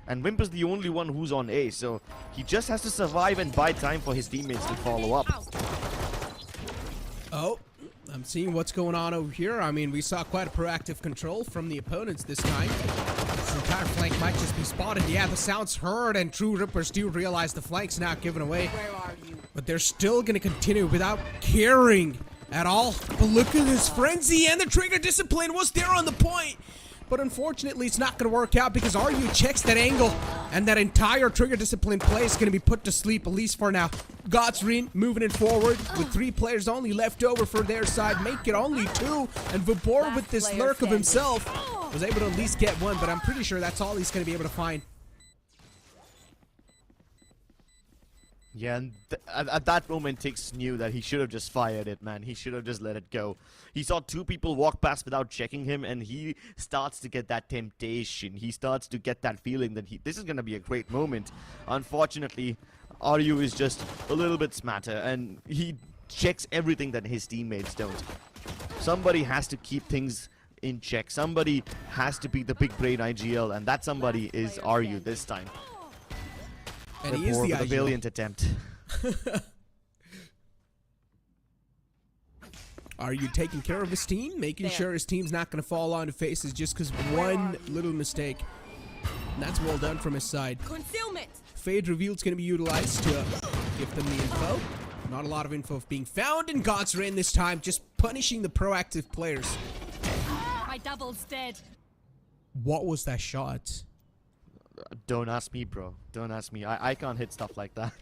And Wimper's the only one who's on A, so he just has to survive and buy time for his teammates to follow up. Oh, I'm seeing what's going on over here. I mean, we saw quite a proactive control from the opponents this time. This entire flank might just be spotted. Yeah, the sound's heard, and True Rippers do realize the flank's not given away. Where are you? But they're still going to continue without caring at all. But look at this frenzy, and the trigger discipline was there on the point. But unfortunately, it's not going to work out because RU checks that angle, and that entire trigger discipline play is going to be put to sleep, at least for now. Godsreen moving it forward with 3 players only left over for their side. Make it only 2, and Vapor with this lurk of himself was able to at least get 1, but I'm pretty sure that's all he's going to be able to find. Yeah, and at that moment, Tix knew that he should have just fired it, man. He should have just let it go. He saw 2 people walk past without checking him, and he starts to get that temptation. He starts to get that feeling that this is going to be a great moment. Unfortunately, RU is just a little bit smarter, and he checks everything that his teammates don't. Somebody has to keep things in check. Somebody has to be the big brain IGL, and that somebody is RU this time. And he is the with a IGL. valiant attempt. Are you taking care of his team? Making sure his team's not going to fall on his faces just because one little mistake. And that's well done from his side. Concealment. Fade Revealed's going to be utilized to give them the info. Not a lot of info being found in Godsreen this time, just punishing the proactive players. My double's dead. What was that shot? Don't ask me, bro. Don't ask me. I can't hit stuff like that.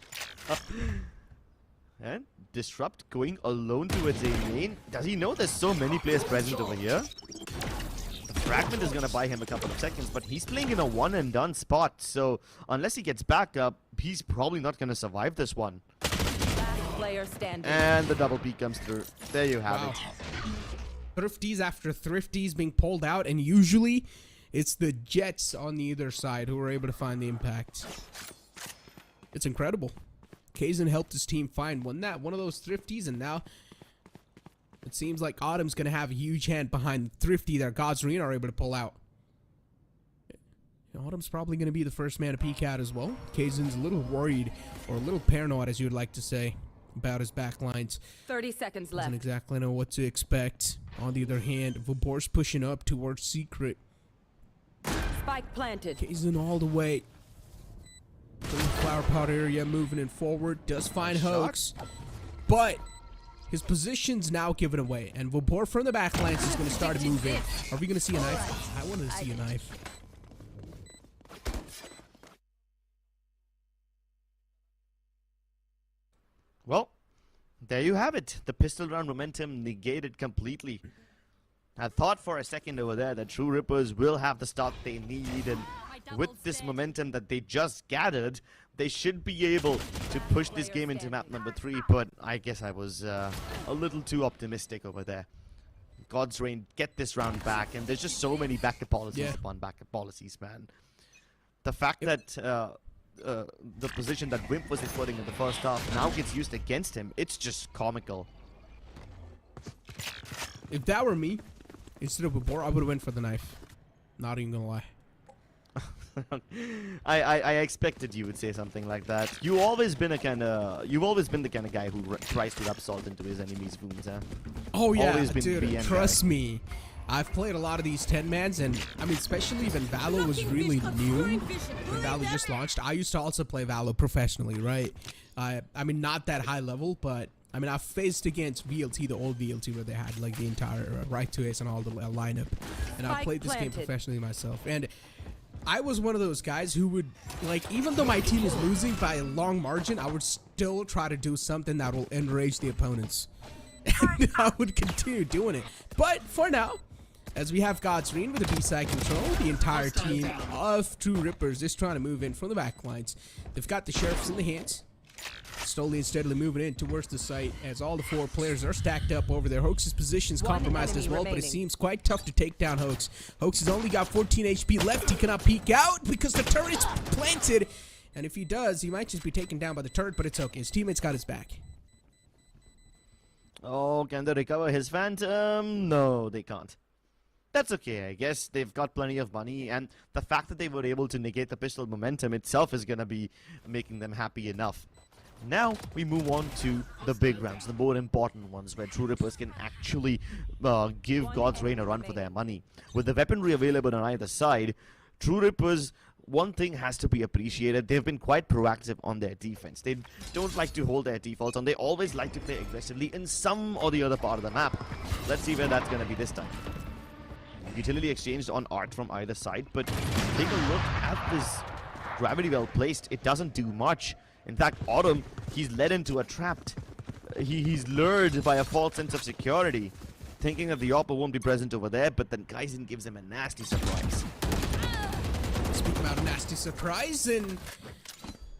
And Disrupt going alone towards A lane. Does he know there's so many players present over here? The fragment is going to buy him a couple of seconds, but he's playing in a one and done spot. So unless he gets back up, he's probably not going to survive this one. Last player standing. And the double peek comes through. There you have it. Thrifties after Thrifties being pulled out, and usually it's the Jets on the other side who were able to find the impact. It's incredible. Kazan helped his team find one of those Thrifties, and now it seems like Autumn's going to have a huge hand behind Thrifty that Godsreen are able to pull out. Autumn's probably going to be the first man to peek out as well. Kazan's a little worried, or a little paranoid as you would like to say, about his backlines. 30 seconds left. Doesn't exactly know what to expect. On the other hand, Vapor's pushing up towards Secret. Spike planted. Kazin all the way from the flower pot area, moving it forward. Does find Hoax, but his position's now given away, and Vobor from the backlines is going to start to move in. Are we going to see a knife? I wanted to see a knife. Well, there you have it. The pistol round momentum negated completely. I thought for a second over there that True Rippers will have the start they need, and with this momentum that they just gathered, they should be able to push this game into map number 3, but I guess I was a little too optimistic over there. God's Reign get this round back, and there's just so many backup policies upon backup policies, man. The fact that the position that Wimp was exploiting in the first half now gets used against him, it's just comical. If that were me, instead of Vobor, I would have went for the knife. Not even gonna lie. I expected you would say something like that. You've always been the kind of guy who tries to rub salt into his enemies' wounds, huh? Oh yeah, Always been dude, BM trust guy. me. I've played a lot of these 10-mans, and I mean, especially when Valo was really new, when Valo just launched. I used to also play Valo professionally, right? I mean, not that high level, but I mean, I've faced against VLT, the old VLT, where they had like the entire right to ace and all the lineup, and I played this game professionally myself. And I was one of those guys who would, like, even though my team is losing by a long margin, I would still try to do something that will enrage the opponents. And I would continue doing it. But for now, as we have God's Reign with the B-side control, the entire team of True Rippers is trying to move in from the back lines. They've got the sheriffs in the hands, slowly and steadily moving in towards the site as all the 4 players are stacked up over there. Hoax's position's compromised as well, but it seems quite tough to take down Hoax. Hoax has only got 14 HP left. He cannot peek out because the turret's planted, and if he does, he might just be taken down by the turret, but it's okay. His teammates got his back. Oh, can they recover his Phantom? No, they can't. That's okay, I guess. They've got plenty of money, and the fact that they were able to negate the pistol momentum itself is going to be making them happy enough. Now, we move on to the big rounds, the more important ones, where True Rippers can actually give God's Reign a run for their money. With the weaponry available on either side, True Rippers, one thing has to be appreciated. They've been quite proactive on their defense. They don't like to hold their defaults on. They always like to play aggressively in some or the other part of the map. Let's see where that's going to be this time. Utility exchanged on Art from either side, but take a look at this gravity well placed. It doesn't do much. In fact, Autumn, he's led into a trap. He's lured by a false sense of security, thinking that the Oppa won't be present over there, but then Kaizen gives him a nasty surprise. Speaking about a nasty surprise, and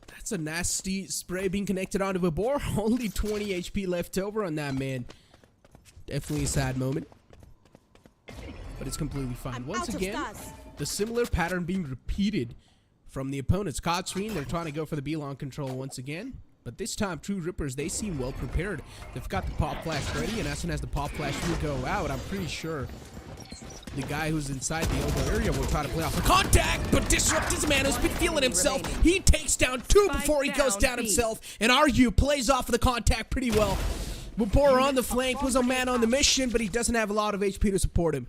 that's a nasty spray being connected onto Vobor. Only 20 HP left over on that man. Definitely a sad moment, but it's completely fine. Once again, the similar pattern being repeated from the opponents. God's Reign, they're trying to go for the B-long control once again, but this time True Rippers, they seem well prepared. They've got the pop flash ready, and as soon as the pop flash will go out, I'm pretty sure the guy who's inside the elbow area will try to play off the contact, but Disrupt is a man who's been feeling himself. He takes down 2 before he goes down himself, and RU plays off of the contact pretty well. Vobor on the flank was a man on the mission, but he doesn't have a lot of HP to support him.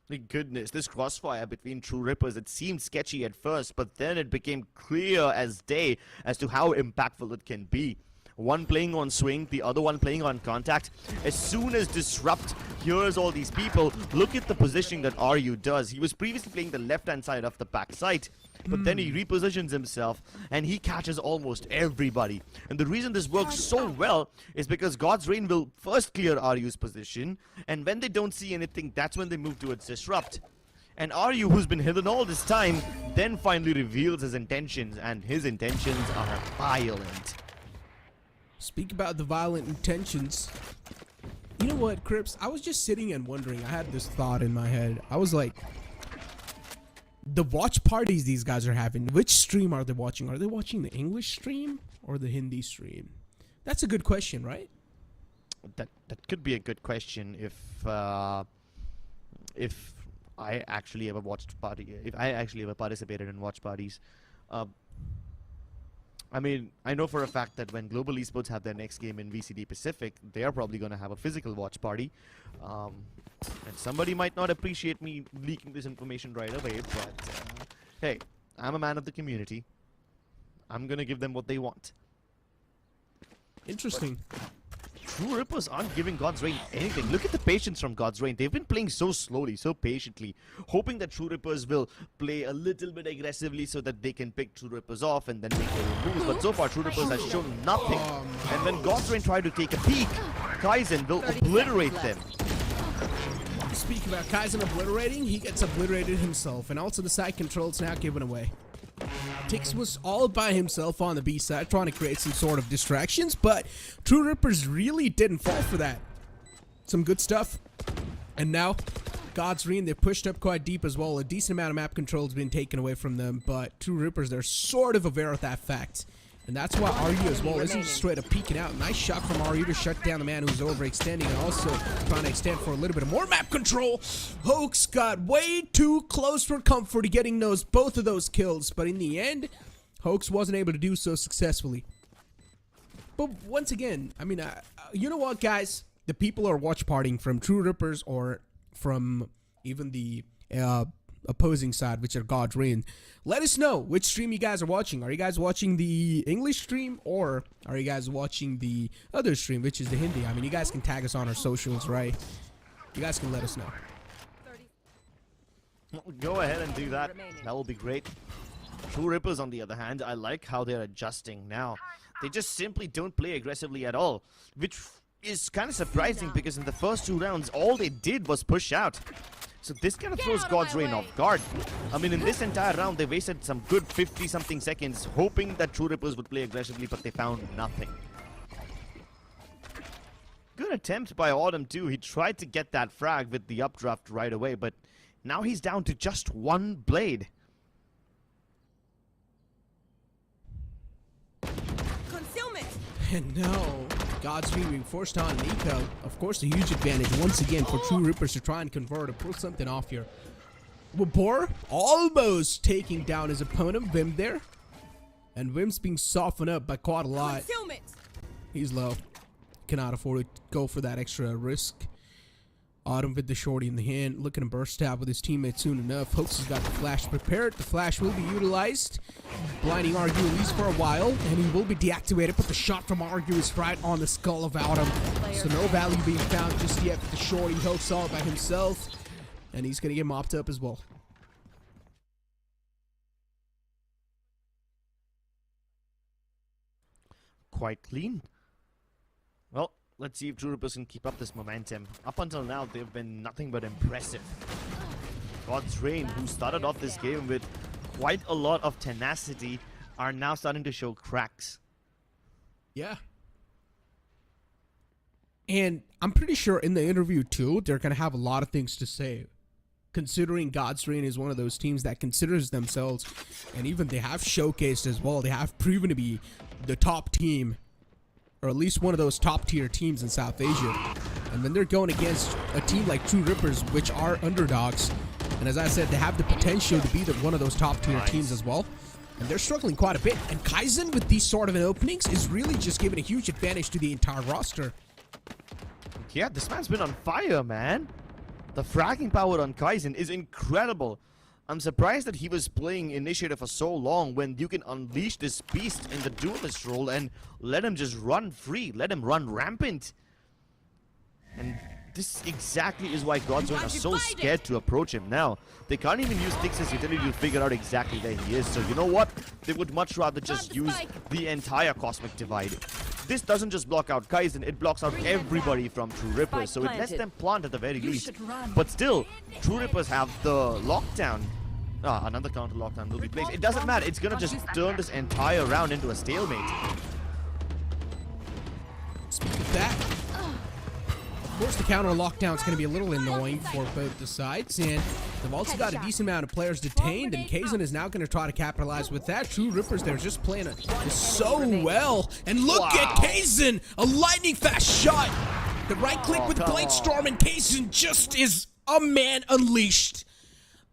Thank goodness, this crossfire between True Rippers, it seemed sketchy at first, but then it became clear as day as to how impactful it can be. One playing on swing, the other one playing on contact. As soon as Disrupt hears all these people, look at the positioning that RU does. He was previously playing the left-hand side of the backside, but then he repositions himself and he catches almost everybody. And the reason this works so well is because God's Reign will first clear RU's position, and when they don't see anything, that's when they move towards Disrupt. And RU, who's been hidden all this time, then finally reveals his intentions, and his intentions are violent. Speak about the violent intentions. You know what, Crips? I was just sitting and wondering. I had this thought in my head. I was like, the watch parties these guys are having, which stream are they watching? Are they watching the English stream or the Hindi stream? That's a good question, right? That could be a good question if I actually ever watched if I actually ever participated in watch parties. I mean, I know for a fact that when Global Esports have their next game in VCD Pacific, they are probably going to have a physical watch party. And somebody might not appreciate me leaking this information right away, but hey, I'm a man of the community. I'm going to give them what they want. Interesting. True Rippers aren't giving God's Reign anything. Look at the patience from God's Reign. They've been playing so slowly, so patiently, hoping that True Rippers will play a little bit aggressively so that they can pick True Rippers off and then make their own moves. But so far, True Rippers has shown nothing. And when God's Reign try to take a peek, Kaizen will obliterate them. Speaking about Kaizen obliterating, he gets obliterated himself. And also the side control's now given away. Tix was all by himself on the B side trying to create some sort of distractions, but True Rippers really didn't fall for that. Some good stuff. And now, God's Reign, they pushed up quite deep as well. A decent amount of map control has been taken away from them, but True Rippers, they're sort of aware of that fact. And that's why RU as well isn't just straight up peeking out. Nice shot from RU to shut down the man who's overextending and also trying to extend for a little bit of more map control. Hoax got way too close for comfort to getting both of those kills. But in the end, Hoax wasn't able to do so successfully. But once again, I mean, you know what, guys? The people are watch partying from True Rippers or from even the opposing side, which are God's Reign. Let us know which stream you guys are watching. Are you guys watching the English stream or are you guys watching the other stream, which is the Hindi? I mean, you guys can tag us on our socials, right? You guys can let us know. Go ahead and do that. That will be great. True Rippers, on the other hand, I like how they're adjusting now. They just simply don't play aggressively at all, which is kind of surprising because in the first 2 rounds, all they did was push out. So this kind of throws God's Reign off guard. I mean, in this entire round, they wasted some good 50-something seconds hoping that True Rippers would play aggressively, but they found nothing. Good attempt by Autumn too. He tried to get that frag with the updraft right away, but now he's down to just 1 blade. Concealment. And no, God's Reign being forced on an eco. Of course, a huge advantage once again for True Rippers to try and convert or pull something off here. Wabor almost taking down his opponent, Vim there. And Vim's being softened up by quite a lot. Concealment. He's low. Cannot afford to go for that extra risk. Autumn with the shorty in the hand, looking to burst out with his teammate soon enough. Hoax has got the flash prepared. The flash will be utilized. Blinding Argu at least for a while, and he will be deactivated, but the shot from Argu is right on the skull of Autumn. So no value being found just yet for the shorty. Hoax all by himself, and he's going to get mopped up as well. Quite clean. Well, let's see if True Rippers can keep up this momentum. Up until now, they've been nothing but impressive. God's Reign, who started off this game with quite a lot of tenacity, are now starting to show cracks. Yeah. And I'm pretty sure in the interview, too, they're going to have a lot of things to say. Considering God's Reign is one of those teams that considers themselves, and even they have showcased as well, they have proven to be the top team, or at least one of those top tier teams in South Asia. And then they're going against a team like True Rippers, which are underdogs. And as I said, they have the potential to be one of those top tier teams as well. And they're struggling quite a bit. And Kaizen, with these sort of openings, is really just giving a huge advantage to the entire roster. Yeah, this man's been on fire, man. The fragging power on Kaizen is incredible. I'm surprised that he was playing Initiative for so long when you can unleash this beast in the duelist role and let him just run free, let him run rampant. And this exactly is why God's Reign are so scared to approach him now. They can't even use Tix's utility to figure out exactly where he is. So you know what? They would much rather just use the entire Cosmic Divide. This doesn't just block out Kaizen, it blocks out everybody from True Rippers. So it lets them plant at the very least. But still, True Rippers have the lockdown. Another counter lockdown will be placed. It doesn't matter. It's gonna just turn this entire round into a stalemate. Speaking of that, of course the counter lockdown is going to be a little annoying for both the sides, and they've also got a decent amount of players detained, and Kaizen is now going to try to capitalize with that. True Rippers, they're just playing it so well, and look at Kaizen, a lightning fast shot. The right click with Blade Storm, and Kaizen just is a man unleashed.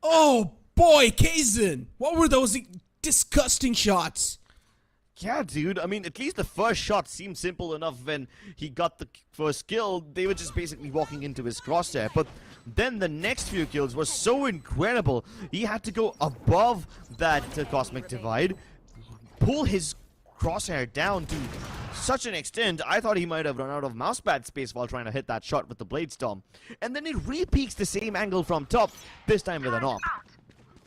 Oh boy, Kaizen, what were those disgusting shots? Yeah, dude. I mean, at least the first shot seemed simple enough when he got the first kill. They were just basically walking into his crosshair. But then the next few kills were so incredible. He had to go above that cosmic divide, pull his crosshair down to such an extent, I thought he might have run out of mousepad space while trying to hit that shot with the blade storm. And then it re-peaks the same angle from top, this time with an AWP.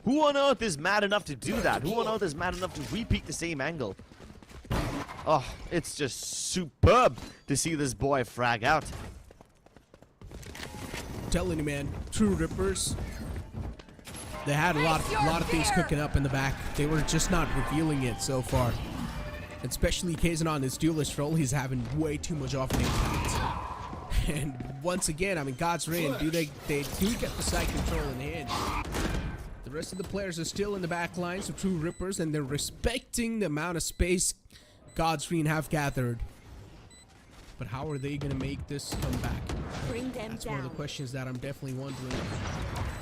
Who on earth is mad enough to do that? Who on earth is mad enough to re-peak the same angle? Oh, it's just superb to see this boy frag out. Telling you, man, true rippers. They had a lot of things cooking up in the back. They were just not revealing it so far. Especially Kazan on this duelist role, he's having way too much off an impact. And once again, I mean, God's Reign, they do get the side control in hand. The rest of the players are still in the back lines of true rippers, and they're respecting the amount of space God's Reign have gathered. But how are they going to make this come back? Bring them That's down. one of the questions that I'm definitely wondering.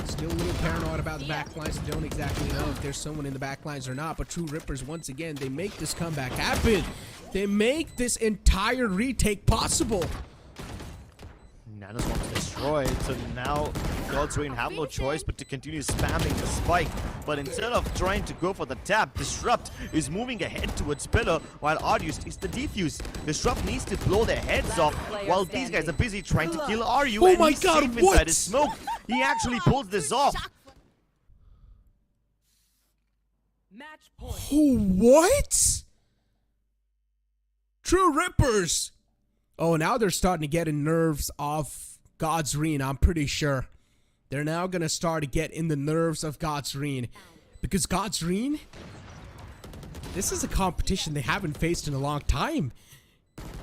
Still a little paranoid about the back lines. I don't exactly know if there's someone in the back lines or not. But True Rippers, once again, they make this comeback happen. They make this entire retake possible. Nanos wants to destroy it, so now God's Reign have no choice but to continue spamming the spike. But instead of trying to go for the tap, Disrupt is moving ahead towards Pillar while Arius takes the defuse. Disrupt needs to blow their heads off while these guys are busy trying to kill Aryu. Oh and my he's God, safe what? inside his smoke. He actually pulls this off. Match point. What? True Rippers. Oh, now they're starting to get in nerves of God's Reign, I'm pretty sure. They're now going to start to get in the nerves of God's Reign. Because God's Reign, this is a competition they haven't faced in a long time.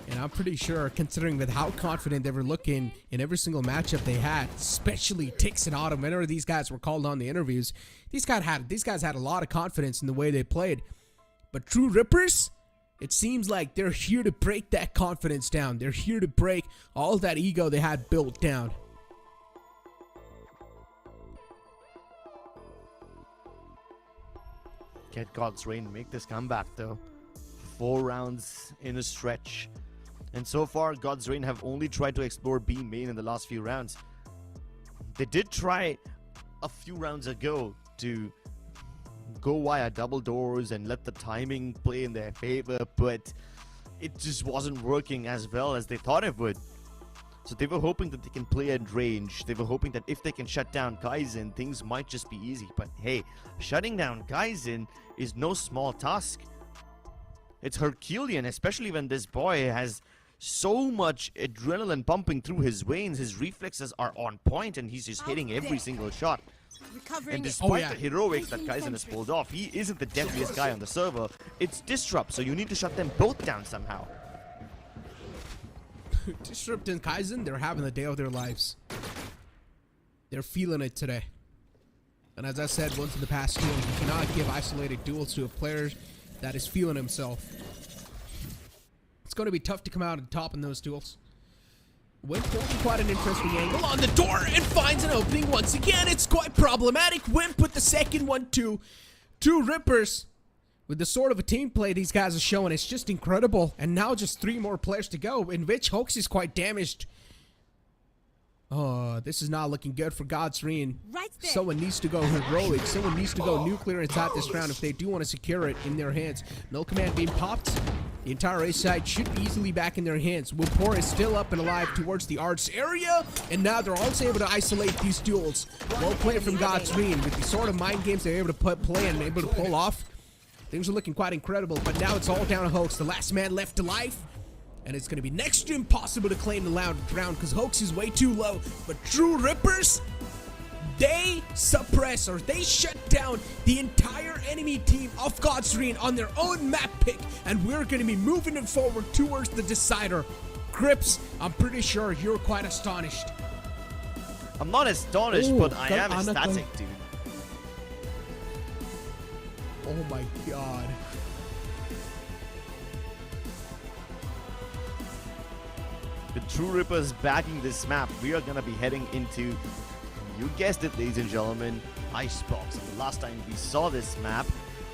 And I'm pretty sure, considering with how confident they were looking in every single matchup they had, especially Tix and Autumn, whenever these guys were called on the interviews, these guys had a lot of confidence in the way they played. But True Rippers, it seems like they're here to break that confidence down. They're here to break all that ego they had built down. Get God's Reign make this comeback though. 4 rounds in a stretch. And so far, God's Reign have only tried to explore B main in the last few rounds. They did try a few rounds ago to go via double doors and let the timing play in their favor, but it just wasn't working as well as they thought it would. So they were hoping that they can play at range. They were hoping that if they can shut down Kaizen, things might just be easy. But hey, shutting down Kaizen is no small task. It's Herculean, especially when this boy has so much adrenaline pumping through his veins. His reflexes are on point and he's just hitting every single shot. And despite the heroics that Kaizen has pulled off, he isn't the deadliest guy on the server. It's Disrupt, so you need to shut them both down somehow. Disrupt and Kaizen, they're having the day of their lives. They're feeling it today. And as I said once in the past duel, you cannot give isolated duels to a player that is feeling himself. It's going to be tough to come out on top in those duels. Wimp holding quite an interesting angle on the door and finds an opening once again. It's quite problematic. Wimp with the second one too. Two Rippers. With the sort of a team play these guys are showing, it's just incredible. And now just 3 more players to go, in which Hoax is quite damaged. Oh, this is not looking good for God's Reign. Someone needs to go heroic. Someone needs to go nuclear inside this round if they do want to secure it in their hands. No command being popped. The entire A side should be easily back in their hands. Wilpor is still up and alive towards the arts area, and now they're also able to isolate these duels. Well played from God's Reign. With the sort of mind games they're able to play and able to pull off, things are looking quite incredible. But now it's all down to Hoax, the last man left alive. And it's going to be next to impossible to claim the round because Hoax is way too low. But True Rippers, they suppress or they shut down the entire enemy team of God's Reign on their own map pick. And we're going to be moving it forward towards the decider. Grips, I'm pretty sure you're quite astonished. I'm not astonished, but I am ecstatic, dude. Oh my god. The True Rippers backing this map. We are going to be heading into, you guessed it, ladies and gentlemen, Icebox. And the last time we saw this map,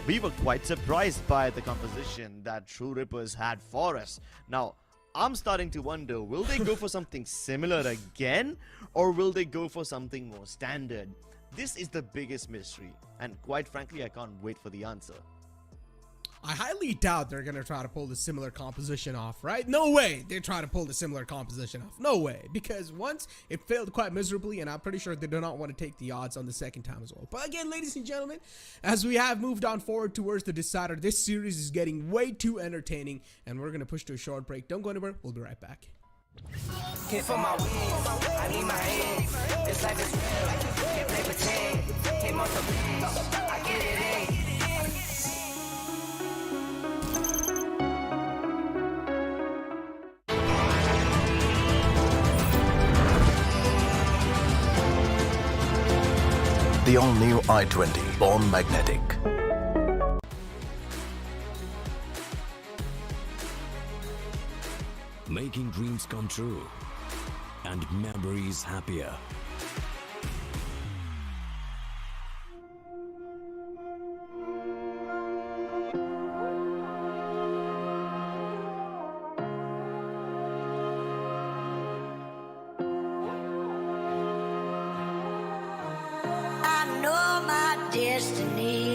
we were quite surprised by the composition that True Rippers had for us. Now, I'm starting to wonder, will they go for something similar again, or will they go for something more standard? This is the biggest mystery, and quite frankly, I can't wait for the answer. I highly doubt they're gonna try to pull the similar composition off, right? No way they try to pull the similar composition off. No way, because once it failed quite miserably, and I'm pretty sure they do not want to take the odds on the second time as well. But again, ladies and gentlemen, as we have moved on forward towards the decider, this series is getting way too entertaining, and we're gonna push to a short break. Don't go anywhere. We'll be right back. Came for my wins, I need my hands. This life is real, can't play pretend. Came off the bench, I get it in. The all-new i20, born magnetic. Making dreams come true and memories happier. I know my destiny.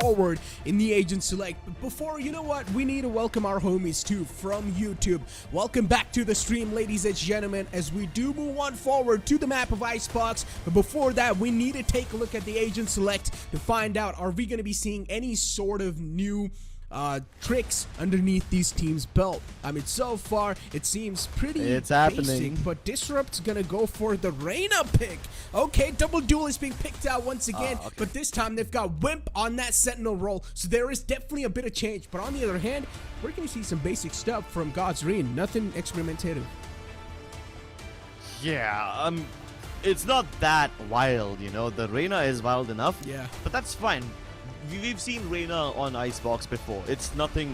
forward in the Agent Select. But before, you know what? We need to welcome our homies too from YouTube. Welcome back to the stream, ladies and gentlemen, as we do move on forward to the map of Icebox. But before that, we need to take a look at the Agent Select to find out, are we going to be seeing any sort of new tricks underneath these teams' belt? I mean, so far it seems pretty basic, but Disrupt's gonna go for the Reyna pick. Okay, double duel is being picked out once again, but this time they've got Wimp on that Sentinel role, so there is definitely a bit of change. But on the other hand, we're gonna see some basic stuff from Godlike, nothing experimentative. Yeah, it's not that wild, you know. The Reyna is wild enough, Yeah. but that's fine. We've seen Reyna on Icebox before. It's nothing.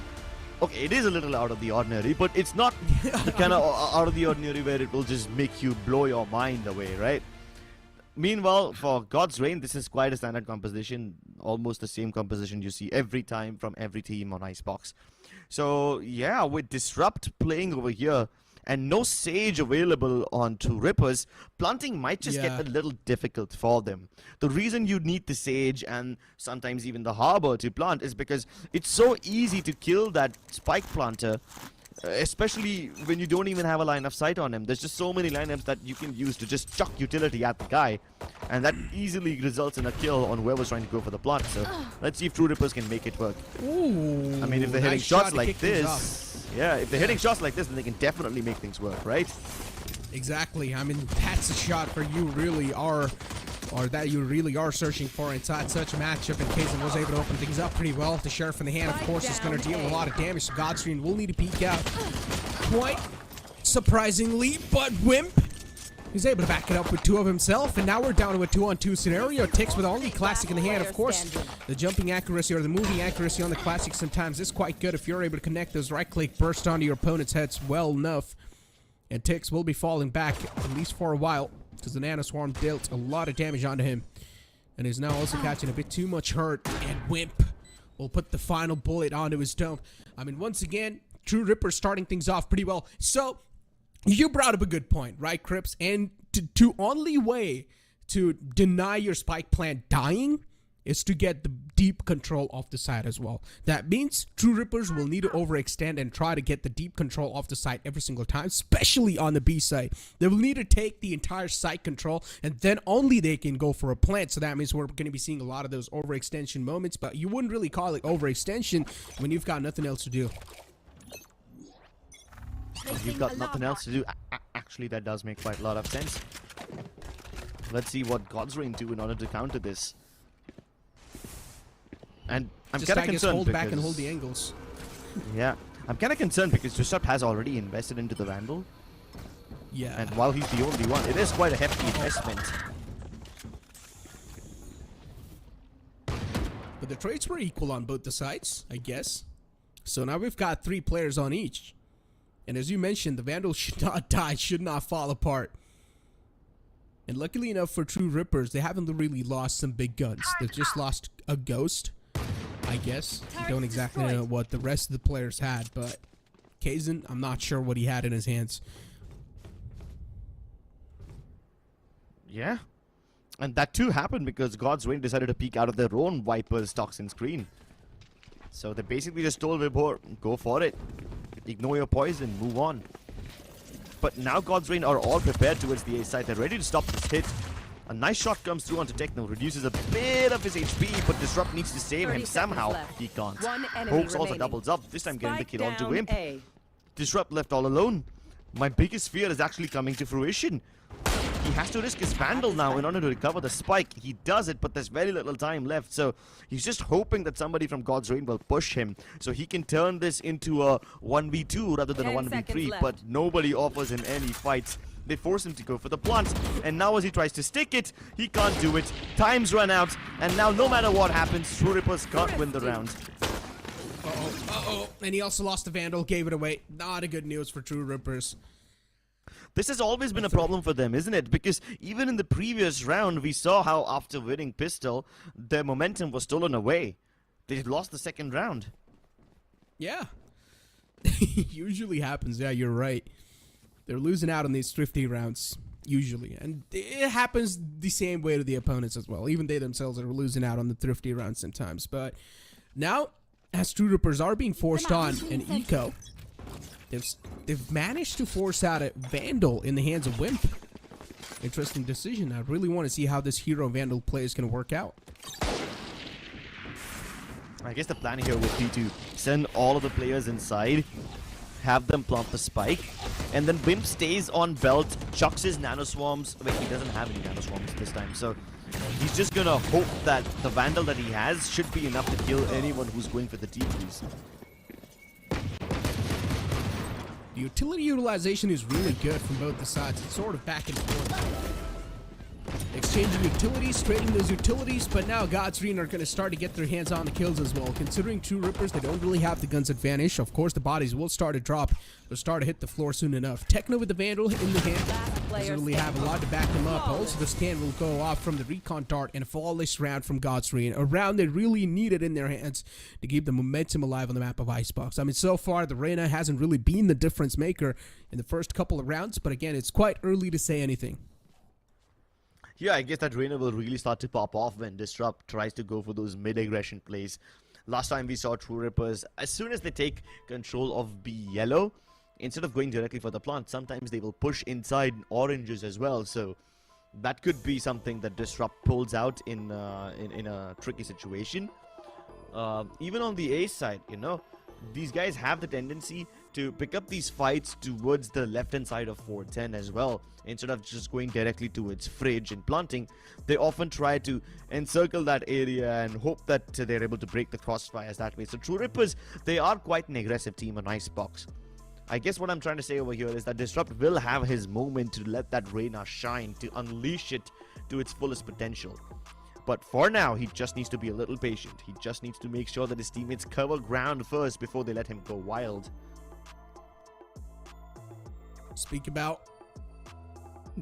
Okay, it is a little out of the ordinary, but it's not the kind of out of the ordinary where it will just make you blow your mind away, right? Meanwhile, for God's Reign, this is quite a standard composition, almost the same composition you see every time from every team on Icebox. So yeah, with Disrupt playing over here and no Sage available on Two Rippers, planting might just get a little difficult for them. The reason you need the Sage and sometimes even the Harbor to plant is because it's so easy to kill that Spike planter, especially when you don't even have a line of sight on him. There's just so many lineups that you can use to just chuck utility at the guy, and that easily results in a kill on whoever's trying to go for the plant. So let's see if True Rippers can make it work. Ooh, I mean, if they're hitting shots like this, yeah, if they're hitting shots like this, then they can definitely make things work, right? Exactly. I mean, that's a shot for you really are, or that you really are searching for inside such a matchup. And Kaizen was able to open things up pretty well. The Sheriff in the hand, of course, is going to deal a lot of damage. So Godstream will need to peek out quite surprisingly, but Wimp, he's able to back it up with two of himself, and now we're down to a 2-on-2 scenario. Tix with only Classic in the hand, of course. The jumping accuracy or the moving accuracy on the Classic sometimes is quite good if you're able to connect those right-click bursts onto your opponent's heads well enough. And Tix will be falling back, at least for a while, because the Nano Swarm dealt a lot of damage onto him. And is now also catching a bit too much hurt, and Wimp will put the final bullet onto his dome. I mean, once again, True Ripper starting things off pretty well. So, you brought up a good point, right, Crips? And the only way to deny your Spike plant dying is to get the deep control off the side as well. That means True Rippers will need to overextend and try to get the deep control off the side every single time, especially on the B side. They will need to take the entire side control, and then only they can go for a plant. So that means we're going to be seeing a lot of those overextension moments, but you wouldn't really call it overextension when you've got nothing else to do. You've got nothing else to do. Actually, that does make quite a lot of sense. Let's see what God's Reign do in order to counter this. And I'm kind of concerned hold because back and hold the angles. Yeah, I'm kind of concerned because Disrupt has already invested into the Vandal. Yeah. And while he's the only one, it is quite a hefty investment. But the trades were equal on both the sides, I guess. So now we've got 3 players on each. And as you mentioned, the Vandal should not die, should not fall apart. And luckily enough for True Rippers, they haven't really lost some big guns. They've just lost a Ghost, I guess. I don't exactly know what the rest of the players had, but Kaizen, I'm not sure what he had in his hands. Yeah. And that too happened because God's Reign decided to peek out of their own Viper's toxin screen. So they basically just told Vibhor, go for it. Ignore your poison, move on. But now God's Reign are all prepared towards the A side. They're ready to stop this hit. A nice shot comes through onto Techno, reduces a bit of his HP, but Disrupt needs to save him somehow. He can't. Hopes also doubles up, this time getting the kill onto Wimp. Disrupt left all alone. My biggest fear is actually coming to fruition. He has to risk his Vandal now in order to recover the Spike. He does it, but there's very little time left. So he's just hoping that somebody from God's Reign will push him so he can turn this into a 1v2 rather than a 1v3. But nobody offers him any fights. They force him to go for the plant. And now as he tries to stick it, he can't do it. Time's run out. And now no matter what happens, True Rippers can't win the round. And he also lost the Vandal, gave it away. Not a good news for True Rippers. This has always been a problem for them, isn't it? Because even in the previous round, we saw how after winning Pistol, their momentum was stolen away. They lost the second round. Yeah. Usually happens. Yeah, you're right. They're losing out on these thrifty rounds. usually. And it happens the same way to the opponents as well. Even they themselves are losing out on the thrifty rounds sometimes. But now, as True Rippers are being forced on an eco, they've managed to force out a Vandal in the hands of Wimp. Interesting decision. I really want to see how this hero Vandal play is going to work out. I guess the plan here would be to send all of the players inside, have them plant the spike, and then Wimp stays on belt, chucks his nano swarms. Wait, he doesn't have any nano swarms this time, so he's just gonna hope that the Vandal that he has should be enough to kill anyone who's going for the defuse. The utility utilization is really good from both the sides. It's sort of back and forth. Exchanging utilities, trading those utilities, but now Godsreen are going to start to get their hands on the kills as well. Considering True Rippers, they don't really have the guns advantage. Of course, the bodies will start to drop. They'll start to hit the floor soon enough. Techno with the Vandal in the hand doesn't really have a lot to back them up. Also, the scan will go off from the recon dart and a flawless round from Godsreen. A round they really needed in their hands to keep the momentum alive on the map of Icebox. I mean, so far, the Reyna hasn't really been the difference maker in the first couple of rounds, but again, it's quite early to say anything. Yeah, I guess that Reyna will really start to pop off when Disrupt tries to go for those mid-aggression plays. Last time we saw True Rippers, as soon as they take control of B yellow, instead of going directly for the plant, sometimes they will push inside oranges as well. So that could be something that Disrupt pulls out in a tricky situation. Even on the A side, you know, these guys have the tendency to pick up these fights towards the left-hand side of 410 as well. Instead of just going directly towards Fridge and planting, they often try to encircle that area and hope that they're able to break the crossfires that way. So True Rippers, they are quite an aggressive team on Icebox. I guess what I'm trying to say over here is that Disrupt will have his moment to let that Reyna shine, to unleash it to its fullest potential. But for now, he just needs to be a little patient. He just needs to make sure that his teammates cover ground first before they let him go wild. Speak about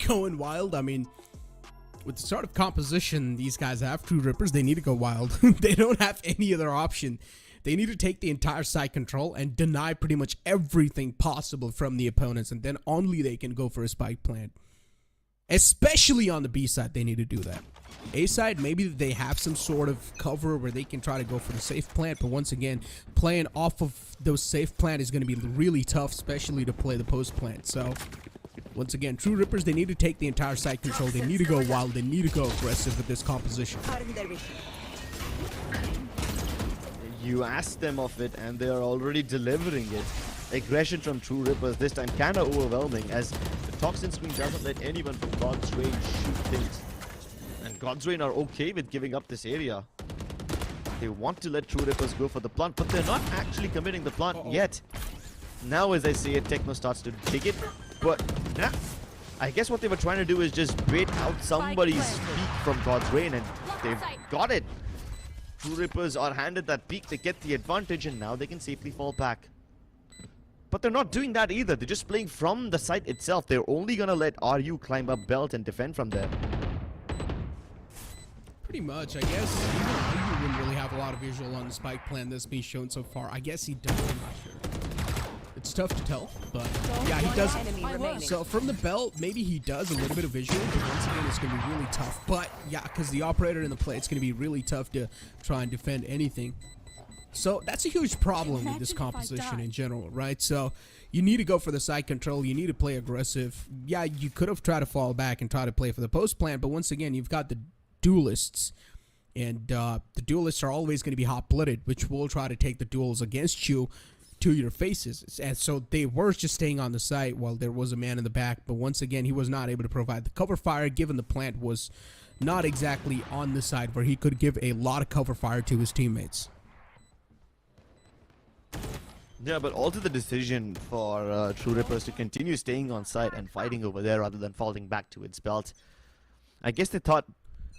going wild. I mean, with the sort of composition these guys have, True Rippers, they need to go wild. They don't have any other option. They need to take the entire side control and deny pretty much everything possible from the opponents, and then only they can go for a spike plant. Especially on the B side, they need to do that. A side, maybe they have some sort of cover where they can try to go for the safe plant, but once again, playing off of those safe plant is going to be really tough, especially to play the post plant. So once again, True Rippers, they need to take the entire side control. They need to go wild. They need to go aggressive with this composition. You asked them of it, and they are already delivering it. Aggression from True Rippers, this time kinda overwhelming, as the Toxin Screen doesn't let anyone from God's range shoot things. And God's Range are okay with giving up this area. They want to let True Rippers go for the plant, but they're not actually committing the plant yet. Now, as I say it, Techno starts to dig it, but nah, I guess what they were trying to do is just bait out somebody's peek from God's Range, and they've got it. True Rippers are handed that peek, they get the advantage, and now they can safely fall back. But they're not doing that either. They're just playing from the site itself. They're only gonna let RU climb up belt and defend from there. Pretty much, I guess. Even RU wouldn't really have a lot of visual on the spike plan that's been shown so far. I guess he does, I'm not sure. It's tough to tell, but yeah, he does. So from the belt, maybe he does a little bit of visual, but once again, it's going to be really tough. But yeah, because the operator in the play, it's going to be really tough to try and defend anything. So that's a huge problem with this composition in general, right? So you need to go for the side control. You need to play aggressive. Yeah, you could have tried to fall back and try to play for the post plant, but once again, you've got the duelists. And the duelists are always going to be hot-blooded, which will try to take the duels against you to your faces. And so they were just staying on the site while there was a man in the back. But once again, he was not able to provide the cover fire, given the plant was not exactly on the side where he could give a lot of cover fire to his teammates. Yeah, but also the decision for True Rippers to continue staying on site and fighting over there rather than falling back to its belt. I guess they thought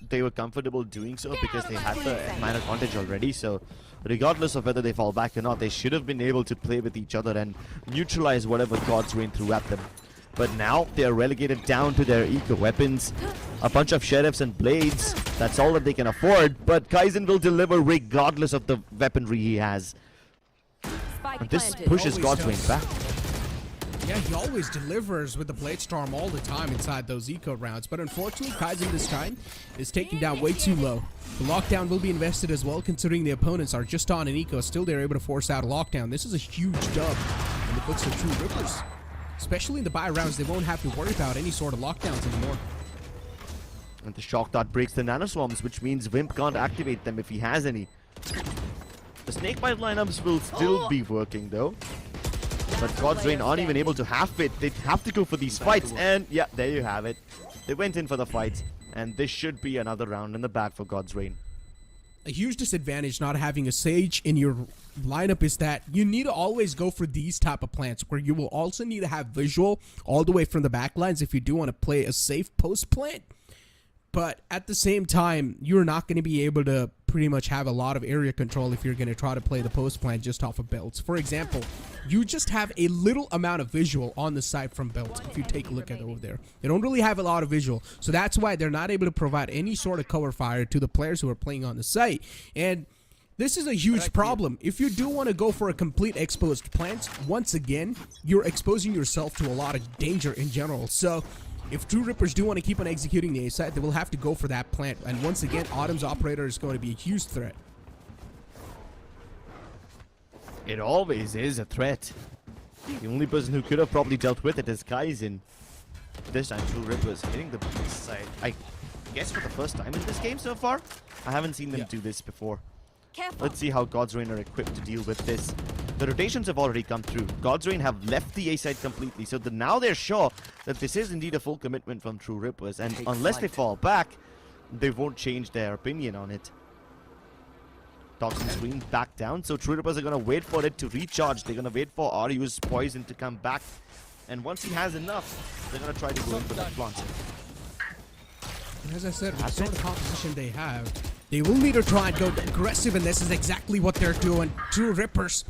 they were comfortable doing so because they had the man advantage already. So regardless of whether they fall back or not, they should have been able to play with each other and neutralize whatever God's Rain threw at them. But now they are relegated down to their eco weapons, a bunch of sheriffs and blades. That's all that they can afford, but Kaizen will deliver regardless of the weaponry he has. And this pushes God's Rain back. Yeah, he always delivers with the Blade Storm all the time inside those eco rounds. But unfortunately, Kaizen this time is taken down way too low. The lockdown will be invested as well, considering the opponents are just on an eco. Still, they're able to force out a lockdown. This is a huge dub in the books of True Rippers. Especially in the buy rounds, they won't have to worry about any sort of lockdowns anymore. And the shock dart breaks the nanoswarms, which means Wimp can't activate them if he has any. The snakebite lineups will still be working though. But God's Reign aren't even able to half it. They have to go for these fights. And yeah, there you have it. They went in for the fights. And this should be another round in the bag for God's Reign. A huge disadvantage not having a Sage in your lineup is that you need to always go for these type of plants where you will also need to have visual all the way from the backlines if you do want to play a safe post plant. But at the same time, you're not going to be able to pretty much have a lot of area control if you're going to try to play the post plant just off of belts. For example, you just have a little amount of visual on the side from belts if you take a look at it over there. They don't really have a lot of visual, so that's why they're not able to provide any sort of cover fire to the players who are playing on the site. And this is a huge problem. If you do want to go for a complete exposed plant, once again, you're exposing yourself to a lot of danger in general. So if True Rippers do want to keep on executing the A side, they will have to go for that plant. And once again, Autumn's operator is going to be a huge threat. It always is a threat. The only person who could have probably dealt with it is Kaizen. This time, True Rippers hitting the B side. I guess for the first time in this game so far. I haven't seen them do this before. Careful. Let's see how God's Reign are equipped to deal with this. The rotations have already come through. God's Reign have left the A side completely, so now they're sure that this is indeed a full commitment from True Rippers, and unless they fall back, they won't change their opinion on it. Toxin Screen back down, so True Rippers are going to wait for it to recharge. They're going to wait for Ryu's poison to come back, and once he has enough, they're going to try to go in for that plant. As I said, with the sort of composition they have, they will need to try and go aggressive, and this is exactly what they're doing. True Rippers,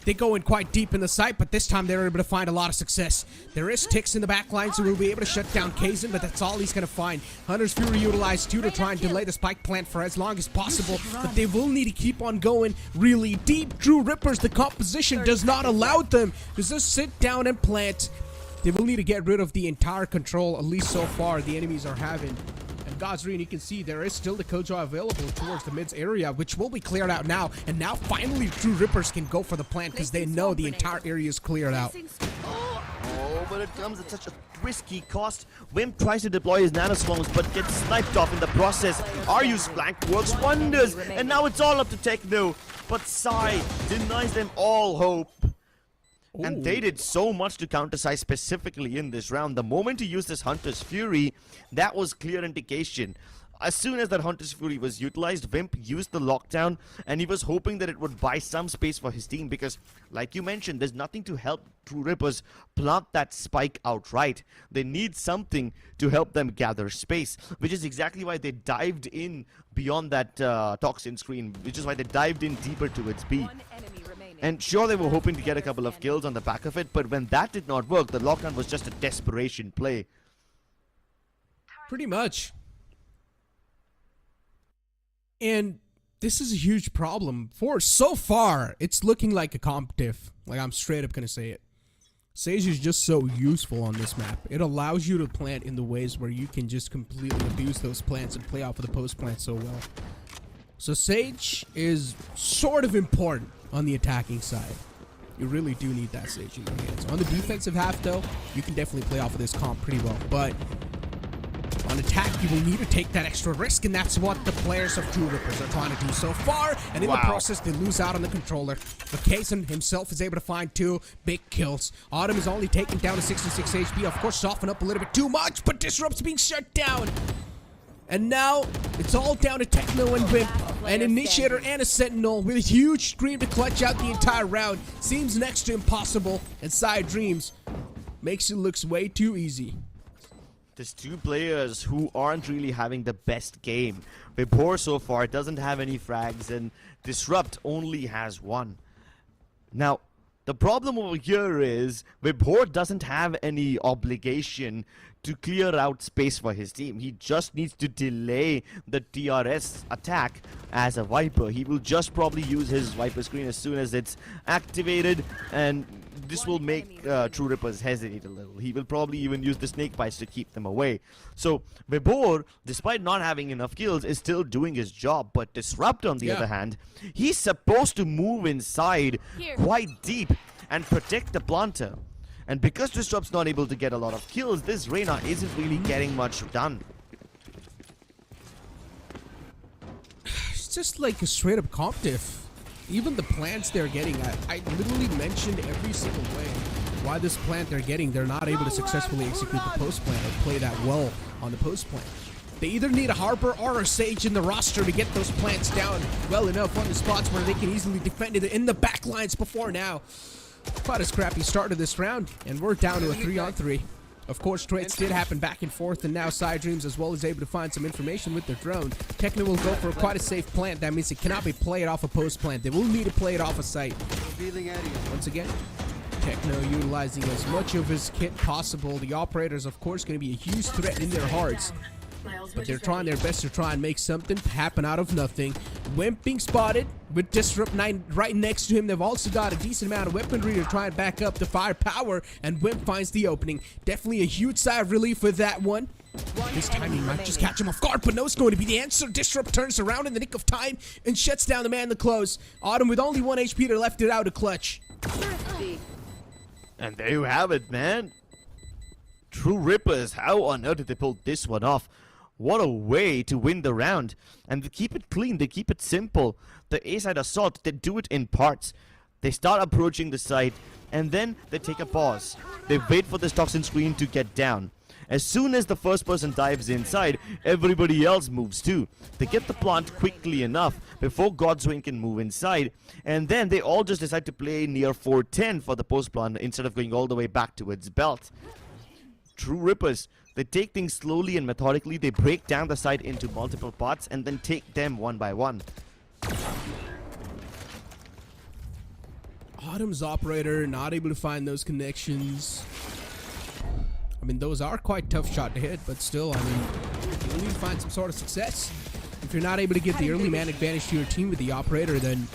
they go in quite deep in the site, but this time they're able to find a lot of success. There is Tix in the back line, so we'll be able to shut down Kaizen, but that's all he's going to find. Hunter's Fury utilized too to try and delay the spike plant for as long as possible, but they will need to keep on going really deep. True Rippers, the composition does not allow them to just sit down and plant. They will need to get rid of the entire control, at least so far, the enemies are having. God's Reign, you can see there is still the Kojo available towards the mids area, which will be cleared out now. And now finally True Rippers can go for the plant because they know the entire area is cleared out. Oh, but it comes at such a risky cost. Wimp tries to deploy his nanoswarms, but gets sniped off in the process. Ryu's flank works wonders, and now it's all up to Techno. But Sai denies them all hope. And they did so much to counter Sai specifically in this round. The moment he used this Hunter's Fury, that was clear indication. As soon as that Hunter's Fury was utilized, Wimp used the lockdown, and he was hoping that it would buy some space for his team because, like you mentioned, there's nothing to help True Rippers plant that spike outright. They need something to help them gather space, which is exactly why they dived in beyond that toxin screen, which is why they dived in deeper towards B. And sure, they were hoping to get a couple of kills on the back of it, but when that did not work, the lockdown was just a desperation play. Pretty much. And this is a huge problem. For so far, it's looking like a comp diff. Like, I'm straight up gonna say it. Sage is just so useful on this map. It allows you to plant in the ways where you can just completely abuse those plants and play off of the post plant so well. So Sage is sort of important on the attacking side. You really do need that Sage in your hands. On the defensive half, though, you can definitely play off of this comp pretty well. But on attack, you will need to take that extra risk, and that's what the players of True Rippers are trying to do so far. And in the process, they lose out on the controller. But Kaizen himself is able to find 2 big kills. Autumn is only taken down to 66 HP. Of course, soften up a little bit too much, but Disrupt's being shut down. And now, it's all down to Techno and Wimp, an Initiator and a Sentinel with a huge scream to clutch out the entire round. Seems next to impossible, and Side Dreams makes it look way too easy. There's 2 players who aren't really having the best game. Vibhor so far doesn't have any frags, and Disrupt only has 1. Now, the problem over here is Vibhor doesn't have any obligation to clear out space for his team. He just needs to delay the TRS attack as a Viper. He will just probably use his Viper screen as soon as it's activated, and this will make True Rippers hesitate a little. He will probably even use the snake bites to keep them away. So Vibor, despite not having enough kills, is still doing his job. But Disrupt, on the other hand, he's supposed to move inside quite deep and protect the planter. And because Disrupt's not able to get a lot of kills, this Reyna isn't really getting much done. It's just like a straight up comp diff. Even the plants they're getting, I literally mentioned every single way why this plant they're getting, they're not able to successfully execute the post plant or play that well on the post plant. They either need a Harper or a Sage in the roster to get those plants down well enough on the spots where they can easily defend it in the back lines before now. Quite a scrappy start to this round, and we're down to a 3-on-3. Of course, trades did happen back and forth, and now Side Dreams as well is able to find some information with their drone. Techno will go for quite a safe plant. That means it cannot be played off a post plant. They will need to play it off a site. Once again, Techno utilizing as much of his kit possible. The Operator's, of course, going to be a huge threat in their hearts. But they're trying their best to try and make something happen out of nothing. Wimp being spotted with Disrupt 9 right next to him. They've also got a decent amount of weaponry to try and back up the firepower, and Wimp finds the opening. Definitely a huge sigh of relief with that one. This time he might just catch him off guard, but no, it's going to be the answer. Disrupt turns around in the nick of time and shuts down the man in the close. Autumn with only 1 HP to left it out a clutch. And there you have it, man. True Rippers, how on earth did they pull this one off? What a way to win the round. And they keep it clean, they keep it simple. The A-side assault, they do it in parts. They start approaching the site, and then they take a pause. They wait for this toxin screen to get down. As soon as the first person dives inside, everybody else moves too. They get the plant quickly enough before Godswing can move inside, and then they all just decide to play near 410 for the post plant instead of going all the way back to its belt. True Rippers, they take things slowly and methodically. They break down the site into multiple parts and then take them one by one. Autumn's Operator not able to find those connections. I mean, those are quite tough shot to hit, but still, I mean, you need to find some sort of success. If you're not able to get the early man advantage to your team with the Operator, then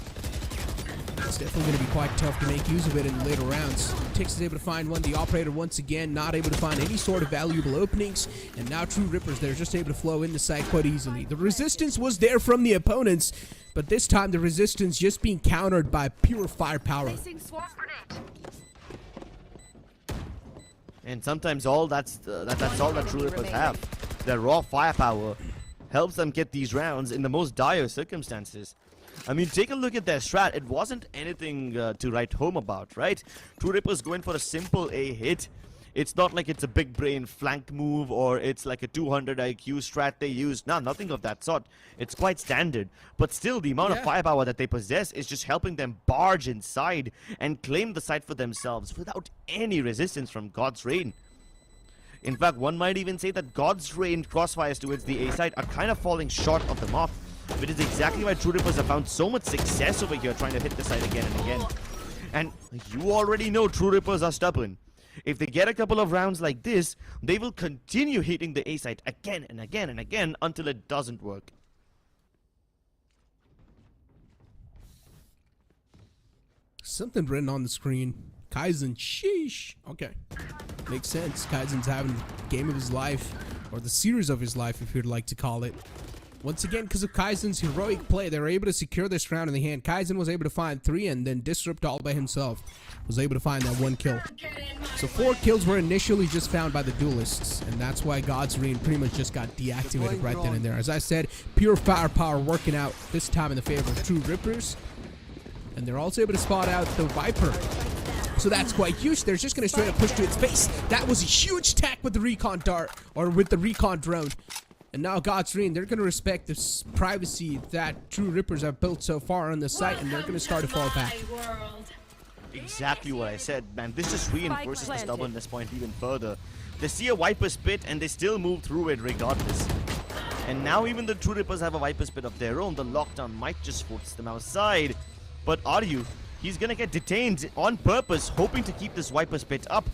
it's definitely going to be quite tough to make use of it in the later rounds. Tix is able to find one. The Operator once again not able to find any sort of valuable openings. And now True Rippers, they're just able to flow in the site quite easily. The resistance was there from the opponents, but this time the resistance just being countered by pure firepower. And sometimes all that's all that True Rippers have. Their raw firepower helps them get these rounds in the most dire circumstances. I mean, take a look at their strat. It wasn't anything to write home about, right? True Rippers going for a simple A hit. It's not like it's a big brain flank move or it's like a 200 IQ strat they use. No, nothing of that sort. It's quite standard. But still, the amount of firepower that they possess is just helping them barge inside and claim the site for themselves without any resistance from God's Reign. In fact, one might even say that God's Reign crossfires towards the A side are kind of falling short of the mark. Which is exactly why True Rippers have found so much success over here trying to hit the site again and again. And you already know True Rippers are stubborn. If they get a couple of rounds like this, they will continue hitting the A site again and again and again until it doesn't work. Something written on the screen. Kaizen, sheesh. Okay. Makes sense. Kaizen's having the game of his life, or the series of his life, if you'd like to call it. Once again, because of Kaizen's heroic play, they were able to secure this round in the hand. Kaizen was able to find 3, and then Disrupt all by himself was able to find that 1 kill. So 4 kills were initially just found by the duelists, and that's why God's Reign pretty much just got deactivated right then and there. As I said, pure firepower working out this time in the favor of True Rippers, and they're also able to spot out the Viper. So that's quite huge. They're just going to straight up push to its face. That was a huge attack with the recon dart, or with the recon drone. And now God's Reign, they're going to respect this privacy that True Rippers have built so far on the site, and they're going to start to fall back. Exactly what I said, man. This just reinforces the stubbornness point even further. They see a Viper's Pit, and they still move through it regardless. And now even the True Rippers have a Viper's Pit of their own. The lockdown might just force them outside. But Aryu, he's going to get detained on purpose, hoping to keep this Viper's Pit up.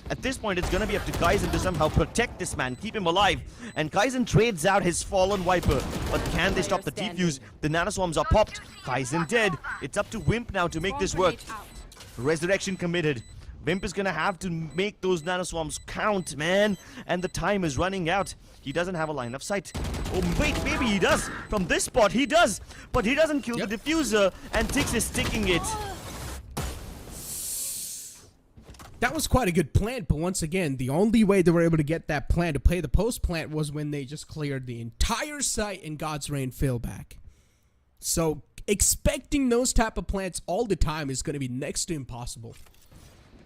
At this point, it's gonna be up to Kaizen to somehow protect this man, keep him alive. And Kaizen trades out his fallen Viper. But can they stop the defuse? The nanoswarms are popped. Kaizen dead. It's up to Wimp now to make this work. Resurrection committed. Wimp is gonna have to make those nanoswarms count, man. And the time is running out. He doesn't have a line of sight. Oh, wait, maybe he does. From this spot, he does. But he doesn't kill the diffuser. And Tix is sticking it. That was quite a good plant, but once again, the only way they were able to get that plant to play the post plant was when they just cleared the entire site and God's Rain fell back. So expecting those type of plants all the time is going to be next to impossible.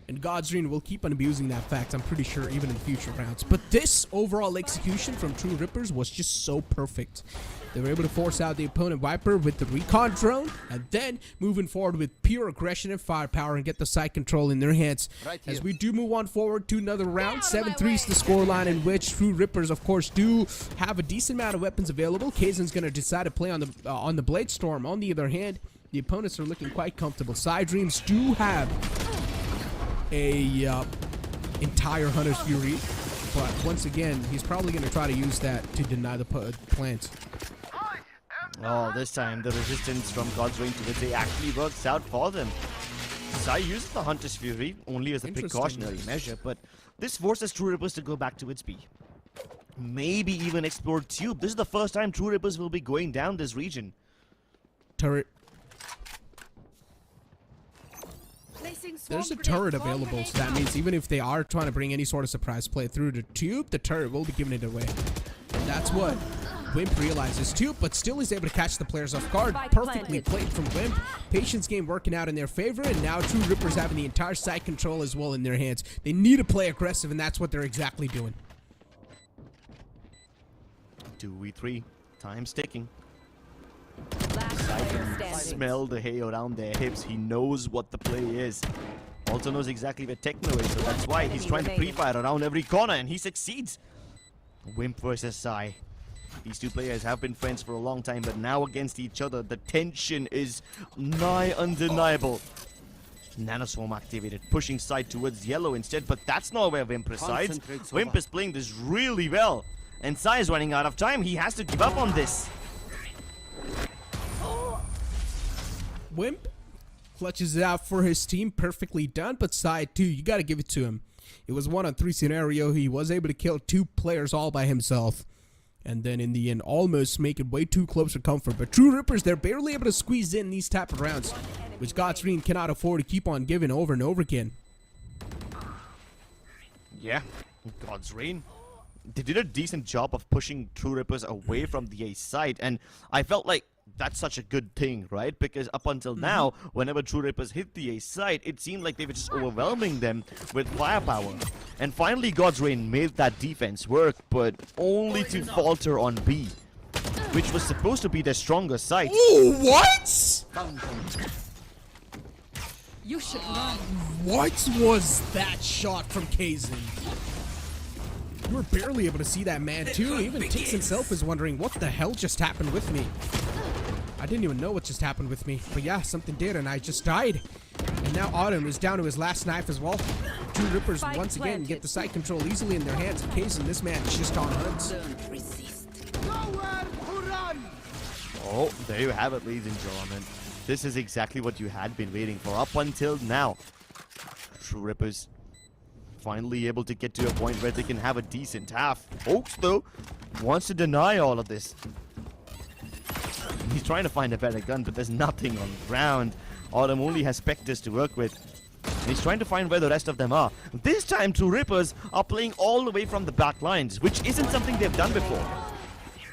And God's Rain will keep on abusing that fact, I'm pretty sure, even in future rounds. But this overall execution from True Rippers was just so perfect. They were able to force out the opponent Viper with the recon drone, and then moving forward with pure aggression and firepower and get the site control in their hands. As we do move on forward to another round, 7-3 is the scoreline, in which True Rippers, of course, do have a decent amount of weapons available. Kaizen's going to decide to play on the Blade Storm. On the other hand, the opponents are looking quite comfortable. Side Dreams do have a entire Hunter's Fury, but once again, he's probably going to try to use that to deny the plant. Oh, this time the resistance from God's Rain to Vijay actually works out for them. Sai uses the Hunter's Fury only as a precautionary measure, but this forces True Rippers to go back to its B. Maybe even explore Tube. This is the first time True Rippers will be going down this region. Turret. There's a turret available, so that means even if they are trying to bring any sort of surprise play through the Tube, the turret will be giving it away. And that's what Wimp realizes too, but still is able to catch the players off guard. Perfectly played from Wimp. Patience game working out in their favor, and now True Rippers having the entire side control as well in their hands. They need to play aggressive, and that's what they're exactly doing. 2v3. Time's ticking. Last player standing. Smell the hay around their hips. He knows what the play is. Also knows exactly where Techno is, so that's why he's trying to pre-fire around every corner, and he succeeds. Wimp versus Sai. These two players have been friends for a long time, but now against each other, the tension is nigh undeniable. Nanoswarm activated, pushing Sai towards yellow instead, but that's not where Wimp resides. Wimp is playing this really well, and Sai is running out of time. He has to give up on this. Wimp clutches it out for his team, perfectly done, but Sai too, you gotta give it to him. It was 1-on-3 scenario. He was able to kill two players all by himself, and then in the end almost make it way too close for comfort. But True Rippers, they're barely able to squeeze in these type of rounds, which God's Rain cannot afford to keep on giving over and over again. Yeah, God's Rain. They did a decent job of pushing True Rippers away from the A side, and I felt like that's such a good thing, right? Because up until now, whenever True Rippers hit the A side, it seemed like they were just overwhelming them with firepower. And finally, God's Rain made that defense work, but only to falter on B, which was supposed to be their stronger side. Ooh, what? You should run. What was that shot from Kaizen? You were barely able to see that man too. Even Tix himself is wondering what the hell just happened with me. I didn't even know what just happened with me, but yeah, something did, and I just died. And now Autumn is down to his last knife as well. True Rippers once again get the site control easily in their hands. In case, and this man is just on hunts. Oh, there you have it, ladies and gentlemen. This is exactly what you had been waiting for up until now. True Rippers finally able to get to a point where they can have a decent half. Oaks, though, wants to deny all of this. He's trying to find a better gun, but there's nothing on the ground. Autumn only has Spectres to work with. And he's trying to find where the rest of them are. This time, True Rippers are playing all the way from the back lines, which isn't something they've done before.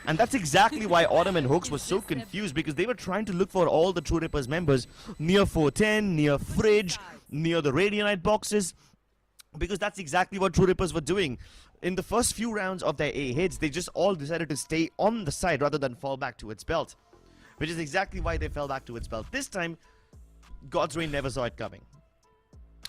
And that's exactly why Autumn and Hoax were so confused, because they were trying to look for all the True Rippers members near 410, near Fridge, near the Radianite boxes, because that's exactly what True Rippers were doing. In the first few rounds of their A hits, they just all decided to stay on the side rather than fall back to its belt, which is exactly why they fell back to its belt. This time, God's Rain never saw it coming.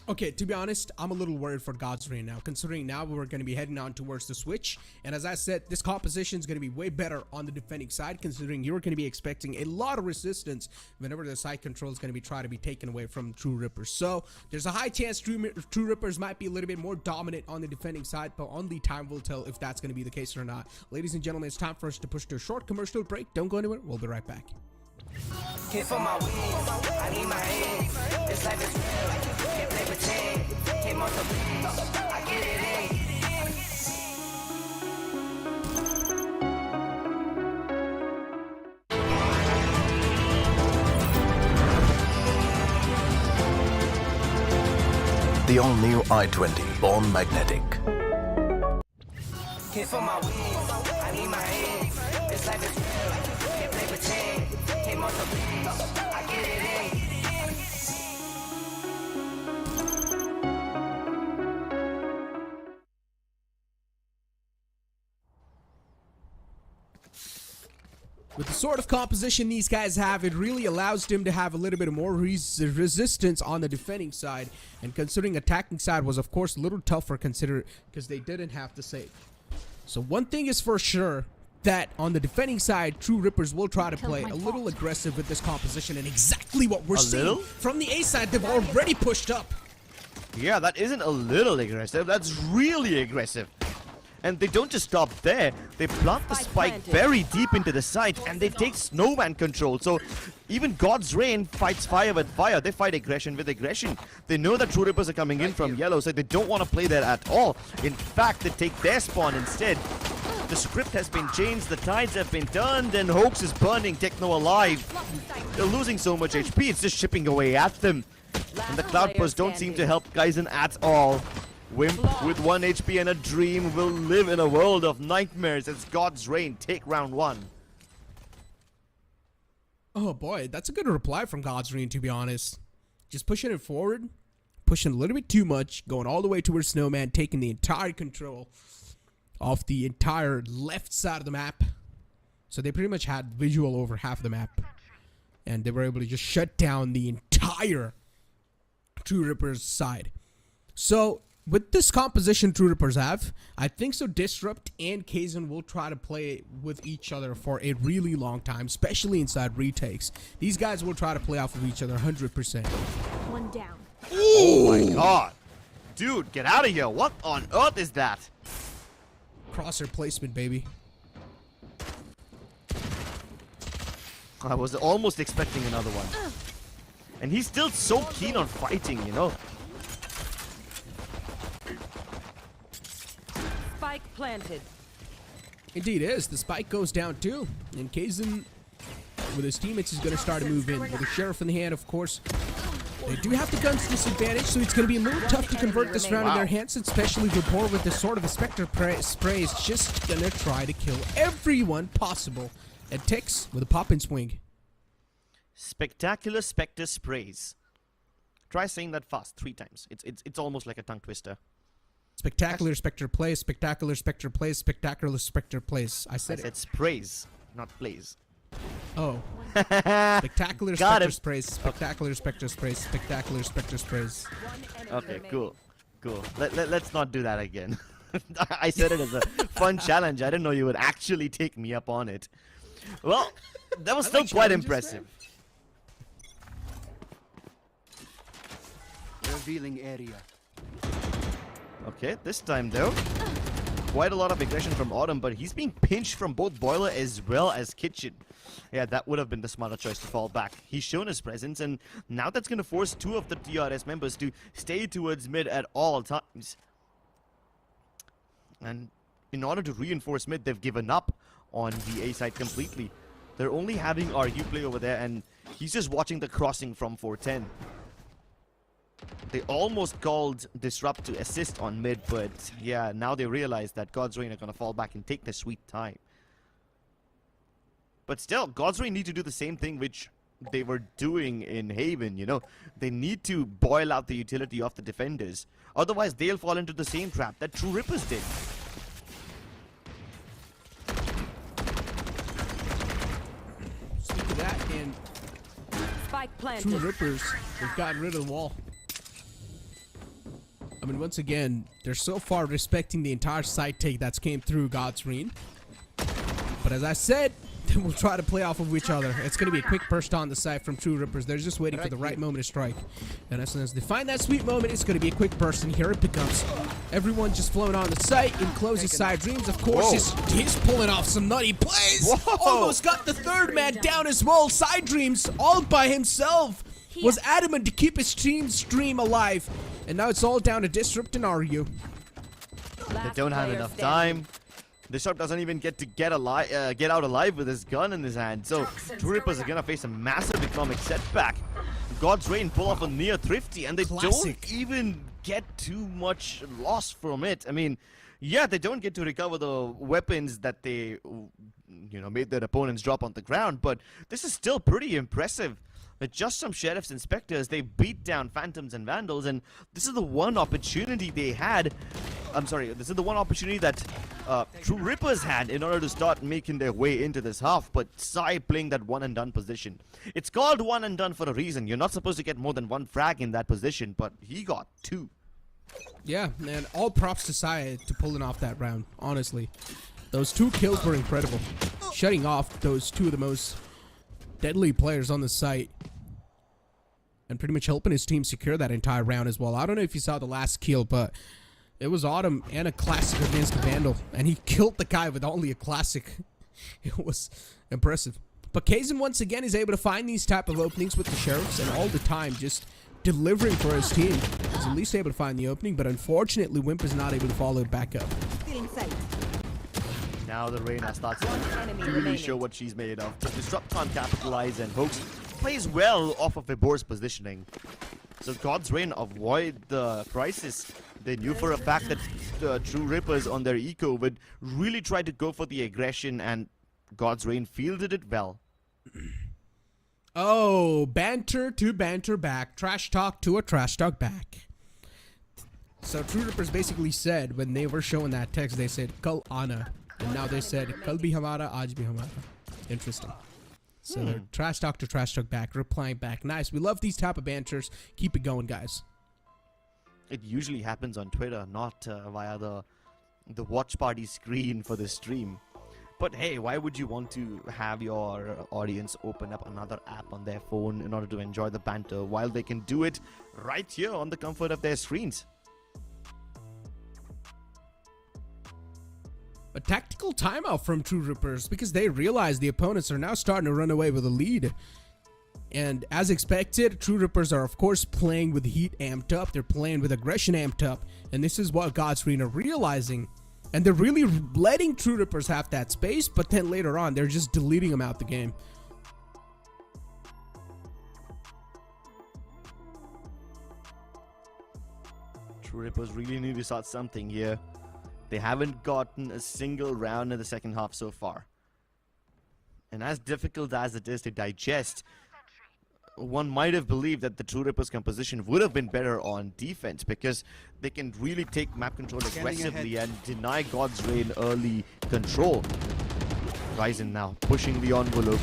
Okay, to be honest, I'm a little worried for God's Reign now, considering now we're going to be heading on towards the switch. And as I said, this composition is going to be way better on the defending side, considering you're going to be expecting a lot of resistance whenever the side control is going to be trying to be taken away from True Rippers. So there's a high chance True Rippers might be a little bit more dominant on the defending side, but only time will tell if that's going to be the case or not. Ladies and gentlemen, it's time for us to push to a short commercial break. Don't go anywhere. We'll be right back. Hit for my wins, I need my hands. This life is real, can't play pretend. Came off the wins, I get it in. The all-new i20, born magnetic. Hit for my wins, I need my hands. This life is real, can't play pretend. Came off the wins, I get it in. With the sort of composition these guys have, it really allows them to have a little bit more resistance on the defending side. And considering attacking side was, of course, a little tougher because they didn't have the save. So one thing is for sure, that on the defending side, True Rippers will try to play a little aggressive with this composition, and exactly what we're seeing from the A side. They've already pushed up. Yeah, that isn't a little aggressive. That's really aggressive. And they don't just stop there. They plant the spike very deep into the site, and they take snowman control. So even God's Reign fights fire with fire. They fight aggression with aggression. They know that True Rippers are coming in from yellow, so they don't want to play there at all. In fact, they take their spawn instead. The script has been changed, the tides have been turned, and Hoax is burning Techno alive. They're losing so much HP, it's just chipping away at them. And the Cloud Burst don't seem to help Kaizen at all. Wimp with 1 HP and a dream will live in a world of nightmares as God's Reign take round 1. Oh boy, that's a good reply from God's Reign, to be honest. Just pushing it forward, pushing a little bit too much, going all the way towards Snowman, taking the entire control of the entire left side of the map. So they pretty much had visual over half of the map. And they were able to just shut down the entire True Rippers side. So with this composition True Rippers have, I think so Disrupt and Kaizen will try to play with each other for a really long time, especially inside retakes. These guys will try to play off of each other 100%. One down. Oh my god. Dude, get out of here. What on earth is that? Crosshair placement, baby. I was almost expecting another one. And he's still so keen on fighting, you know. Spike planted. Indeed is. The spike goes down too. And Kaizen, with his teammates, is going to start to move in. With the Sheriff in the hand, of course. They do have the guns disadvantage, so it's going to be a little tough to convert this round in their hands, especially Rapport with this sort of a Spectre spray is just going to try to kill everyone possible. And Tix with a pop-in swing. Spectacular Spectre sprays. Try saying that fast 3 times. It's almost like a tongue twister. Spectacular Spectre plays, spectacular Spectre plays, spectacular Spectre plays. I said it. Sprays, not plays. Oh. Spectacular Spectre him. sprays, spectacular Spectre sprays, spectacular Spectre sprays. Okay, cool. Cool. Let's not do that again. I said it as a fun challenge. I didn't know you would actually take me up on it. Well, that was still quite impressive. Revealing area. Okay, this time though, quite a lot of aggression from Autumn, but he's being pinched from both Boiler as well as Kitchen. Yeah, that would have been the smarter choice to fall back. He's shown his presence, and now that's going to force 2 of the TRS members to stay towards mid at all times. And in order to reinforce mid, they've given up on the A side completely. They're only having RU play over there, and he's just watching the crossing from 410. They almost called Disrupt to assist on mid, but yeah, now they realize that God's Reign are going to fall back and take their sweet time. But still, God's Reign need to do the same thing which they were doing in Haven, you know. They need to boil out the utility of the defenders. Otherwise, they'll fall into the same trap that True Rippers did. Speak of that, and Spike planted. True Rippers, they've gotten rid of the wall. I mean, once again, they're so far respecting the entire side take that's came through God's Reign. But as I said, they will try to play off of each other. It's going to be a quick burst on the side from True Rippers. They're just waiting for the right moment to strike. And as soon as they find that sweet moment, it's going to be a quick burst. And here it becomes. Everyone just flowing on the site in closes side dreams. Of course, he's pulling off some nutty plays. Whoa. Almost got the third man down as well. Side dreams all by himself. Was adamant to keep his team stream alive. And now it's all down to Disrupt and Aryu. They don't have enough time. Disrupt doesn't even get to get out alive with his gun in his hand. So True Rippers are gonna face a massive economic setback. God's Reign pull off a near thrifty, and they don't even get too much loss from it. I mean, yeah, they don't get to recover the weapons that they, made their opponents drop on the ground, but this is still pretty impressive. With just some sheriffs and inspectors, they beat down phantoms and vandals, and this is the one opportunity they had. This is the one opportunity that True Rippers had in order to start making their way into this half, but Sai playing that one and done position. It's called one and done for a reason. You're not supposed to get more than one frag in that position, but he got 2. Yeah, man, all props to Sai to pulling off that round, honestly. Those 2 kills were incredible. Shutting off those 2 of the most deadly players on the site. And pretty much helping his team secure that entire round as well. I don't know if you saw the last kill, but it was Autumn and a classic against the Vandal. And he killed the guy with only a classic. It was impressive. But Kazan once again is able to find these type of openings with the sheriffs, and all the time just delivering for his team. He's at least able to find the opening, but unfortunately Wimp is not able to follow it back up. Now the Reyna starts to really show what she's made of. The Disrupt can't capitalize, and Hoax plays well off of Ebor's positioning. So God's Reign avoid the crisis. They knew for a fact that True Rippers on their eco would really try to go for the aggression, and God's Reign fielded it well. Oh, banter to banter back. Trash talk to a trash talk back. So True Rippers basically said, when they were showing that text, they said, Kal Ana. And now they said, Kal bhi hamara, aaj bhi hamara. Interesting. So they're trash talk to trash talk back, replying back. Nice. We love these type of banters. Keep it going, guys. It usually happens on Twitter, not via the watch party screen for the stream. But hey, why would you want to have your audience open up another app on their phone in order to enjoy the banter while they can do it right here on the comfort of their screens? A tactical timeout from True Rippers because they realize the opponents are now starting to run away with a lead. And as expected, True Rippers are of course playing with heat amped up. They're playing with aggression amped up. And this is what God's Reign are realizing. And they're really letting True Rippers have that space, but then later on, they're just deleting them out the game. True Rippers really need to start something here. They haven't gotten a single round in the second half so far. And as difficult as it is to digest, one might have believed that the True Rippers composition would have been better on defense because they can really take map control aggressively and deny God's Reign early control. Kaizen now pushing the envelope.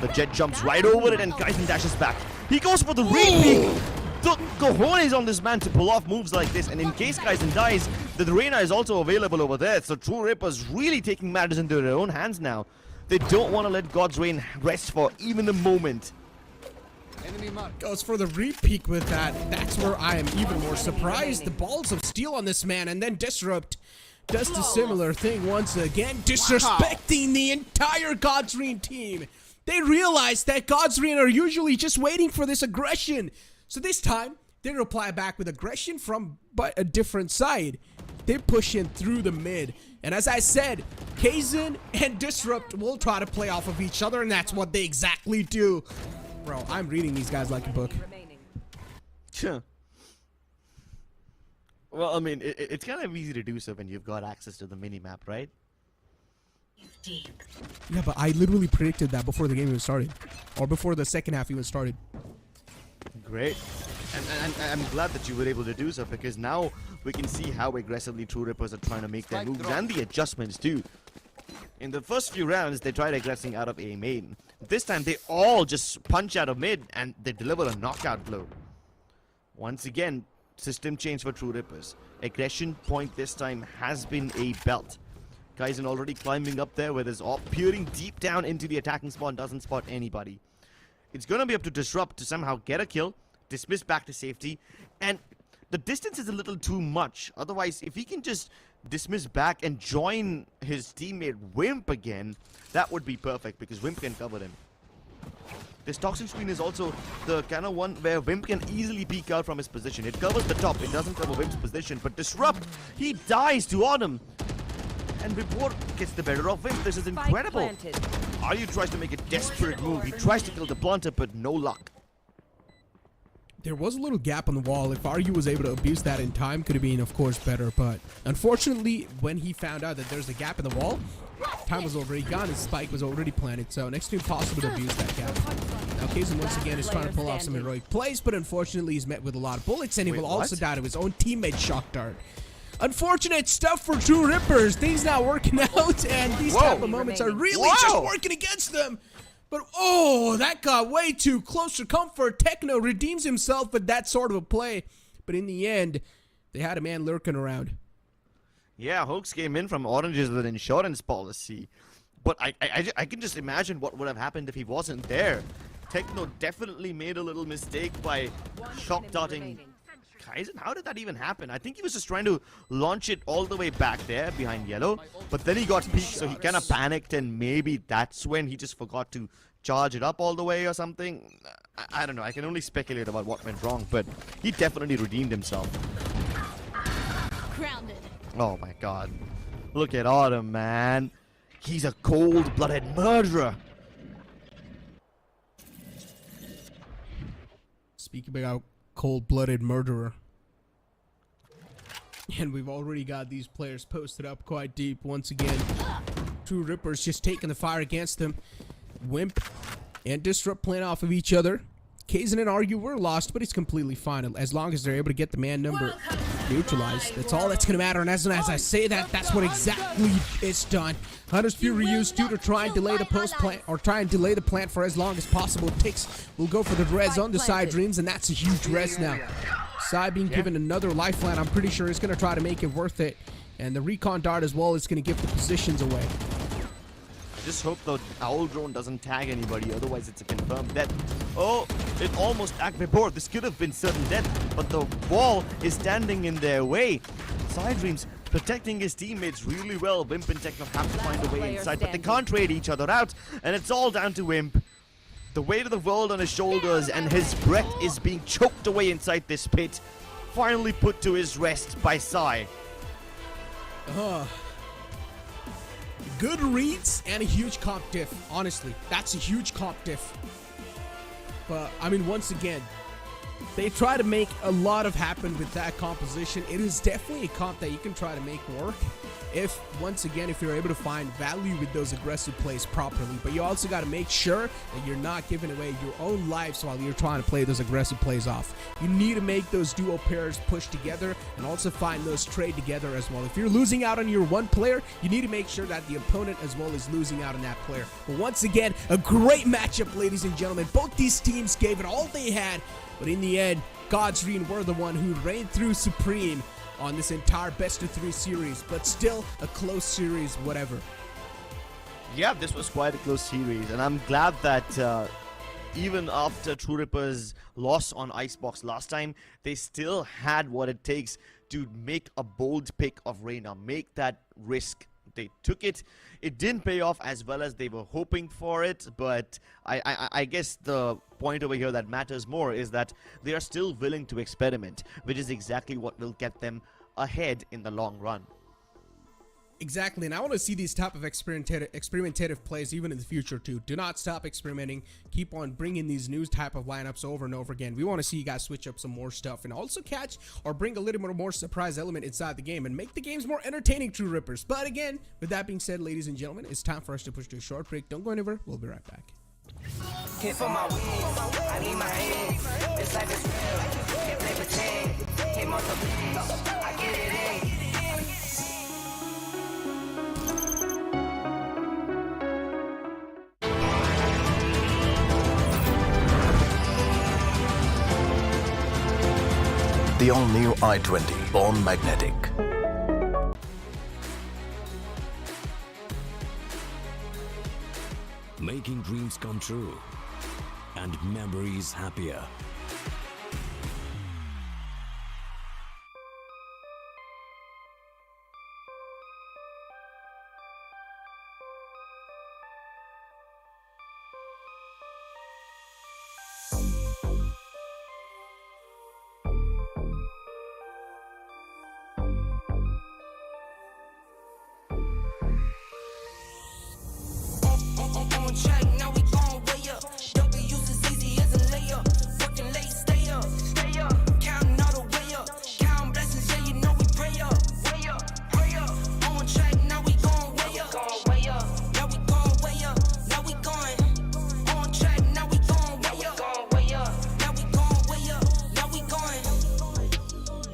The jet jumps right over it and Kaizen dashes back. He goes for the repeat. The cojones on this man to pull off moves like this, and in case Kaizen dies, the Reyna is also available over there. So True Rippers really taking matters into their own hands now. They don't want to let God's Reign rest for even a moment. Goes for the repeat with that. That's where I am even more surprised. The balls of steel on this man, and then Disrupt does the similar thing once again, disrespecting the entire God's Reign team. They realize that God's Reign are usually just waiting for this aggression. So this time, they reply back with aggression from but a different side. They push in through the mid. And as I said, Kazan and Disrupt will try to play off of each other, and that's what they exactly do. Bro, I'm reading these guys like a book. Well, I mean, it's kind of easy to do so when you've got access to the mini-map, right? Yeah, but I literally predicted that before the game even started. Or before the second half even started. Great. And I'm glad that you were able to do so, because now we can see how aggressively True Rippers are trying to make their moves and the adjustments too. In the first few rounds, they tried aggressing out of A main. This time, they all just punch out of mid and they deliver a knockout blow. Once again, system change for True Rippers. Aggression point this time has been a belt. Kaizen already climbing up there with his AWP, peering deep down into the attacking spawn, doesn't spot anybody. It's gonna be up to Disrupt to somehow get a kill, dismiss back to safety, and the distance is a little too much. Otherwise, if he can just dismiss back and join his teammate Wimp again, that would be perfect because Wimp can cover him. This toxic screen is also the kind of one where Wimp can easily peek out from his position. It covers the top, it doesn't cover Wimp's position, but Disrupt, he dies to Autumn. And Report gets the better of Wimp. This is incredible. Aryu tries to make a desperate move. He tries to kill the planter, but no luck. There was a little gap on the wall. If Aryu was able to abuse that in time, could have been, of course, better. But unfortunately, when he found out that there's a gap in the wall, time was already gone and Spike was already planted. So next to impossible to abuse that gap. Now Kaizen once again is trying to pull off some heroic plays, but unfortunately he's met with a lot of bullets and he will also die to his own teammate shock dart. Unfortunate stuff for True Rippers. Things not working out, and these type of moments are really just working against them. But oh, that got way too close for comfort. Techno redeems himself with that sort of a play. But in the end, they had a man lurking around. Yeah, Hoax came in from Orange's with insurance policy. But I can just imagine what would have happened if he wasn't there. Techno definitely made a little mistake by shock darting Kaizen. How did that even happen? I think he was just trying to launch it all the way back there behind yellow, but then he got peeked, so he kind of panicked, and maybe that's when he just forgot to charge it up all the way or something. I don't know. I can only speculate about what went wrong, but he definitely redeemed himself. Grounded. Oh my god. Look at Autumn, man. He's a cold-blooded murderer. Speaking about cold-blooded murderer. And we've already got these players posted up quite deep once again. True Rippers just taking the fire against them. Wimp and Disrupt playing off of each other. Kaizen and Aryu were lost, but it's completely fine as long as they're able to get the man number neutralized. That's all that's going to matter, and as I say that, that's what exactly is done. Hunter's Fury used to try and delay the post plant, or try and delay the plant for as long as possible. Tix will go for the res on the side dreams, and that's a huge res now. Side being given another lifeline. I'm pretty sure it's going to try to make it worth it, and the recon dart as well is going to give the positions away. I just hope the owl drone doesn't tag anybody, otherwise it's a confirmed death. Oh, it almost activated board. This could have been certain death, but the wall is standing in their way. Side Dreams protecting his teammates really well. Wimp and Techno have to find a way inside, but they can't trade each other out, and it's all down to Wimp. The weight of the world on his shoulders, and his breath is being choked away inside this pit. Finally put to his rest by Sai. Good reads and a huge comp diff. Honestly, that's a huge comp diff. But, I mean, once again, they try to make a lot of happen with that composition. It is definitely a comp that you can try to make work if, once again, if you're able to find value with those aggressive plays properly. But you also got to make sure that you're not giving away your own lives while you're trying to play those aggressive plays off. You need to make those duo pairs push together and also find those trade together as well. If you're losing out on your one player, you need to make sure that the opponent as well is losing out on that player. But once again, a great matchup, ladies and gentlemen. Both these teams gave it all they had, but in the end, Godsreen were the one who reigned through supreme on this entire best-of-3 series, but still a close series, whatever. Yeah, this was quite a close series, and I'm glad that even after True Ripper's loss on Icebox last time, they still had what it takes to make a bold pick of Reyna, make that risk. They took it. It didn't pay off as well as they were hoping for it, but I guess the point over here that matters more is that they are still willing to experiment, which is exactly what will get them ahead in the long run. Exactly, and I want to see these type of experimentative plays even in the future too. Do not stop experimenting. Keep on bringing these new type of lineups over and over again. We want to see you guys switch up some more stuff and also catch or bring a little bit more surprise element inside the game and make the games more entertaining, True Rippers. But again, with that being said, ladies and gentlemen, it's time for us to push to a short break. Don't go anywhere. We'll be right back. Hit for my wins, I need my hands. This life is real, can't play pretend. Came off the beach, I get it in. The all-new i20, born magnetic. Making dreams come true and memories happier. On track, now we gon' way up. W's as easy as a layup. Working late, stay up, stay up. Counting all the way up. Counting blessings, yeah, you know we pray up, way up, pray up. On track, now we gon' way up, way up. Now we gon' way up, now we going. On track, now we gon' way up, way up. Now we gon' way up, now we going.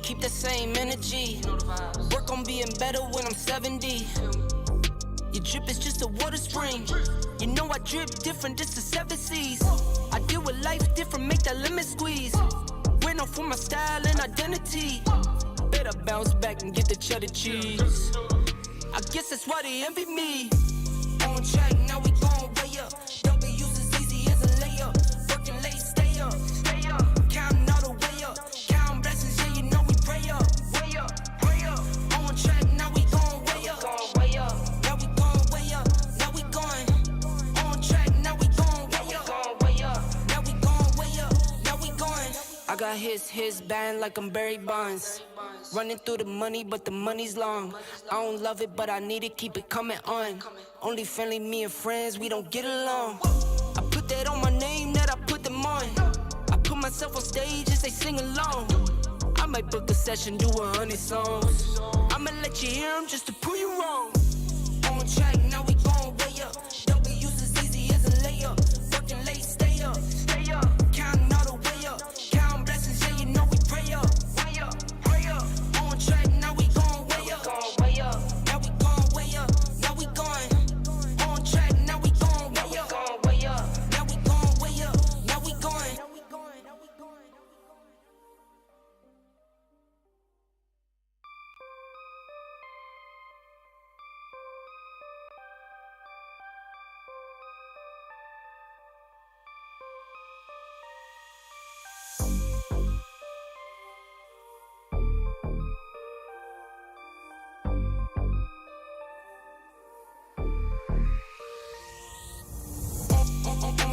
Keep the same energy. Work on being better when I'm 70. Your drip is just a water spring. You know I drip different, this the 7 C's. I deal with life different, make that limit squeeze. Went off for my style and identity. Better bounce back and get the cheddar cheese. I guess that's why they envy me. On track, now we gon' way up. W's as easy as a layup. Working late, stay up, stay up. Counting all the way up. Counting blessings, yeah, you know we pray up, way up, pray up. On track, now we gon' way up, way up. Now we gon' way up, now we going. On track, now we gon' way up, way up. Now we gon' way up, now we going. I got his band like I'm Barry Bonds. Running through the money, but the money's long. I don't love it, but I need it, keep it coming on. Only friendly, me and friends, we don't get along. I put that on my name, that I put them on. I put myself on stage and they sing along. I might book a session, do 100 songs. I'ma let you hear them just to prove you wrong. On track, now we gon' way up. W's as easy as a layup. Working late, stay up, stay up. Counting all the way up. Counting blessings, yeah, you know we pray up, way up, pray up. On track, now we gon' way up, way up. Now we gon' way up, now we going. On track, now we gon' way up, way up. Now we gon' way up, now we going.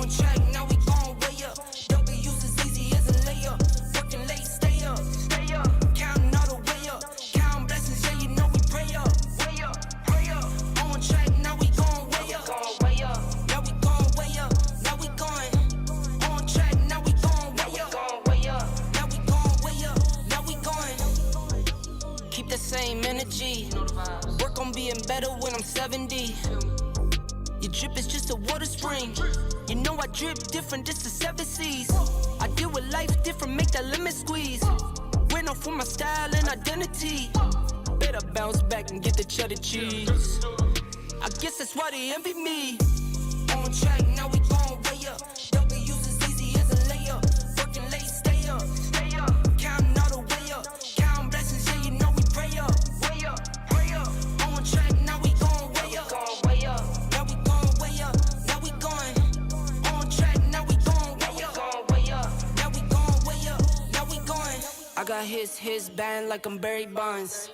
On track, now we gon' way up. W's as easy as a layup. Working late, stay up, stay up. Counting all the way up. Counting blessings, yeah, you know we pray up, way up, pray up. On track, now we gon' way up, way up. Now we gon' way up, now we going. On track, now we gon' way up, way up. Now we gon' way up, now we going. Keep the same energy. Work on being better when I'm 70. Your drip is just a water spring. You know I drip different, this the 7 C's. I deal with life different, make that limit squeeze. Went off for my style and identity. Better bounce back and get the cheddar cheese. I guess that's why they envy me. On track, now we gon' way up. W's as easy as a layup. Working late, stay up, stay up. Counting all the way up. Counting blessings, yeah, you know we pray up, way up, pray up. On track, now we gon' way up, way up. Now we gon' way up, now we going. On track, now we gon' way up, way up. Now we gon' way up, now we going. I got his band like I'm Barry Bonds.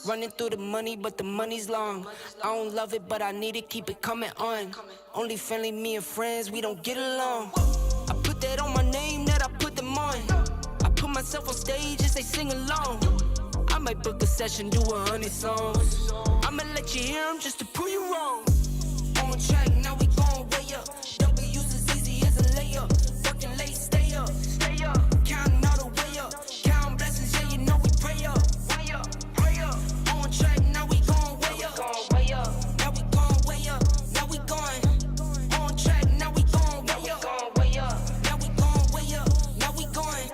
Running through the money, but the money's long. I don't love it, but I need it, keep it coming on. Only friendly, me and friends, we don't get along. I put that on my name, that I put them on. I put myself on stage and they sing along. I might book a session, do 100 songs. I'ma let you hear them just to prove you wrong. On track, now we gon' way up. W's as easy as a layup. Working late, stay up, stay up. Counting all the way up. Counting blessings, yeah, you know we pray up, way up, pray up. On track, now we gon' way up, way up. Now we gon' way up, now we going. On track, now we gon' way up, way up. Now we gon' way up, now we going.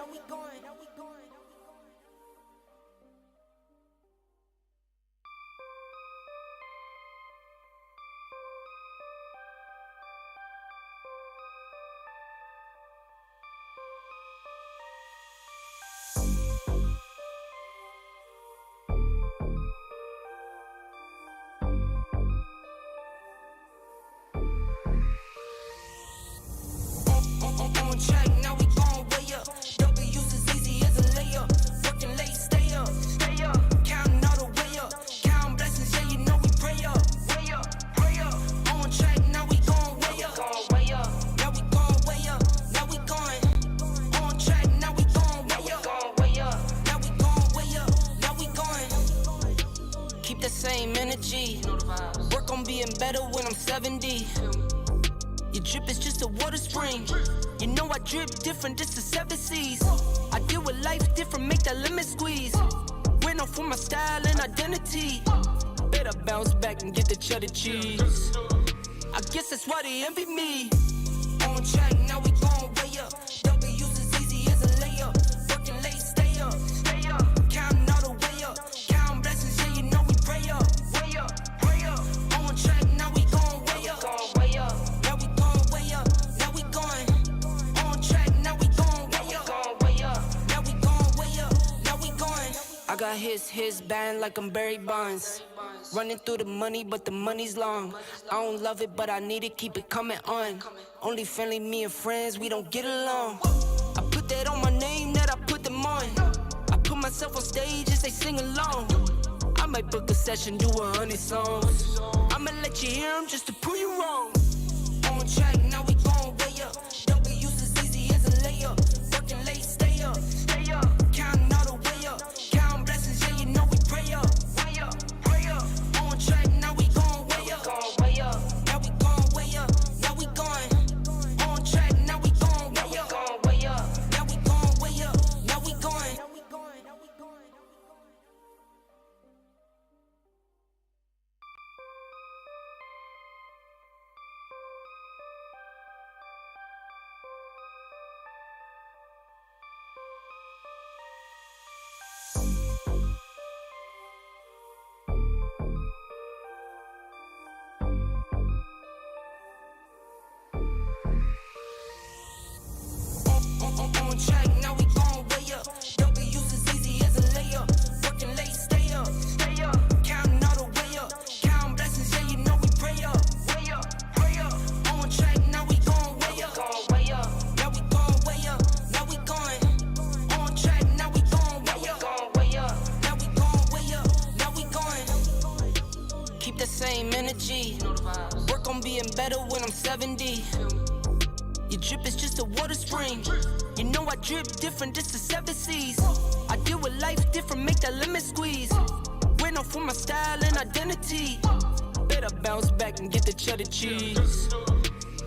On track, now we going way up. W's as easy as a layup. Working late, stay up, stay up. Counting all the way up. Counting blessings, yeah, you know we pray up, way up, pray up. On track, now we going way up, way up. Now we going way up, now we going. On track, now we going way up, way up. Now we going way up, now we going. Keep the same energy. Work on being better when I'm 70. Your drip is just a water spring. You know I drip different, just the 7 C's. I deal with life different, make that limit squeeze. Went off for my style and identity. Better bounce back and get the cheddar cheese. I guess that's why they envy me. On track, now we going way up. W's as easy as a layup. Working late, stay up, stay up. Counting all the way up. Counting blessings, yeah, you know we pray up, way up, pray up. On track, now we going way up, way up. Now we going way up, now we going. On track, now we going way up, way up. Now we going way up, now we going. I got his band like I'm Barry Bonds. Running through the money, but the money's long. I don't love it, but I need it, keep it coming on. Only friendly, me and friends, we don't get along. I put that on my name, that I put them on. I put myself on stage as they sing along. I might book a session, do 100 songs. I'ma let you hear them just to prove you wrong. On track, now we going way up. W's as easy as a layup. Working late, stay up, stay up. Counting all the way up. Counting blessings, yeah, you know we pray up, way up, pray up. On track, now we going way up, way up. Now we going way up, now we going. On track, now we going way up, way up. Now we going way up, now we going. On track, now we going way up. W's as easy as a layup. Working late, stay up, stay up. Counting all the way up. Counting blessings, yeah, you know we pray up, way up, pray up. On track, now we going way up, way up. Now we going way up, now we going. On track, now we going way up, way up. Now we going way up, now we going. Keep the same energy. Work on being better when I'm 70. Your drip is just a water spring. You know I drip different, just the 7 C's. I deal with life different, make that limit squeeze. Went off for my style and identity. Better bounce back and get the cheddar cheese.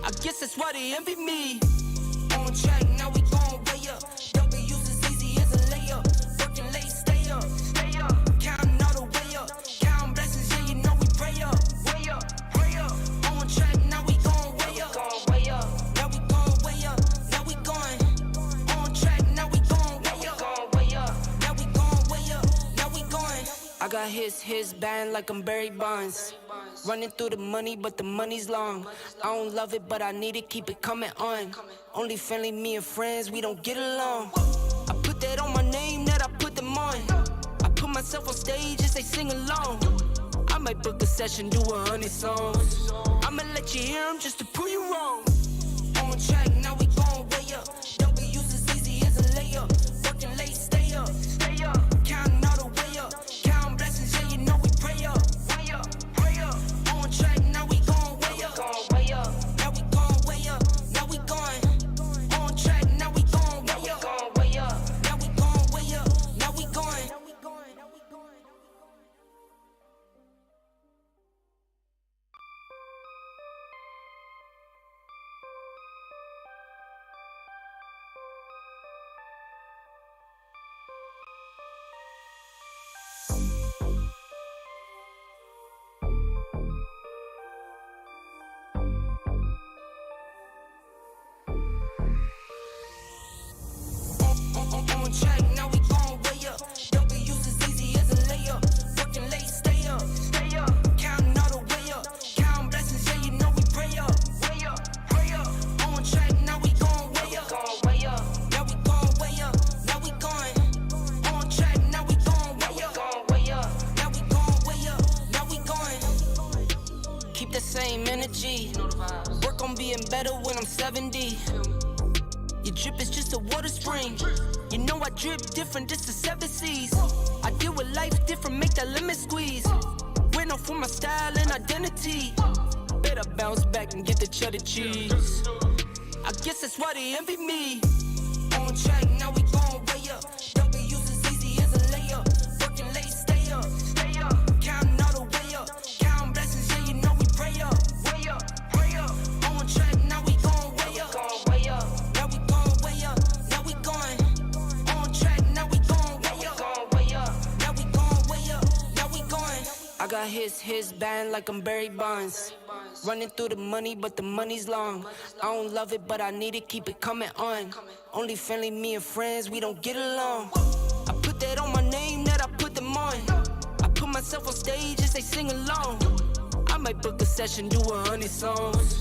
I guess that's why they envy me. On track, now we going way up. W's as easy as a layup. Working late, stay up, stay up. Counting all the way up. Counting blessings, yeah, you know we pray up, way up, pray up. On track, now we going way up, way up. Now we going way up, now we going. On track, now we going way up, way up. Now we going way up, now we going. I got his band like I'm Barry Bonds. Running through the money, but the money's long. I don't love it, but I need it, keep it coming on. Only friendly, me and friends, we don't get along. I put that on my name, that I put them on. I put myself on stage as they sing along. I might book a session, do 100 songs. I'ma let you hear them just to prove you wrong. On track, now we going way up. W's as easy as a layup. Working late, stay up, stay up. Counting all the way up. Counting blessings, yeah, you know we pray up, way up, pray up. On track, now we going way up, way up. Now we going way up, now we going. On track, now we going way up, way up. Now we going way up, now we going. On track, now we going way up. W's as easy as a layup. Working late, stay up, stay up. Counting all the way up. Counting blessings, yeah, you know we pray up, way up, pray up. On track, now we going way up, way up. Now we going way up, now we going. On track, now we going way up, way up. Now we going way up, now we going. Keep the same energy. Work on being better when I'm 70. drip is just a water spring. You know I drip different, this the 7 C's. I deal with life different, make that lemon squeeze. Went off for my style and identity. Better bounce back and get the cheddar cheese. I guess that's why they envy me. On track, now we going way up. W's as easy as a layup. Working late, stay up. Counting all the way up. Counting blessings, yeah, you know we pray up. Way up, pray up. On track, now we going way up. Now we going way up. Now we going. On track, now we going way up. Now we going way up. Now we going. I got his band like I'm Barry Bonds. Running through the money, but the money's long. I don't love it, but I need it, keep it coming on. Only friendly, me and friends, we don't get along. I put that on my name, that I put them on. I put myself on stage and say sing along. I might book a session, do 100 songs.